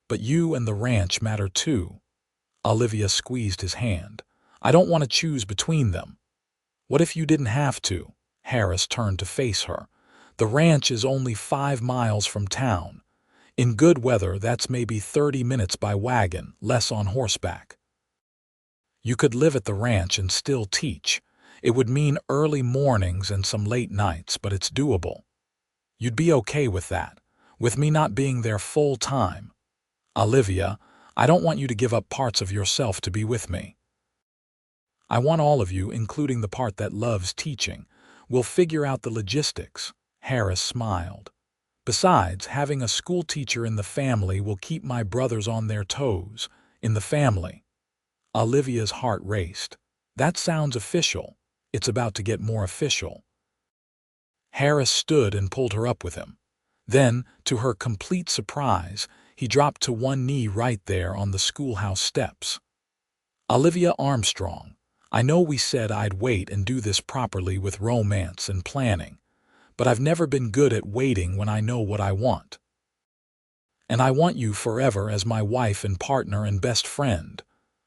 But you and the ranch matter too. Olivia squeezed his hand. I don't want to choose between them. What if you didn't have to? Harris turned to face her. The ranch is only 5 miles from town. In good weather, that's maybe 30 minutes by wagon, less on horseback. You could live at the ranch and still teach. It would mean early mornings and some late nights, but it's doable. You'd be okay with that, with me not being there full time. Olivia, I don't want you to give up parts of yourself to be with me. I want all of you, including the part that loves teaching. We'll figure out the logistics. Harris smiled. Besides, having a school teacher in the family will keep my brothers on their toes. In the family. Olivia's heart raced. That sounds official. It's about to get more official. Harris stood and pulled her up with him. Then, to her complete surprise, he dropped to one knee right there on the schoolhouse steps. Olivia Armstrong, I know we said I'd wait and do this properly with romance and planning, but I've never been good at waiting when I know what I want. And I want you forever as my wife and partner and best friend.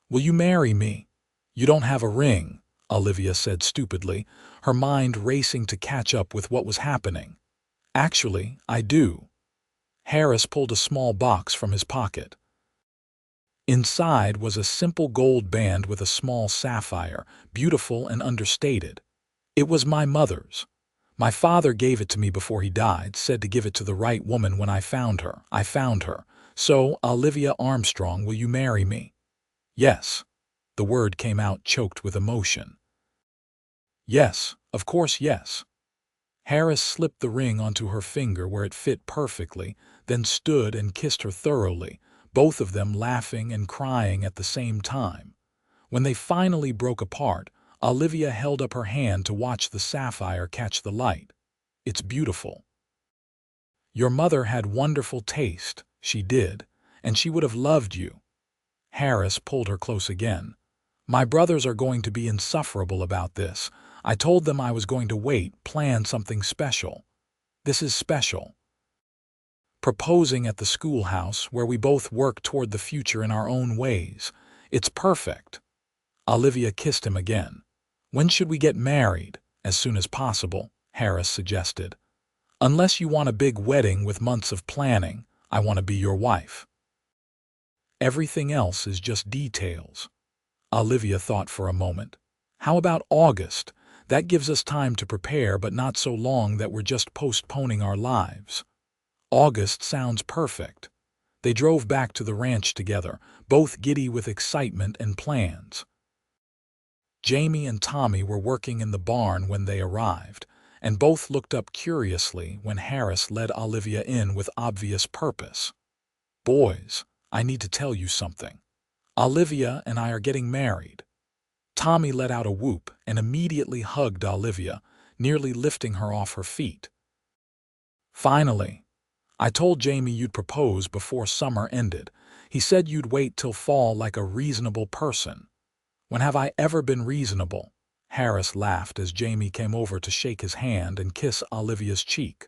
Will you marry me? You don't have a ring, Olivia said stupidly, her mind racing to catch up with what was happening. Actually, I do. Harris pulled a small box from his pocket. Inside was a simple gold band with a small sapphire, beautiful and understated. It was my mother's. My father gave it to me before he died, said to give it to the right woman when I found her. I found her. So, Olivia Armstrong, will you marry me? Yes. The word came out choked with emotion. Yes, of course, yes. Harris slipped the ring onto her finger where it fit perfectly, then stood and kissed her thoroughly, both of them laughing and crying at the same time. When they finally broke apart, Olivia held up her hand to watch the sapphire catch the light. It's beautiful. Your mother had wonderful taste, she did, and she would have loved you. Harris pulled her close again. My brothers are going to be insufferable about this. I told them I was going to wait, plan something special. This is special. Proposing at the schoolhouse where we both work toward the future in our own ways. It's perfect. Olivia kissed him again. When should we get married? As soon as possible, Harris suggested. Unless you want a big wedding with months of planning, I want to be your wife. Everything else is just details. Olivia thought for a moment. How about August? That gives us time to prepare, but not so long that we're just postponing our lives. August sounds perfect. They drove back to the ranch together, both giddy with excitement and plans. Jamie and Tommy were working in the barn when they arrived, and both looked up curiously when Harris led Olivia in with obvious purpose. Boys, I need to tell you something. Olivia and I are getting married. Tommy let out a whoop and immediately hugged Olivia, nearly lifting her off her feet. Finally, I told Jamie you'd propose before summer ended. He said you'd wait till fall like a reasonable person. When have I ever been reasonable? Harris laughed as Jamie came over to shake his hand and kiss Olivia's cheek.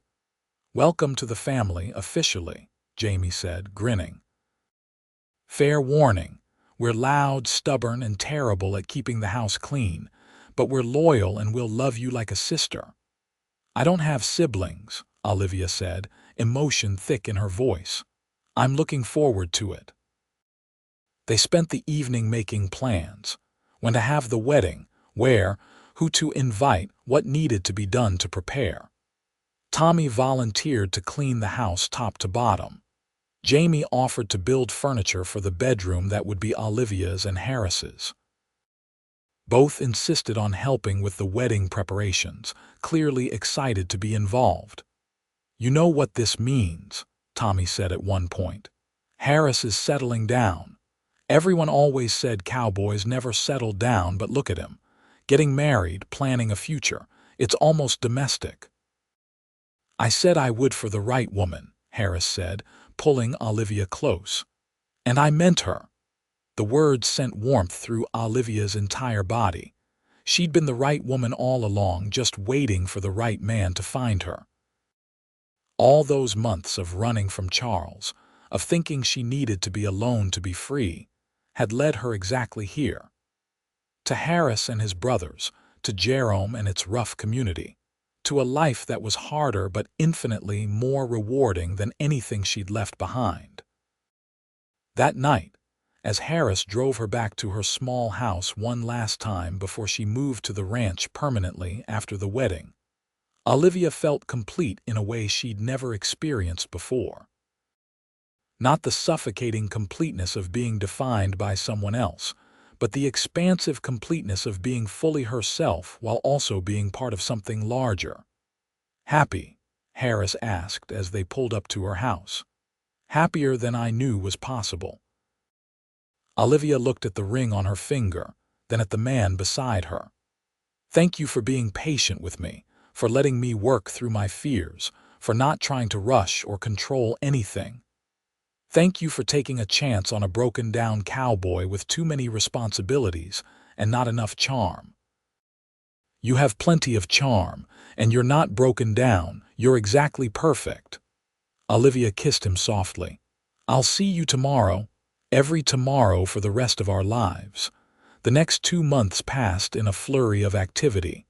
Welcome to the family, officially, Jamie said, grinning. Fair warning, we're loud, stubborn, and terrible at keeping the house clean, but we're loyal and we'll love you like a sister. I don't have siblings, Olivia said, emotion thick in her voice. I'm looking forward to it. They spent the evening making plans. When to have the wedding, where, who to invite, what needed to be done to prepare. Tommy volunteered to clean the house top to bottom. Jamie offered to build furniture for the bedroom that would be Olivia's and Harris's. Both insisted on helping with the wedding preparations, clearly excited to be involved. You know what this means, Tommy said at one point. Harris is settling down. Everyone always said cowboys never settled down, but look at him. Getting married, planning a future. It's almost domestic. I said I would for the right woman, Harris said, pulling Olivia close. And I meant her. The words sent warmth through Olivia's entire body. She'd been the right woman all along, just waiting for the right man to find her. All those months of running from Charles, of thinking she needed to be alone to be free, had led her exactly here. To Harris and his brothers, to Jerome and its rough community, to a life that was harder but infinitely more rewarding than anything she'd left behind. That night, as Harris drove her back to her small house one last time before she moved to the ranch permanently after the wedding, Olivia felt complete in a way she'd never experienced before. Not the suffocating completeness of being defined by someone else, but the expansive completeness of being fully herself while also being part of something larger. Happy? Harris asked as they pulled up to her house. Happier than I knew was possible. Olivia looked at the ring on her finger, then at the man beside her. Thank you for being patient with me, for letting me work through my fears, for not trying to rush or control anything. Thank you for taking a chance on a broken-down cowboy with too many responsibilities and not enough charm. You have plenty of charm, and you're not broken down, you're exactly perfect. Olivia kissed him softly. I'll see you tomorrow, every tomorrow for the rest of our lives. The next 2 months passed in a flurry of activity.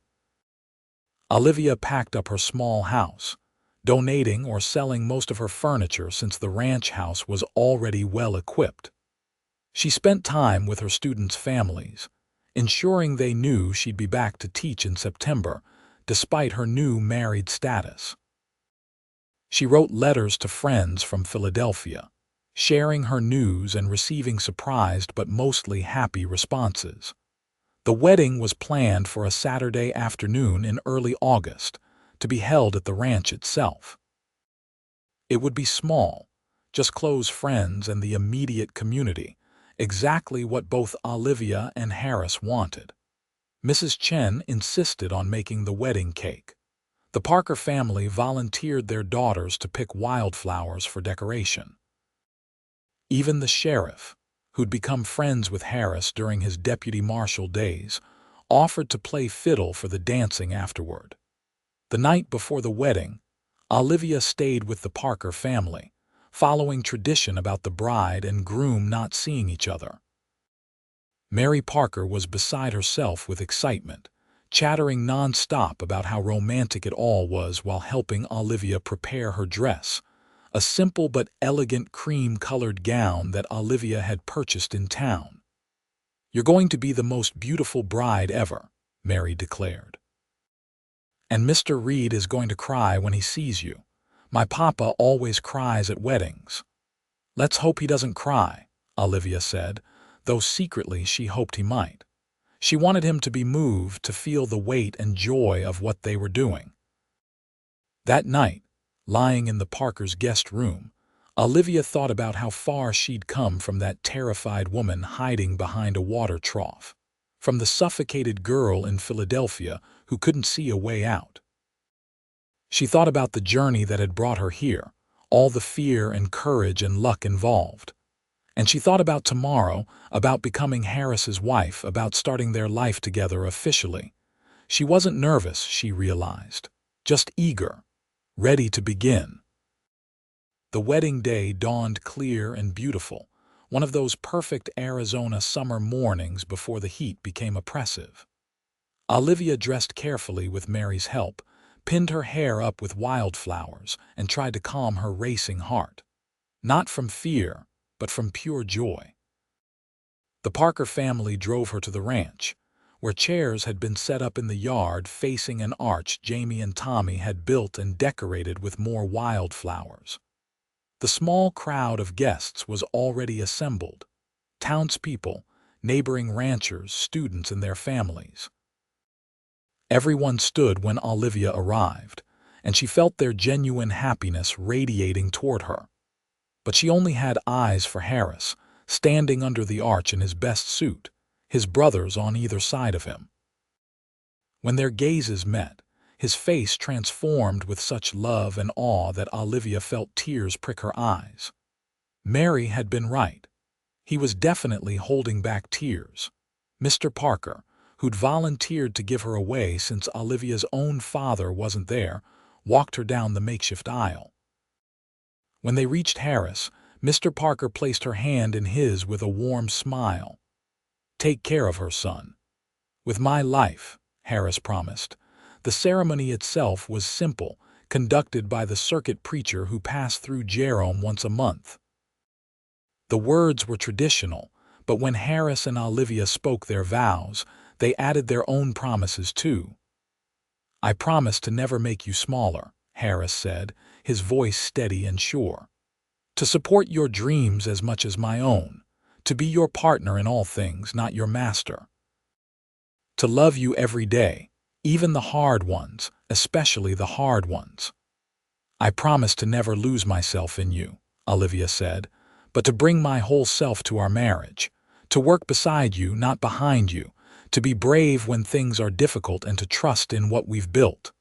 Olivia packed up her small house, donating or selling most of her furniture since the ranch house was already well equipped. She spent time with her students' families, ensuring they knew she'd be back to teach in September, despite her new married status. She wrote letters to friends from Philadelphia, sharing her news and receiving surprised but mostly happy responses. The wedding was planned for a Saturday afternoon in early August, to be held at the ranch itself. It would be small, just close friends and the immediate community, exactly what both Olivia and Harris wanted. Mrs. Chen insisted on making the wedding cake. The Parker family volunteered their daughters to pick wildflowers for decoration. Even the sheriff, who'd become friends with Harris during his deputy marshal days, offered to play fiddle for the dancing afterward. The night before the wedding, Olivia stayed with the Parker family, following tradition about the bride and groom not seeing each other. Mary Parker was beside herself with excitement, chattering non-stop about how romantic it all was while helping Olivia prepare her dress, a simple but elegant cream-colored gown that Olivia had purchased in town. You're going to be the most beautiful bride ever, Mary declared. And Mr. Reed is going to cry when he sees you. My papa always cries at weddings. Let's hope he doesn't cry, Olivia said, though secretly she hoped he might. She wanted him to be moved to feel the weight and joy of what they were doing. That night, lying in the Parkers' guest room, Olivia thought about how far she'd come from that terrified woman hiding behind a water trough, from the suffocated girl in Philadelphia who couldn't see a way out. She thought about the journey that had brought her here, all the fear and courage and luck involved. And she thought about tomorrow, about becoming Harris's wife, about starting their life together officially. She wasn't nervous, she realized, just eager, ready to begin. The wedding day dawned clear and beautiful, one of those perfect Arizona summer mornings before the heat became oppressive. Olivia dressed carefully with Mary's help, pinned her hair up with wildflowers, and tried to calm her racing heart. Not from fear, but from pure joy. The Parker family drove her to the ranch, where chairs had been set up in the yard facing an arch Jamie and Tommy had built and decorated with more wildflowers. The small crowd of guests was already assembled, townspeople, neighboring ranchers, students and their families. Everyone stood when Olivia arrived, and she felt their genuine happiness radiating toward her. But she only had eyes for Harris, standing under the arch in his best suit, his brothers on either side of him. When their gazes met, his face transformed with such love and awe that Olivia felt tears prick her eyes. Mary had been right. He was definitely holding back tears. Mr. Parker, who'd volunteered to give her away since Olivia's own father wasn't there, walked her down the makeshift aisle. When they reached Harris, Mr. Parker placed her hand in his with a warm smile. "Take care of her, son." "With my life," Harris promised. The ceremony itself was simple, conducted by the circuit preacher who passed through Jerome once a month. The words were traditional, but when Harris and Olivia spoke their vows, they added their own promises too. "I promise to never make you smaller," Harris said, his voice steady and sure. "To support your dreams as much as my own. To be your partner in all things, not your master. To love you every day, even the hard ones, especially the hard ones." "I promise to never lose myself in you," Olivia said, "but to bring my whole self to our marriage. To work beside you, not behind you. To be brave when things are difficult and to trust in what we've built.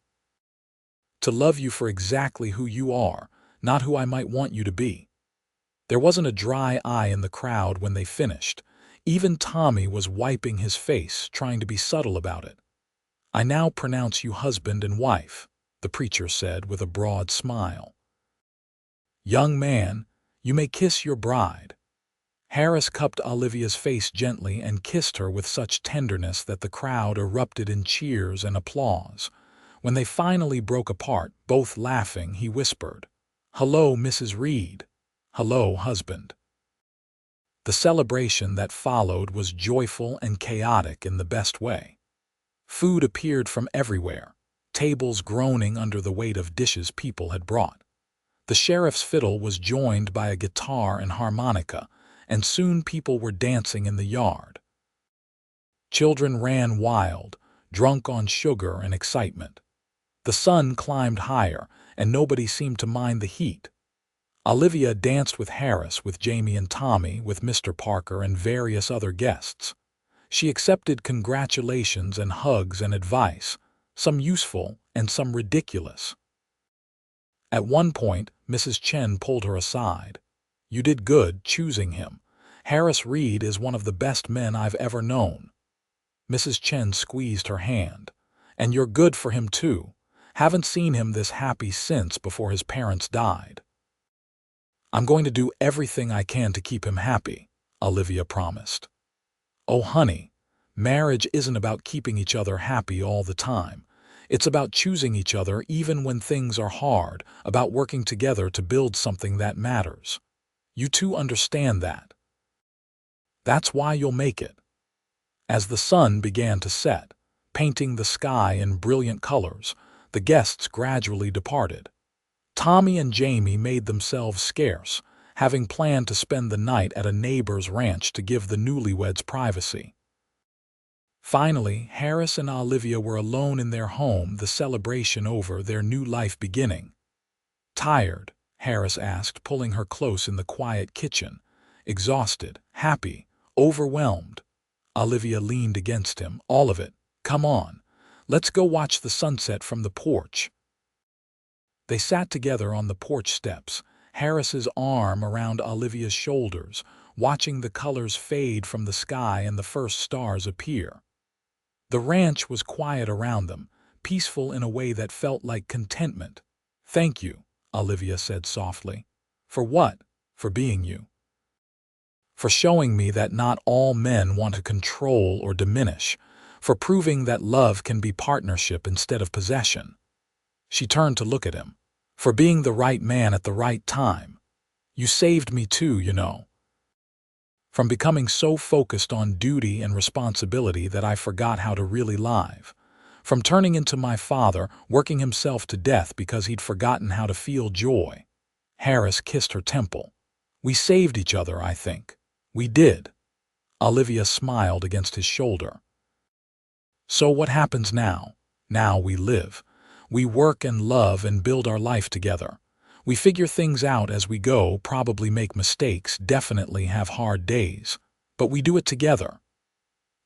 To love you for exactly who you are, not who I might want you to be." There wasn't a dry eye in the crowd when they finished. Even Tommy was wiping his face, trying to be subtle about it. "I now pronounce you husband and wife," the preacher said with a broad smile. "Young man, you may kiss your bride." Harris cupped Olivia's face gently and kissed her with such tenderness that the crowd erupted in cheers and applause. When they finally broke apart, both laughing, he whispered, "Hello, Mrs. Reed. Hello, husband." The celebration that followed was joyful and chaotic in the best way. Food appeared from everywhere, tables groaning under the weight of dishes people had brought. The sheriff's fiddle was joined by a guitar and harmonica, and soon people were dancing in the yard. Children ran wild, drunk on sugar and excitement. The sun climbed higher, and nobody seemed to mind the heat. Olivia danced with Harris, with Jamie and Tommy, with Mr. Parker and various other guests. She accepted congratulations and hugs and advice, some useful and some ridiculous. At one point, Mrs. Chen pulled her aside. "You did good choosing him. Harris Reed is one of the best men I've ever known." Mrs. Chen squeezed her hand. "And you're good for him too. Haven't seen him this happy since before his parents died." "I'm going to do everything I can to keep him happy," Olivia promised. "Oh, honey, marriage isn't about keeping each other happy all the time. It's about choosing each other even when things are hard, about working together to build something that matters. You two understand that. That's why you'll make it." As the sun began to set, painting the sky in brilliant colors, the guests gradually departed. Tommy and Jamie made themselves scarce, having planned to spend the night at a neighbor's ranch to give the newlyweds privacy. Finally, Harris and Olivia were alone in their home, the celebration over, their new life beginning. "Tired?" Harris asked, pulling her close in the quiet kitchen. "Exhausted, happy, overwhelmed?" Olivia leaned against him. "All of it. Come on. Let's go watch the sunset from the porch." They sat together on the porch steps, Harris's arm around Olivia's shoulders, watching the colors fade from the sky and the first stars appear. The ranch was quiet around them, peaceful in a way that felt like contentment. "Thank you," Olivia said softly. "For what?" "For being you. For showing me that not all men want to control or diminish. For proving that love can be partnership instead of possession." She turned to look at him. "For being the right man at the right time. You saved me too, you know. From becoming so focused on duty and responsibility that I forgot how to really live. From turning into my father, working himself to death because he'd forgotten how to feel joy." Harris kissed her temple. "We saved each other, I think. We did." Olivia smiled against his shoulder. "So what happens now? Now we live. We work and love and build our life together. We figure things out as we go, probably make mistakes, definitely have hard days, but we do it together.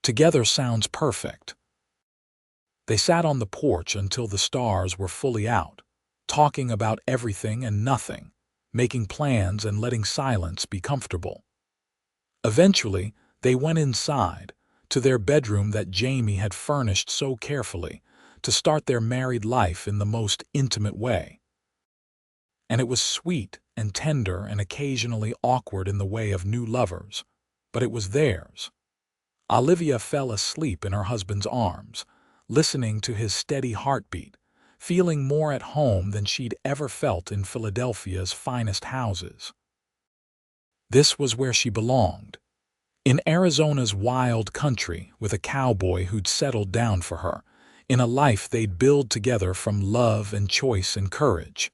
Together sounds perfect. They sat on the porch until the stars were fully out, talking about everything and nothing, making plans and letting silence be comfortable. Eventually, they went inside, to their bedroom that Jamie had furnished so carefully, to start their married life in the most intimate way. And it was sweet and tender and occasionally awkward in the way of new lovers, but it was theirs. Olivia fell asleep in her husband's arms, listening to his steady heartbeat, feeling more at home than she'd ever felt in Philadelphia's finest houses. This was where she belonged, in Arizona's wild country with a cowboy who'd settled down for her, in a life they'd build together from love and choice and courage.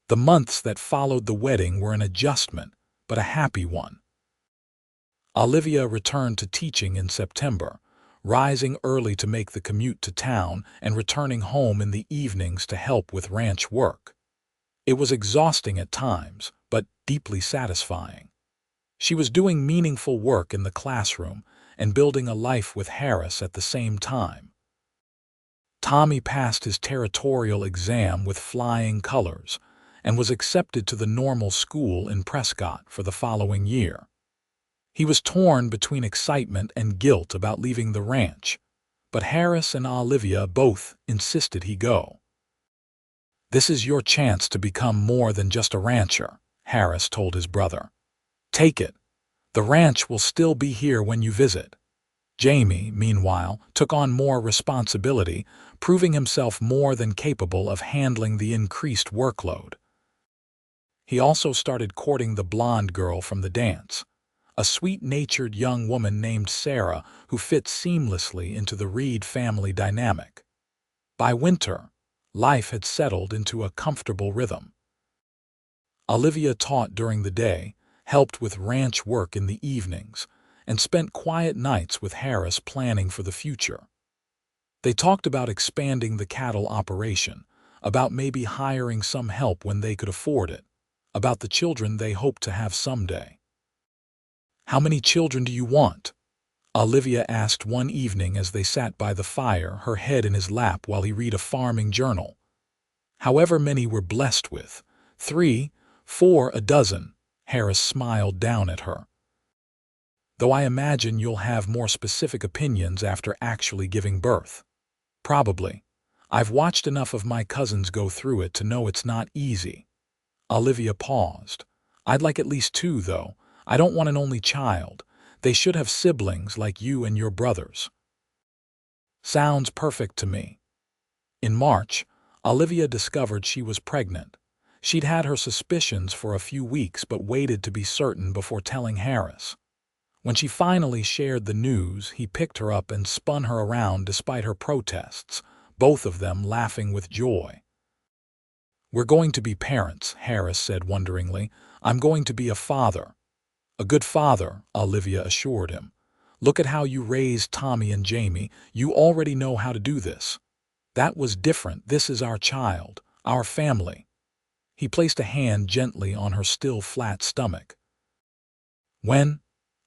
The months that followed the wedding were an adjustment, but a happy one. Olivia returned to teaching in September, rising early to make the commute to town and returning home in the evenings to help with ranch work. It was exhausting at times, but deeply satisfying. She was doing meaningful work in the classroom and building a life with Harris at the same time. Tommy passed his territorial exam with flying colors and was accepted to the normal school in Prescott for the following year. He was torn between excitement and guilt about leaving the ranch, but Harris and Olivia both insisted he go. "This is your chance to become more than just a rancher," Harris told his brother. "Take it. The ranch will still be here when you visit." Jamie, meanwhile, took on more responsibility, proving himself more than capable of handling the increased workload. He also started courting the blonde girl from the dance, a sweet-natured young woman named Sarah who fit seamlessly into the Reed family dynamic. By winter, life had settled into a comfortable rhythm. Olivia taught during the day, helped with ranch work in the evenings, and spent quiet nights with Harris planning for the future. They talked about expanding the cattle operation, about maybe hiring some help when they could afford it, about the children they hoped to have someday. "How many children do you want?" Olivia asked one evening as they sat by the fire, her head in his lap while he read a farming journal. "However many we're blessed with. 3, 4, a dozen," Harris smiled down at her. "Though I imagine you'll have more specific opinions after actually giving birth." "Probably. I've watched enough of my cousins go through it to know it's not easy." Olivia paused. "I'd like at least 2, though. I don't want an only child. They should have siblings like you and your brothers." "Sounds perfect to me." In March, Olivia discovered she was pregnant. She'd had her suspicions for a few weeks but waited to be certain before telling Harris. When she finally shared the news, he picked her up and spun her around despite her protests, both of them laughing with joy. "We're going to be parents," Harris said wonderingly. "I'm going to be a father." "A good father," Olivia assured him. "Look at how you raised Tommy and Jamie. You already know how to do this." "That was different. This is our child, our family." He placed a hand gently on her still flat stomach. "When?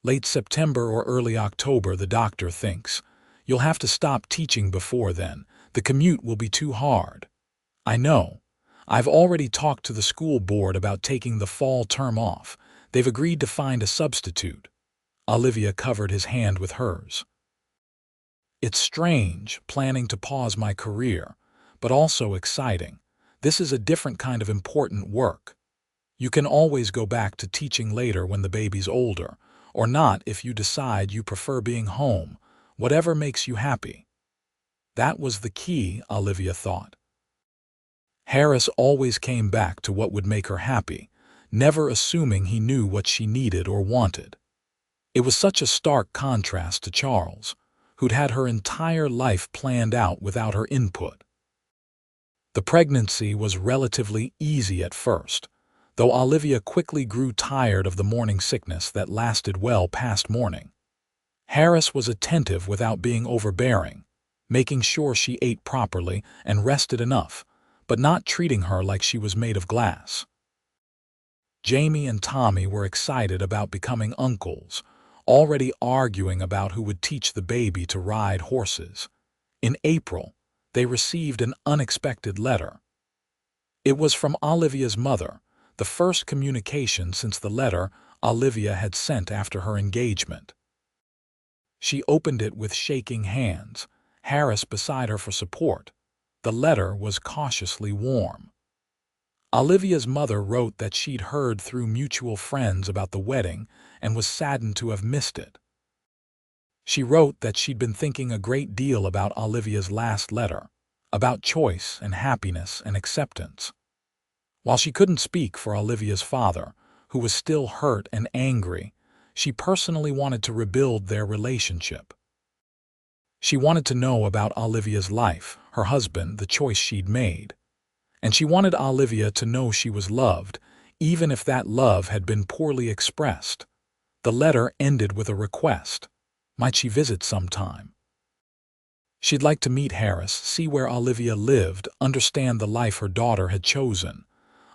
Late September or early October, the doctor thinks. You'll have to stop teaching before then. The commute will be too hard." "I know. I've already talked to the school board about taking the fall term off. They've agreed to find a substitute." Olivia covered his hand with hers. "It's strange, planning to pause my career, but also exciting. This is a different kind of important work. You can always go back to teaching later when the baby's older, or not if you decide you prefer being home, whatever makes you happy." That was the key, Olivia thought. Harris always came back to what would make her happy, never assuming he knew what she needed or wanted. It was such a stark contrast to Charles, who'd had her entire life planned out without her input. The pregnancy was relatively easy at first, though Olivia quickly grew tired of the morning sickness that lasted well past morning. Harris was attentive without being overbearing, making sure she ate properly and rested enough, but not treating her like she was made of glass. Jamie and Tommy were excited about becoming uncles, already arguing about who would teach the baby to ride horses. In April, they received an unexpected letter. It was from Olivia's mother, the first communication since the letter Olivia had sent after her engagement. She opened it with shaking hands, Harris beside her for support. The letter was cautiously warm. Olivia's mother wrote that she'd heard through mutual friends about the wedding and was saddened to have missed it. She wrote that she'd been thinking a great deal about Olivia's last letter, about choice and happiness and acceptance. While she couldn't speak for Olivia's father, who was still hurt and angry, she personally wanted to rebuild their relationship. She wanted to know about Olivia's life, her husband, the choice she'd made. And she wanted Olivia to know she was loved, even if that love had been poorly expressed. The letter ended with a request. Might she visit sometime? She'd like to meet Harris, see where Olivia lived, understand the life her daughter had chosen.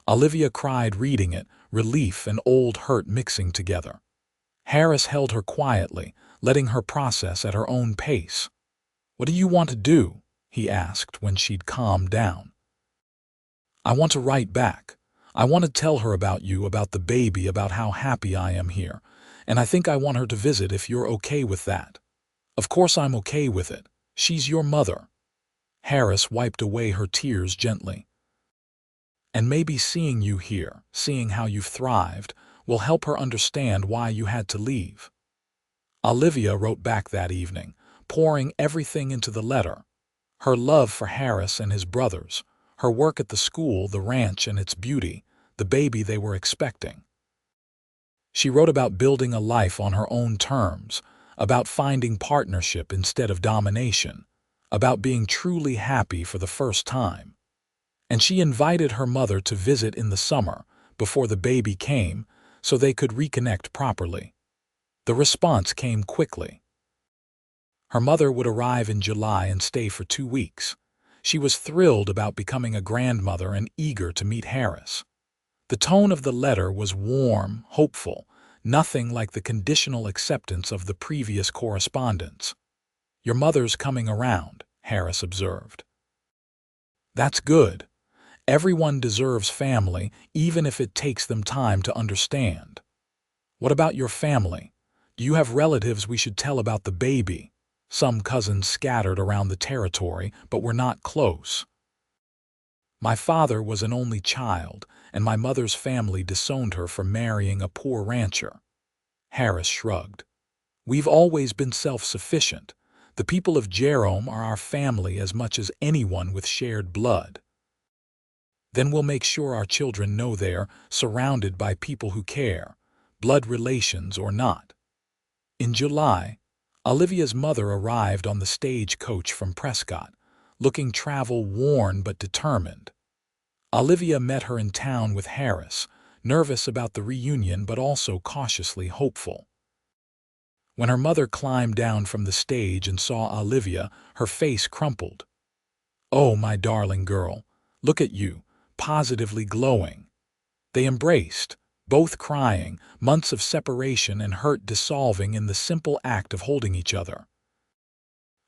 Olivia cried reading it, relief and old hurt mixing together. Harris held her quietly, letting her process at her own pace. "What do you want to do?" he asked when she'd calmed down. "I want to write back. I want to tell her about you, about the baby, about how happy I am here. And I think I want her to visit if you're okay with that." "Of course I'm okay with it. She's your mother." Harris wiped away her tears gently. "And maybe seeing you here, seeing how you've thrived, will help her understand why you had to leave." Olivia wrote back that evening, pouring everything into the letter. Her love for Harris and his brothers, her work at the school, the ranch and its beauty, the baby they were expecting. She wrote about building a life on her own terms, about finding partnership instead of domination, about being truly happy for the first time. And she invited her mother to visit in the summer, before the baby came, so they could reconnect properly. The response came quickly. Her mother would arrive in July and stay for 2 weeks. She was thrilled about becoming a grandmother and eager to meet Harris. The tone of the letter was warm, hopeful, nothing like the conditional acceptance of the previous correspondence. "Your mother's coming around," Harris observed. "That's good. Everyone deserves family, even if it takes them time to understand." "What about your family? Do you have relatives we should tell about the baby?" "Some cousins scattered around the territory, but we're not close. My father was an only child, and my mother's family disowned her for marrying a poor rancher." Harris shrugged. "We've always been self-sufficient. The people of Jerome are our family as much as anyone with shared blood." "Then we'll make sure our children know they're surrounded by people who care, blood relations or not." In July, Olivia's mother arrived on the stagecoach from Prescott, looking travel-worn but determined. Olivia met her in town with Harris, nervous about the reunion but also cautiously hopeful. When her mother climbed down from the stage and saw Olivia, her face crumpled. "Oh, my darling girl, look at you, positively glowing." They embraced, both crying, months of separation and hurt dissolving in the simple act of holding each other.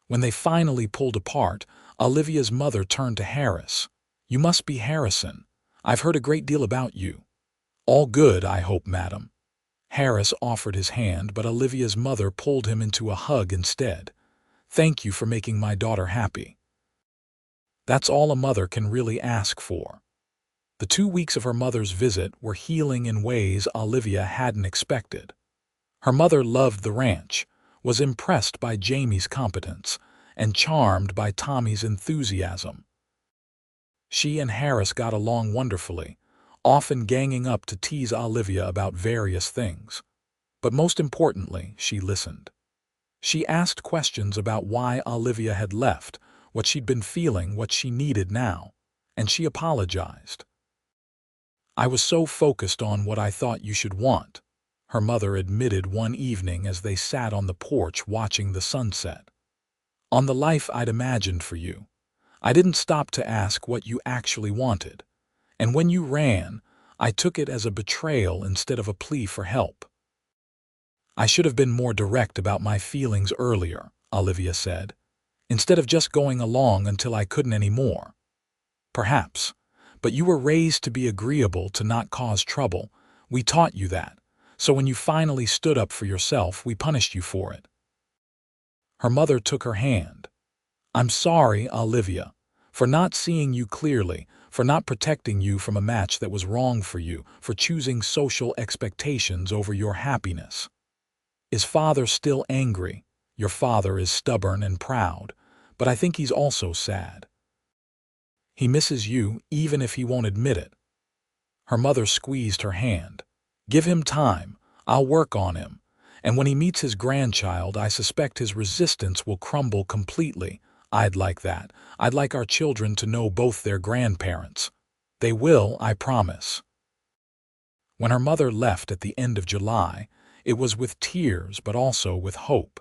When they finally pulled apart, Olivia's mother turned to Harris. "You must be Harrison. I've heard a great deal about you." "All good, I hope, madam." Harris offered his hand, but Olivia's mother pulled him into a hug instead. "Thank you for making my daughter happy." That's all a mother can really ask for. The 2 weeks of her mother's visit were healing in ways Olivia hadn't expected. Her mother loved the ranch, was impressed by Jamie's competence, and charmed by Tommy's enthusiasm. She and Harris got along wonderfully, often ganging up to tease Olivia about various things. But most importantly, she listened. She asked questions about why Olivia had left, what she'd been feeling, what she needed now, and she apologized. "I was so focused on what I thought you should want," her mother admitted one evening as they sat on the porch watching the sunset. "On the life I'd imagined for you. I didn't stop to ask what you actually wanted. And when you ran, I took it as a betrayal instead of a plea for help. I should have been more direct about my feelings earlier, Olivia said, instead of just going along until I couldn't anymore. Perhaps. But you were raised to be agreeable, to not cause trouble. We taught you that. So when you finally stood up for yourself, we punished you for it. Her mother took her hand. I'm sorry, Olivia, for not seeing you clearly, for not protecting you from a match that was wrong for you, for choosing social expectations over your happiness. Is father still angry? Your father is stubborn and proud, but I think he's also sad. He misses you, even if he won't admit it. Her mother squeezed her hand. Give him time. I'll work on him. And when he meets his grandchild, I suspect his resistance will crumble completely. I'd like that. I'd like our children to know both their grandparents. They will, I promise. When her mother left at the end of July, it was with tears but also with hope.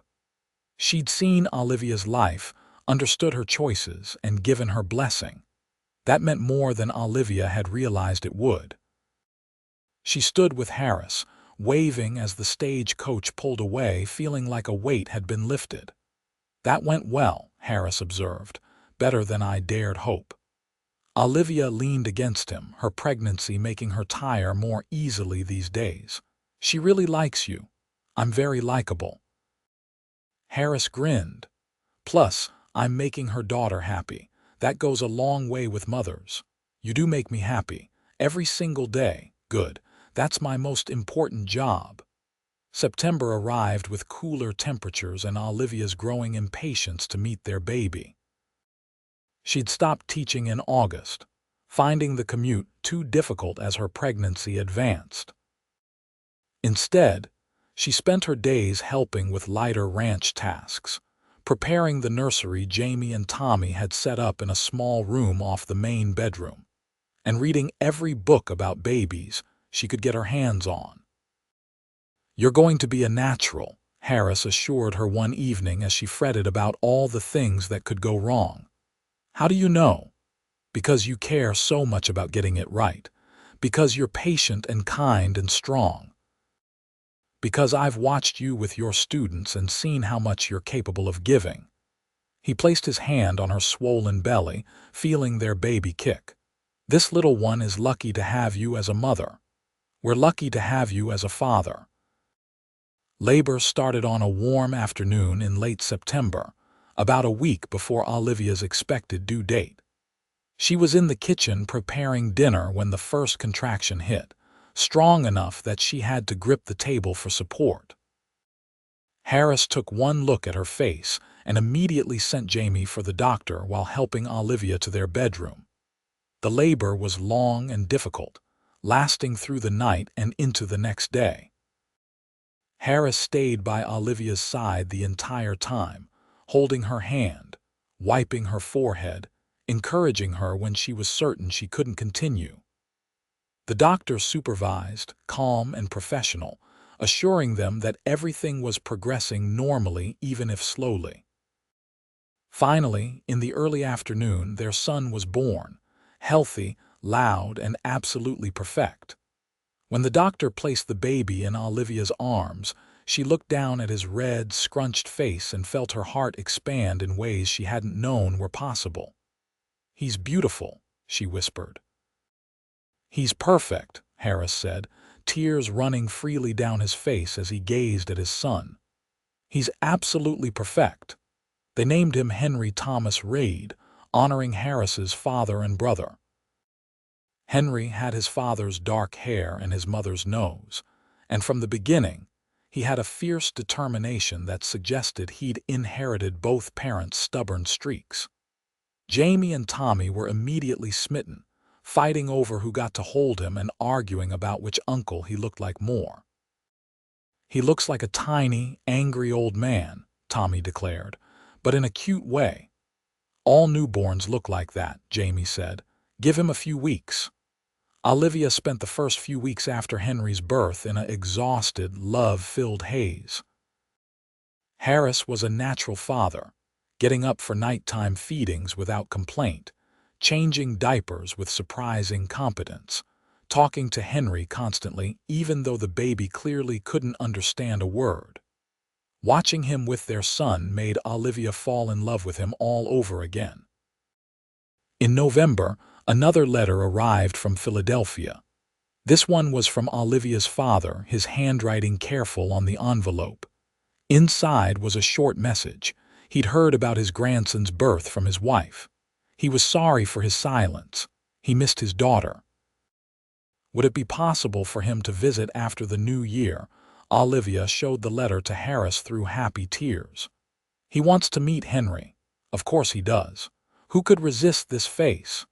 She'd seen Olivia's life, understood her choices, and given her blessing. That meant more than Olivia had realized it would. She stood with Harris, waving as the stage coach pulled away, feeling like a weight had been lifted. That went well, Harris observed, better than I dared hope. Olivia leaned against him, her pregnancy making her tire more easily these days. She really likes you. I'm very likable. Harris grinned. Plus, I'm making her daughter happy. That goes a long way with mothers. You do make me happy. Every single day. Good. That's my most important job. September arrived with cooler temperatures and Olivia's growing impatience to meet their baby. She'd stopped teaching in August, finding the commute too difficult as her pregnancy advanced. Instead, she spent her days helping with lighter ranch tasks, preparing the nursery Jamie and Tommy had set up in a small room off the main bedroom, and reading every book about babies she could get her hands on. You're going to be a natural, Harris assured her one evening as she fretted about all the things that could go wrong. How do you know? Because you care so much about getting it right. Because you're patient and kind and strong. Because I've watched you with your students and seen how much you're capable of giving. He placed his hand on her swollen belly, feeling their baby kick. This little one is lucky to have you as a mother. We're lucky to have you as a father. Labor started on a warm afternoon in late September, about a week before Olivia's expected due date. She was in the kitchen preparing dinner when the first contraction hit, strong enough that she had to grip the table for support. Harris took one look at her face and immediately sent Jamie for the doctor while helping Olivia to their bedroom. The labor was long and difficult, lasting through the night and into the next day. Harris stayed by Olivia's side the entire time, holding her hand, wiping her forehead, encouraging her when she was certain she couldn't continue. The doctor supervised, calm and professional, assuring them that everything was progressing normally even if slowly. Finally, in the early afternoon, their son was born, healthy, loud, and absolutely perfect. When the doctor placed the baby in Olivia's arms, she looked down at his red, scrunched face and felt her heart expand in ways she hadn't known were possible. He's beautiful, she whispered. He's perfect, Harris said, tears running freely down his face as he gazed at his son. He's absolutely perfect. They named him Henry Thomas Reid, honoring Harris's father and brother. Henry had his father's dark hair and his mother's nose, and from the beginning, he had a fierce determination that suggested he'd inherited both parents' stubborn streaks. Jamie and Tommy were immediately smitten, fighting over who got to hold him and arguing about which uncle he looked like more. He looks like a tiny, angry old man, Tommy declared, but in a cute way. All newborns look like that, Jamie said. Give him a few weeks. Olivia spent the first few weeks after Henry's birth in an exhausted, love-filled haze. Harris was a natural father, getting up for nighttime feedings without complaint, changing diapers with surprising competence, talking to Henry constantly, even though the baby clearly couldn't understand a word. Watching him with their son made Olivia fall in love with him all over again. In November, another letter arrived from Philadelphia. This one was from Olivia's father, his handwriting careful on the envelope. Inside was a short message. He'd heard about his grandson's birth from his wife. He was sorry for his silence. He missed his daughter. Would it be possible for him to visit after the new year? Olivia showed the letter to Harris through happy tears. He wants to meet Henry. Of course he does. Who could resist this face?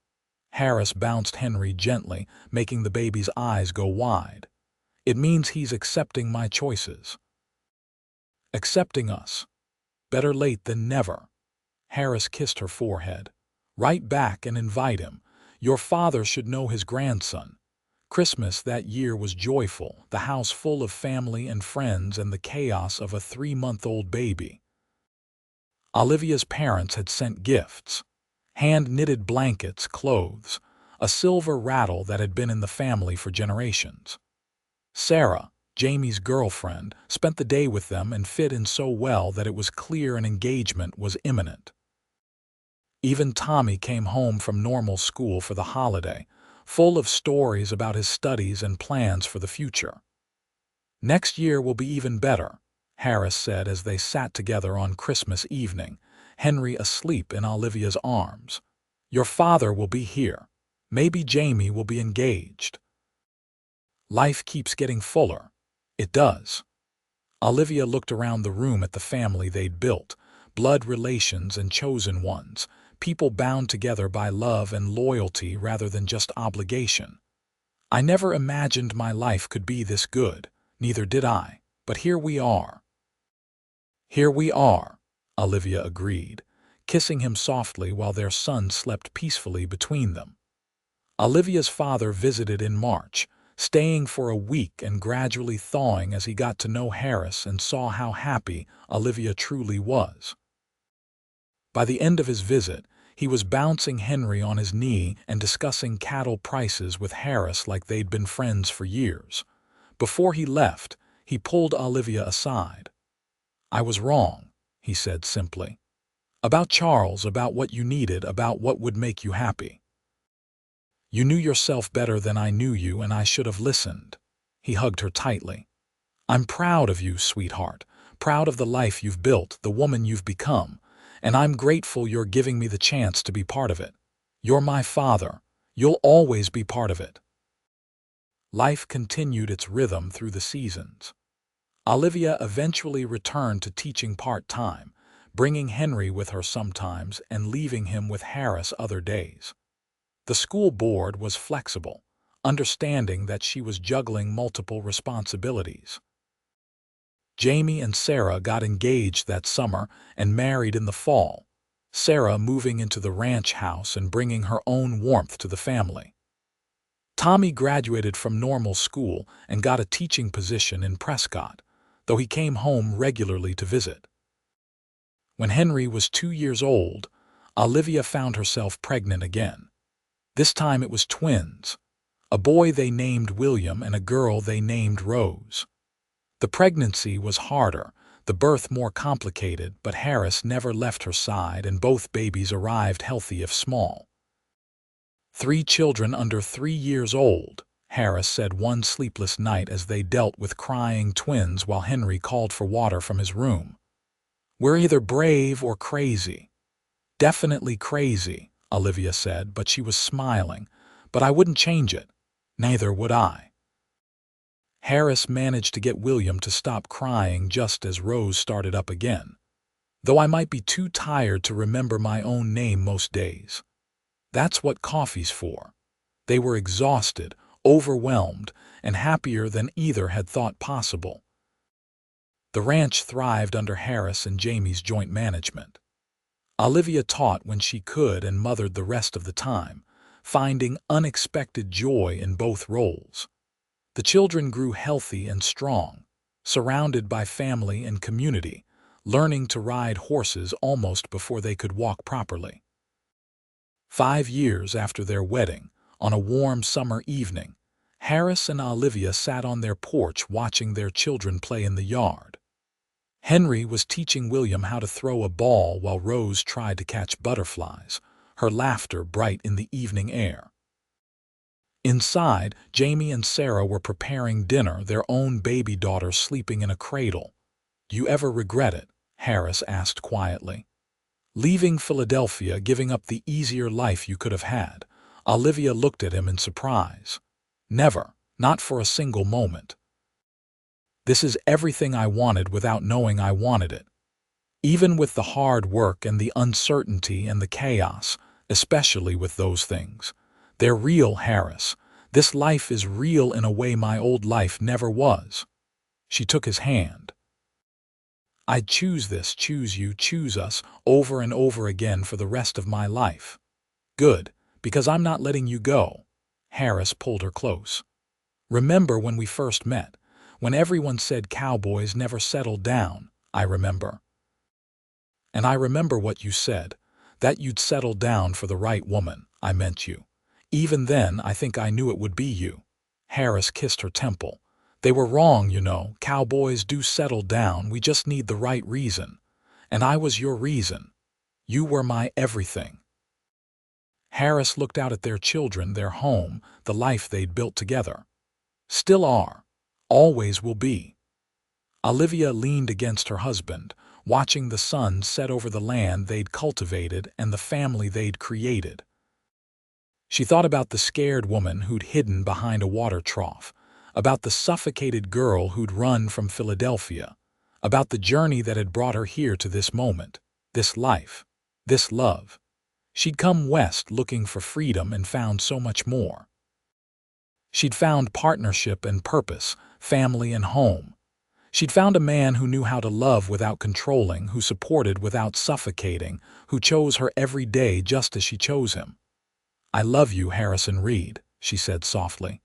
Harris bounced Henry gently, making the baby's eyes go wide. It means he's accepting my choices. Accepting us. Better late than never. Harris kissed her forehead. Write back and invite him. Your father should know his grandson. Christmas that year was joyful, the house full of family and friends and the chaos of a 3-month-old baby. Olivia's parents had sent gifts. Hand-knitted blankets, clothes, a silver rattle that had been in the family for generations. Sarah, Jamie's girlfriend, spent the day with them and fit in so well that it was clear an engagement was imminent. Even Tommy came home from normal school for the holiday, full of stories about his studies and plans for the future. Next year will be even better, Harris said as they sat together on Christmas evening, Henry asleep in Olivia's arms. Your father will be here. Maybe Jamie will be engaged. Life keeps getting fuller. It does. Olivia looked around the room at the family they'd built, blood relations and chosen ones, people bound together by love and loyalty rather than just obligation. I never imagined my life could be this good, neither did I, but here we are. Here we are, Olivia agreed, kissing him softly while their son slept peacefully between them. Olivia's father visited in March, staying for a week and gradually thawing as he got to know Harris and saw how happy Olivia truly was. By the end of his visit, he was bouncing Henry on his knee and discussing cattle prices with Harris like they'd been friends for years. Before he left, he pulled Olivia aside. I was wrong, he said simply. About Charles, about what you needed, about what would make you happy. You knew yourself better than I knew you, and I should have listened. He hugged her tightly. I'm proud of you, sweetheart, proud of the life you've built, the woman you've become, and I'm grateful you're giving me the chance to be part of it. You're my father. You'll always be part of it. Life continued its rhythm through the seasons. Olivia eventually returned to teaching part-time, bringing Henry with her sometimes and leaving him with Harris other days. The school board was flexible, understanding that she was juggling multiple responsibilities. Jamie and Sarah got engaged that summer and married in the fall, Sarah moving into the ranch house and bringing her own warmth to the family. Tommy graduated from normal school and got a teaching position in Prescott, though he came home regularly to visit. When Henry was 2 years old, Olivia found herself pregnant again. This time it was twins, a boy they named William and a girl they named Rose. The pregnancy was harder, the birth more complicated, but Harris never left her side and both babies arrived healthy if small. 3 children under 3 years old, Harris said one sleepless night as they dealt with crying twins while Henry called for water from his room. We're either brave or crazy. Definitely crazy, Olivia said, but she was smiling. But I wouldn't change it. Neither would I. Harris managed to get William to stop crying just as Rose started up again, though I might be too tired to remember my own name most days. That's what coffee's for. They were exhausted, overwhelmed, and happier than either had thought possible. The ranch thrived under Harris and Jamie's joint management. Olivia taught when she could and mothered the rest of the time, finding unexpected joy in both roles. The children grew healthy and strong, surrounded by family and community, learning to ride horses almost before they could walk properly. 5 years after their wedding, on a warm summer evening, Harris and Olivia sat on their porch watching their children play in the yard. Henry was teaching William how to throw a ball while Rose tried to catch butterflies, her laughter bright in the evening air. Inside, Jamie and Sarah were preparing dinner, their own baby daughter sleeping in a cradle. "Do you ever regret it?" Harris asked quietly. "Leaving Philadelphia, giving up the easier life you could have had?" Olivia looked at him in surprise. "Never, not for a single moment. This is everything I wanted without knowing I wanted it. Even with the hard work and the uncertainty and the chaos, especially with those things. They're real, Harris. This life is real in a way my old life never was." She took his hand. "I'd choose this, choose you, choose us, over and over again for the rest of my life." "Good, because I'm not letting you go." Harris pulled her close. "Remember when we first met? When everyone said cowboys never settled down?" "I remember. And I remember what you said, that you'd settle down for the right woman." "I meant you. Even then, I think I knew it would be you." Harris kissed her temple. "They were wrong, you know. Cowboys do settle down, we just need the right reason. And I was your reason. You were my everything." Harris looked out at their children, their home, the life they'd built together. "Still are. Always will be." Olivia leaned against her husband, watching the sun set over the land they'd cultivated and the family they'd created. She thought about the scared woman who'd hidden behind a water trough, about the suffocated girl who'd run from Philadelphia, about the journey that had brought her here to this moment, this life, this love. She'd come west looking for freedom and found so much more. She'd found partnership and purpose, family and home. She'd found a man who knew how to love without controlling, who supported without suffocating, who chose her every day just as she chose him. "I love you, Harrison Reed," she said softly.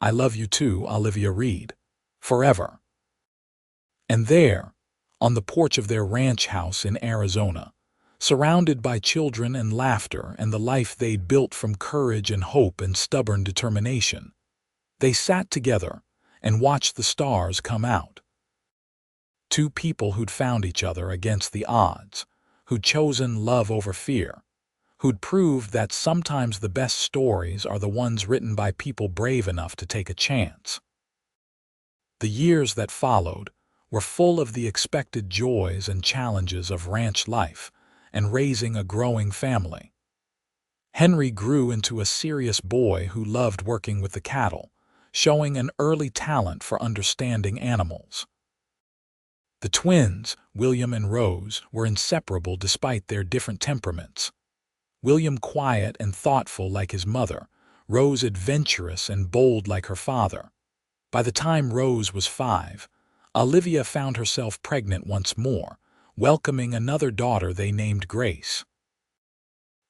"I love you too, Olivia Reed. Forever." And there, on the porch of their ranch house in Arizona, surrounded by children and laughter and the life they'd built from courage and hope and stubborn determination, they sat together and watched the stars come out. Two people who'd found each other against the odds, who'd chosen love over fear, who'd proved that sometimes the best stories are the ones written by people brave enough to take a chance. The years that followed were full of the expected joys and challenges of ranch life and raising a growing family. Henry grew into a serious boy who loved working with the cattle, showing an early talent for understanding animals. The twins, William and Rose, were inseparable despite their different temperaments. William quiet and thoughtful like his mother, Rose adventurous and bold like her father. By the time Rose was 5, Olivia found herself pregnant once more, welcoming another daughter they named Grace.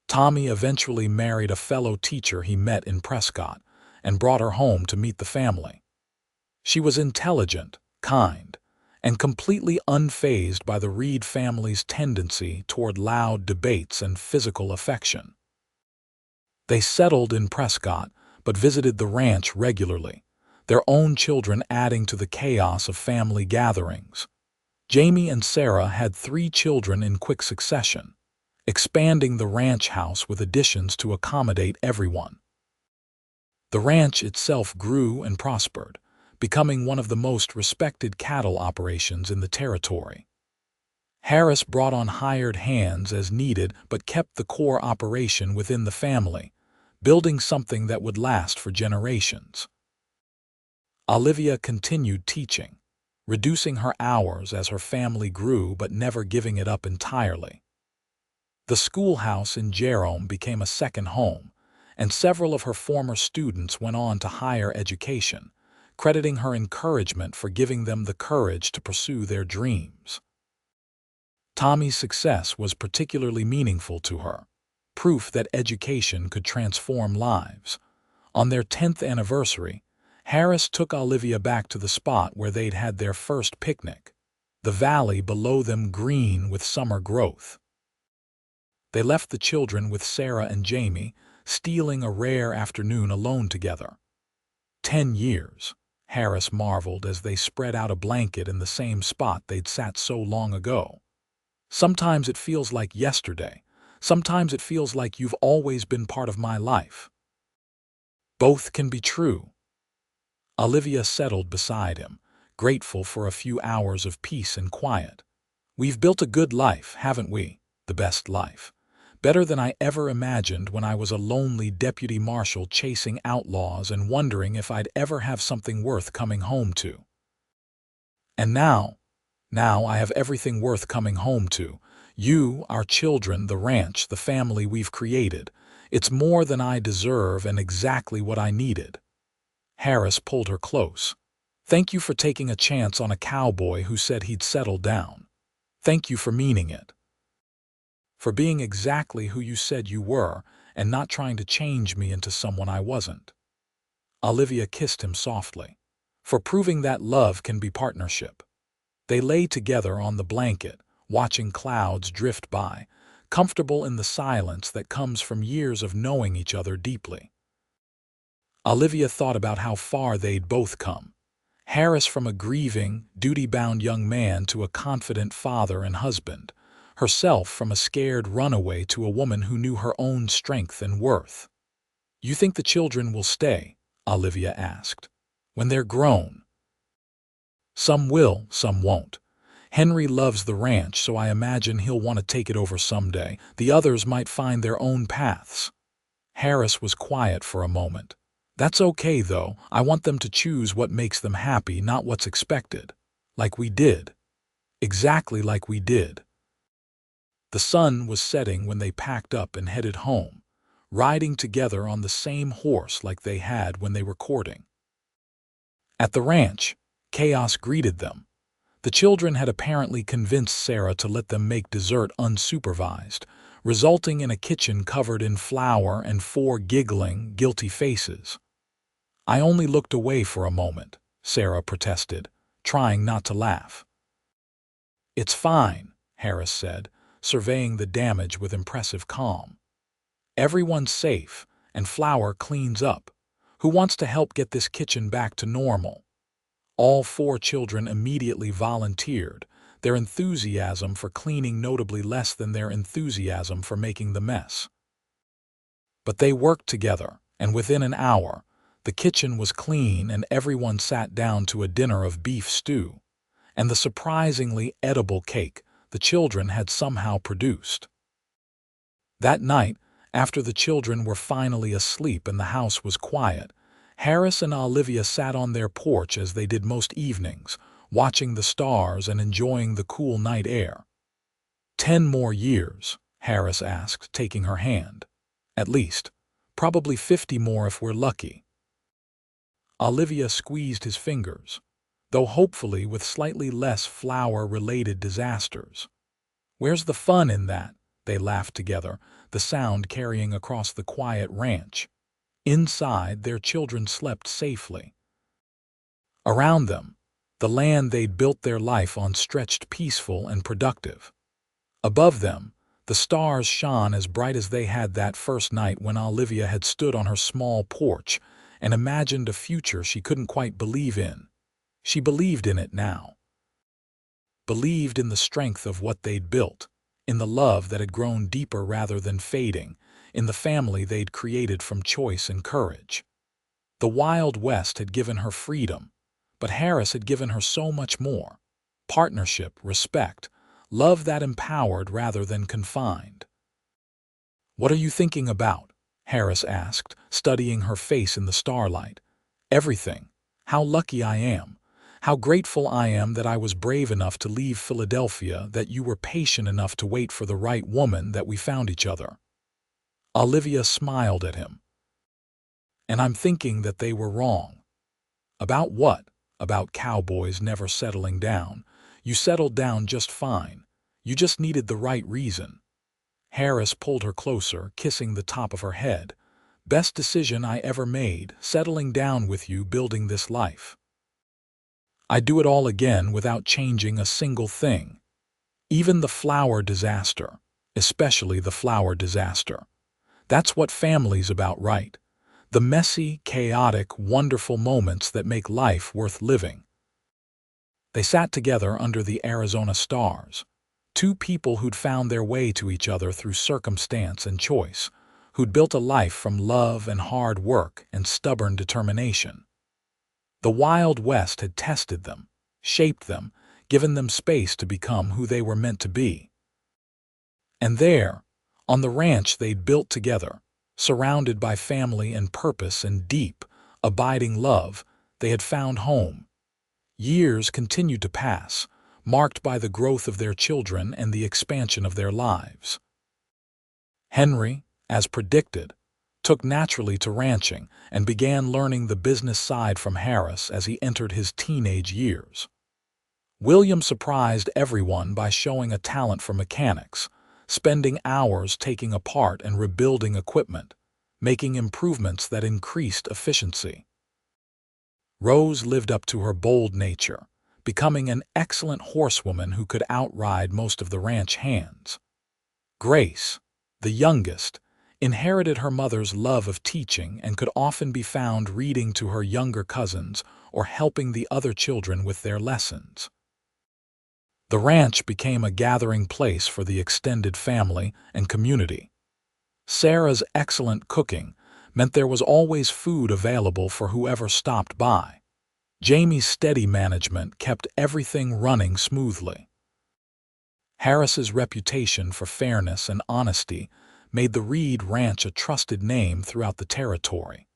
Tommy eventually married a fellow teacher he met in Prescott and brought her home to meet the family. She was intelligent, kind, and completely unfazed by the Reed family's tendency toward loud debates and physical affection. They settled in Prescott, but visited the ranch regularly, their own children adding to the chaos of family gatherings. Jamie and Sarah had 3 children in quick succession, expanding the ranch house with additions to accommodate everyone. The ranch itself grew and prospered, becoming one of the most respected cattle operations in the territory. Harris brought on hired hands as needed but kept the core operation within the family, building something that would last for generations. Olivia continued teaching, reducing her hours as her family grew but never giving it up entirely. The schoolhouse in Jerome became a second home, and several of her former students went on to higher education, crediting her encouragement for giving them the courage to pursue their dreams. Tommy's success was particularly meaningful to her, proof that education could transform lives. On their 10th anniversary, Harris took Olivia back to the spot where they'd had their first picnic, the valley below them green with summer growth. They left the children with Sarah and Jamie, stealing a rare afternoon alone together. 10 years, Harris marveled as they spread out a blanket in the same spot they'd sat so long ago. Sometimes it feels like yesterday. Sometimes it feels like you've always been part of my life. Both can be true. Olivia settled beside him, grateful for a few hours of peace and quiet. We've built a good life, haven't we? The best life. Better than I ever imagined when I was a lonely deputy marshal chasing outlaws and wondering if I'd ever have something worth coming home to. And now I have everything worth coming home to. You, our children, the ranch, the family we've created. It's more than I deserve and exactly what I needed. Harris pulled her close. Thank you for taking a chance on a cowboy who said he'd settle down. Thank you for meaning it. For being exactly who you said you were and not trying to change me into someone I wasn't. Olivia kissed him softly. For proving that love can be partnership. They lay together on the blanket, watching clouds drift by, comfortable in the silence that comes from years of knowing each other deeply. Olivia thought about how far they'd both come. Harris from a grieving, duty-bound young man to a confident father and husband. Herself from a scared runaway to a woman who knew her own strength and worth. You think the children will stay? Olivia asked. When they're grown. Some will, some won't. Henry loves the ranch, so I imagine he'll want to take it over someday. The others might find their own paths. Harris was quiet for a moment. That's okay, though. I want them to choose what makes them happy, not what's expected. Like we did. Exactly like we did. The sun was setting when they packed up and headed home, riding together on the same horse like they had when they were courting. At the ranch, chaos greeted them. The children had apparently convinced Sarah to let them make dessert unsupervised, resulting in a kitchen covered in flour and 4 giggling, guilty faces. I only looked away for a moment, Sarah protested, trying not to laugh. It's fine, Harris said, surveying the damage with impressive calm. Everyone's safe, and Flour cleans up. Who wants to help get this kitchen back to normal? All 4 children immediately volunteered, their enthusiasm for cleaning notably less than their enthusiasm for making the mess. But they worked together, and within an hour, the kitchen was clean and everyone sat down to a dinner of beef stew, and the surprisingly edible cake the children had somehow produced. That night, after the children were finally asleep and the house was quiet, Harris and Olivia sat on their porch as they did most evenings, watching the stars and enjoying the cool night air. 10 more years, Harris asked, taking her hand. At least. Probably 50 more if we're lucky. Olivia squeezed his fingers, though hopefully with slightly less flour-related disasters. Where's the fun in that? They laughed together, the sound carrying across the quiet ranch. Inside, their children slept safely. Around them, the land they'd built their life on stretched peaceful and productive. Above them, the stars shone as bright as they had that first night when Olivia had stood on her small porch and imagined a future she couldn't quite believe in. She believed in it now. Believed in the strength of what they'd built, in the love that had grown deeper rather than fading, in the family they'd created from choice and courage. The Wild West had given her freedom, but Harris had given her so much more. Partnership, respect, love that empowered rather than confined. What are you thinking about? Harris asked, studying her face in the starlight. Everything. How lucky I am. How grateful I am that I was brave enough to leave Philadelphia, that you were patient enough to wait for the right woman, that we found each other. Olivia smiled at him. And I'm thinking that they were wrong. About what? About cowboys never settling down. You settled down just fine. You just needed the right reason. Harris pulled her closer, kissing the top of her head. Best decision I ever made, settling down with you, building this life. I'd do it all again without changing a single thing. Even the flour disaster, especially the flour disaster. That's what family's about, right? The messy, chaotic, wonderful moments that make life worth living. They sat together under the Arizona stars, two people who'd found their way to each other through circumstance and choice, who'd built a life from love and hard work and stubborn determination. The Wild West had tested them, shaped them, given them space to become who they were meant to be. And there, on the ranch they'd built together, surrounded by family and purpose and deep, abiding love, they had found home. Years continued to pass, marked by the growth of their children and the expansion of their lives. Henry, as predicted, took naturally to ranching and began learning the business side from Harris as he entered his teenage years. William surprised everyone by showing a talent for mechanics, spending hours taking apart and rebuilding equipment, making improvements that increased efficiency. Rose lived up to her bold nature, becoming an excellent horsewoman who could outride most of the ranch hands. Grace, the youngest, inherited her mother's love of teaching and could often be found reading to her younger cousins or helping the other children with their lessons. The ranch became a gathering place for the extended family and community. Sarah's excellent cooking meant there was always food available for whoever stopped by. Jamie's steady management kept everything running smoothly. Harris's reputation for fairness and honesty made the Reed Ranch a trusted name throughout the territory.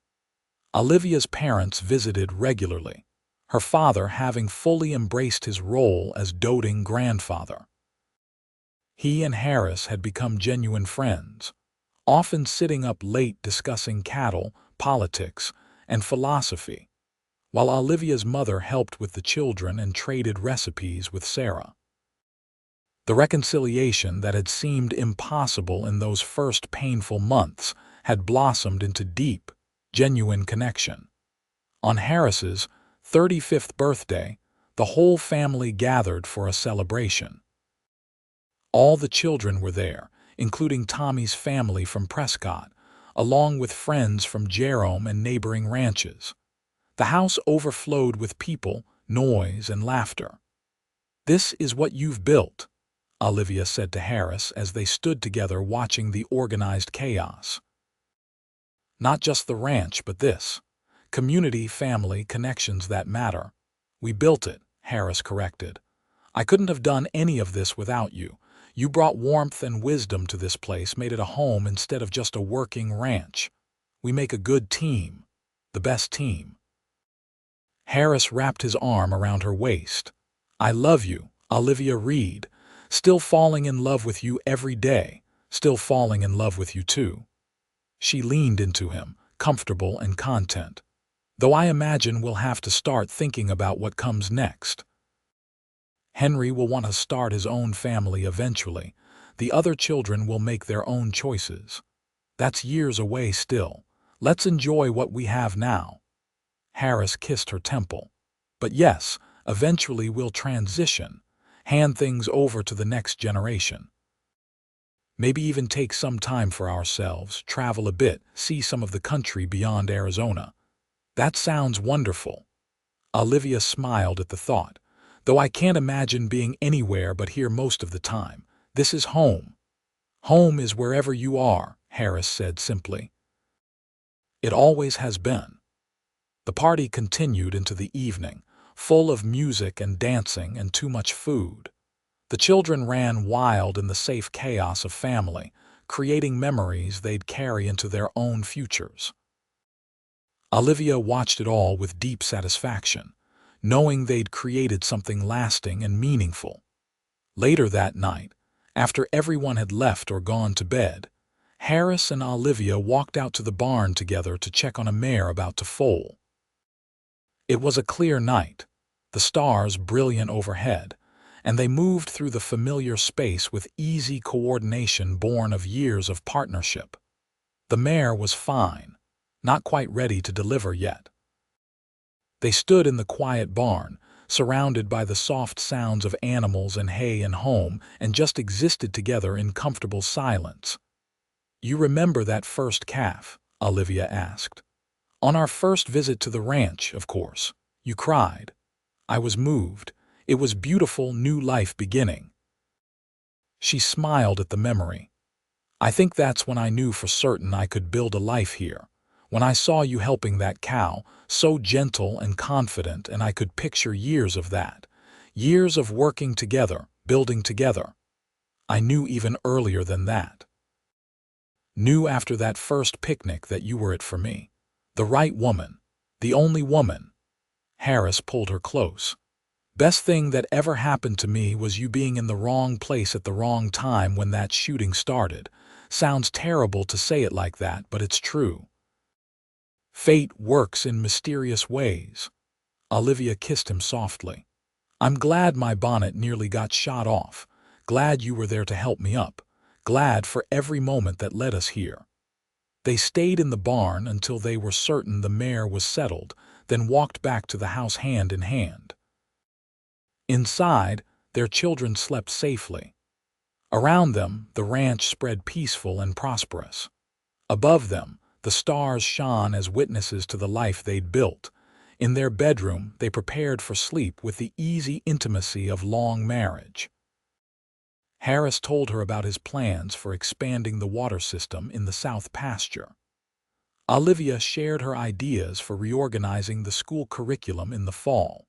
Olivia's parents visited regularly, her father having fully embraced his role as doting grandfather. He and Harris had become genuine friends, often sitting up late discussing cattle, politics, and philosophy, while Olivia's mother helped with the children and traded recipes with Sarah. The reconciliation that had seemed impossible in those first painful months had blossomed into deep, genuine connection. On Harris's 35th birthday, the whole family gathered for a celebration. All the children were there, including Tommy's family from Prescott, along with friends from Jerome and neighboring ranches. The house overflowed with people, noise, and laughter. "This is what you've built," Olivia said to Harris as they stood together watching the organized chaos. "Not just the ranch, but this. Community, family, connections that matter. We built it," Harris corrected. "I couldn't have done any of this without you. You brought warmth and wisdom to this place, made it a home instead of just a working ranch. We make a good team, the best team." Harris wrapped his arm around her waist. "I love you, Olivia Reed. Still falling in love with you every day. Still falling in love with you too." She leaned into him, comfortable and content. "Though I imagine we'll have to start thinking about what comes next. Henry will want to start his own family eventually. The other children will make their own choices. That's years away still. Let's enjoy what we have now." Harris kissed her temple. "But yes, eventually we'll transition, hand things over to the next generation. Maybe even take some time for ourselves, travel a bit, see some of the country beyond Arizona." "That sounds wonderful." Olivia smiled at the thought. "Though I can't imagine being anywhere but here most of the time. This is home." "Home is wherever you are," Harris said simply. "It always has been." The party continued into the evening, full of music and dancing and too much food. The children ran wild in the safe chaos of family, creating memories they'd carry into their own futures. Olivia watched it all with deep satisfaction, knowing they'd created something lasting and meaningful. Later that night, after everyone had left or gone to bed, Harris and Olivia walked out to the barn together to check on a mare about to foal. It was a clear night, the stars brilliant overhead, and they moved through the familiar space with easy coordination born of years of partnership. The mare was fine, not quite ready to deliver yet. They stood in the quiet barn, surrounded by the soft sounds of animals and hay and home, and just existed together in comfortable silence. "You remember that first calf?" Olivia asked. On our first visit to the ranch, of course, you cried. I was moved. It was beautiful new life beginning. She smiled at the memory. I think that's when I knew for certain I could build a life here. When I saw you helping that cow, so gentle and confident, and I could picture years of that. Years of working together, building together. I knew even earlier than that. Knew after that first picnic that you were it for me. The right woman. The only woman. Harris pulled her close. Best thing that ever happened to me was you being in the wrong place at the wrong time when that shooting started. Sounds terrible to say it like that, but it's true. Fate works in mysterious ways. Olivia kissed him softly. I'm glad my bonnet nearly got shot off. Glad you were there to help me up. Glad for every moment that led us here. They stayed in the barn until they were certain the mare was settled, then walked back to the house hand in hand. Inside, their children slept safely. Around them, the ranch spread peaceful and prosperous. Above them, the stars shone as witnesses to the life they'd built. In their bedroom, they prepared for sleep with the easy intimacy of long marriage. Harris told her about his plans for expanding the water system in the South Pasture. Olivia shared her ideas for reorganizing the school curriculum in the fall.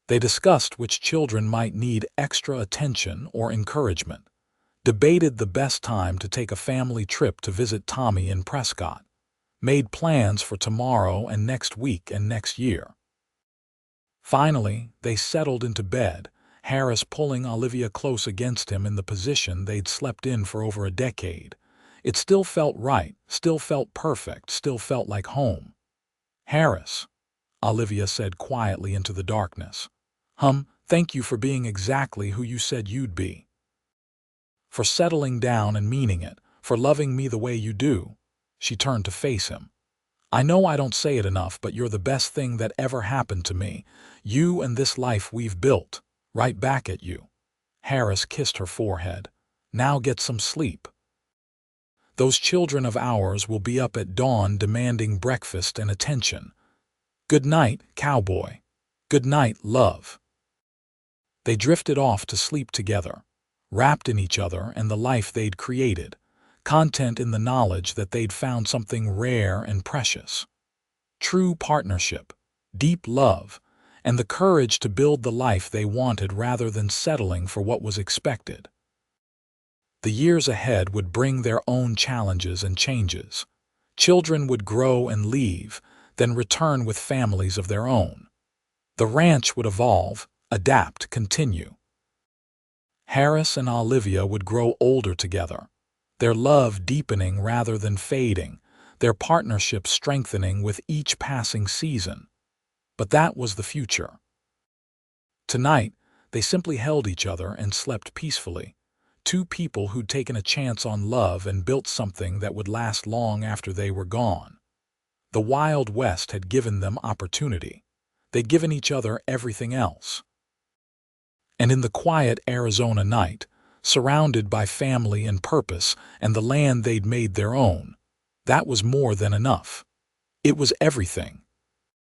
They discussed which children might need extra attention or encouragement, debated the best time to take a family trip to visit Tommy in Prescott, made plans for tomorrow and next week and next year. Finally, they settled into bed, Harris pulling Olivia close against him in the position they'd slept in for over a decade. It still felt right, still felt perfect, still felt like home. Harris, Olivia said quietly into the darkness. Thank you for being exactly who you said you'd be. For settling down and meaning it, for loving me the way you do. She turned to face him. I know I don't say it enough, but you're the best thing that ever happened to me. You and this life we've built. Right back at you. Harris kissed her forehead. Now get some sleep. Those children of ours will be up at dawn demanding breakfast and attention. Good night, cowboy. Good night, love. They drifted off to sleep together, wrapped in each other and the life they'd created, content in the knowledge that they'd found something rare and precious. True partnership, deep love, and the courage to build the life they wanted rather than settling for what was expected. The years ahead would bring their own challenges and changes. Children would grow and leave, then return with families of their own. The ranch would evolve, adapt, continue. Harris and Olivia would grow older together, their love deepening rather than fading, their partnership strengthening with each passing season. But that was the future. Tonight, they simply held each other and slept peacefully. Two people who'd taken a chance on love and built something that would last long after they were gone. The Wild West had given them opportunity. They'd given each other everything else. And in the quiet Arizona night, surrounded by family and purpose and the land they'd made their own, that was more than enough. It was everything.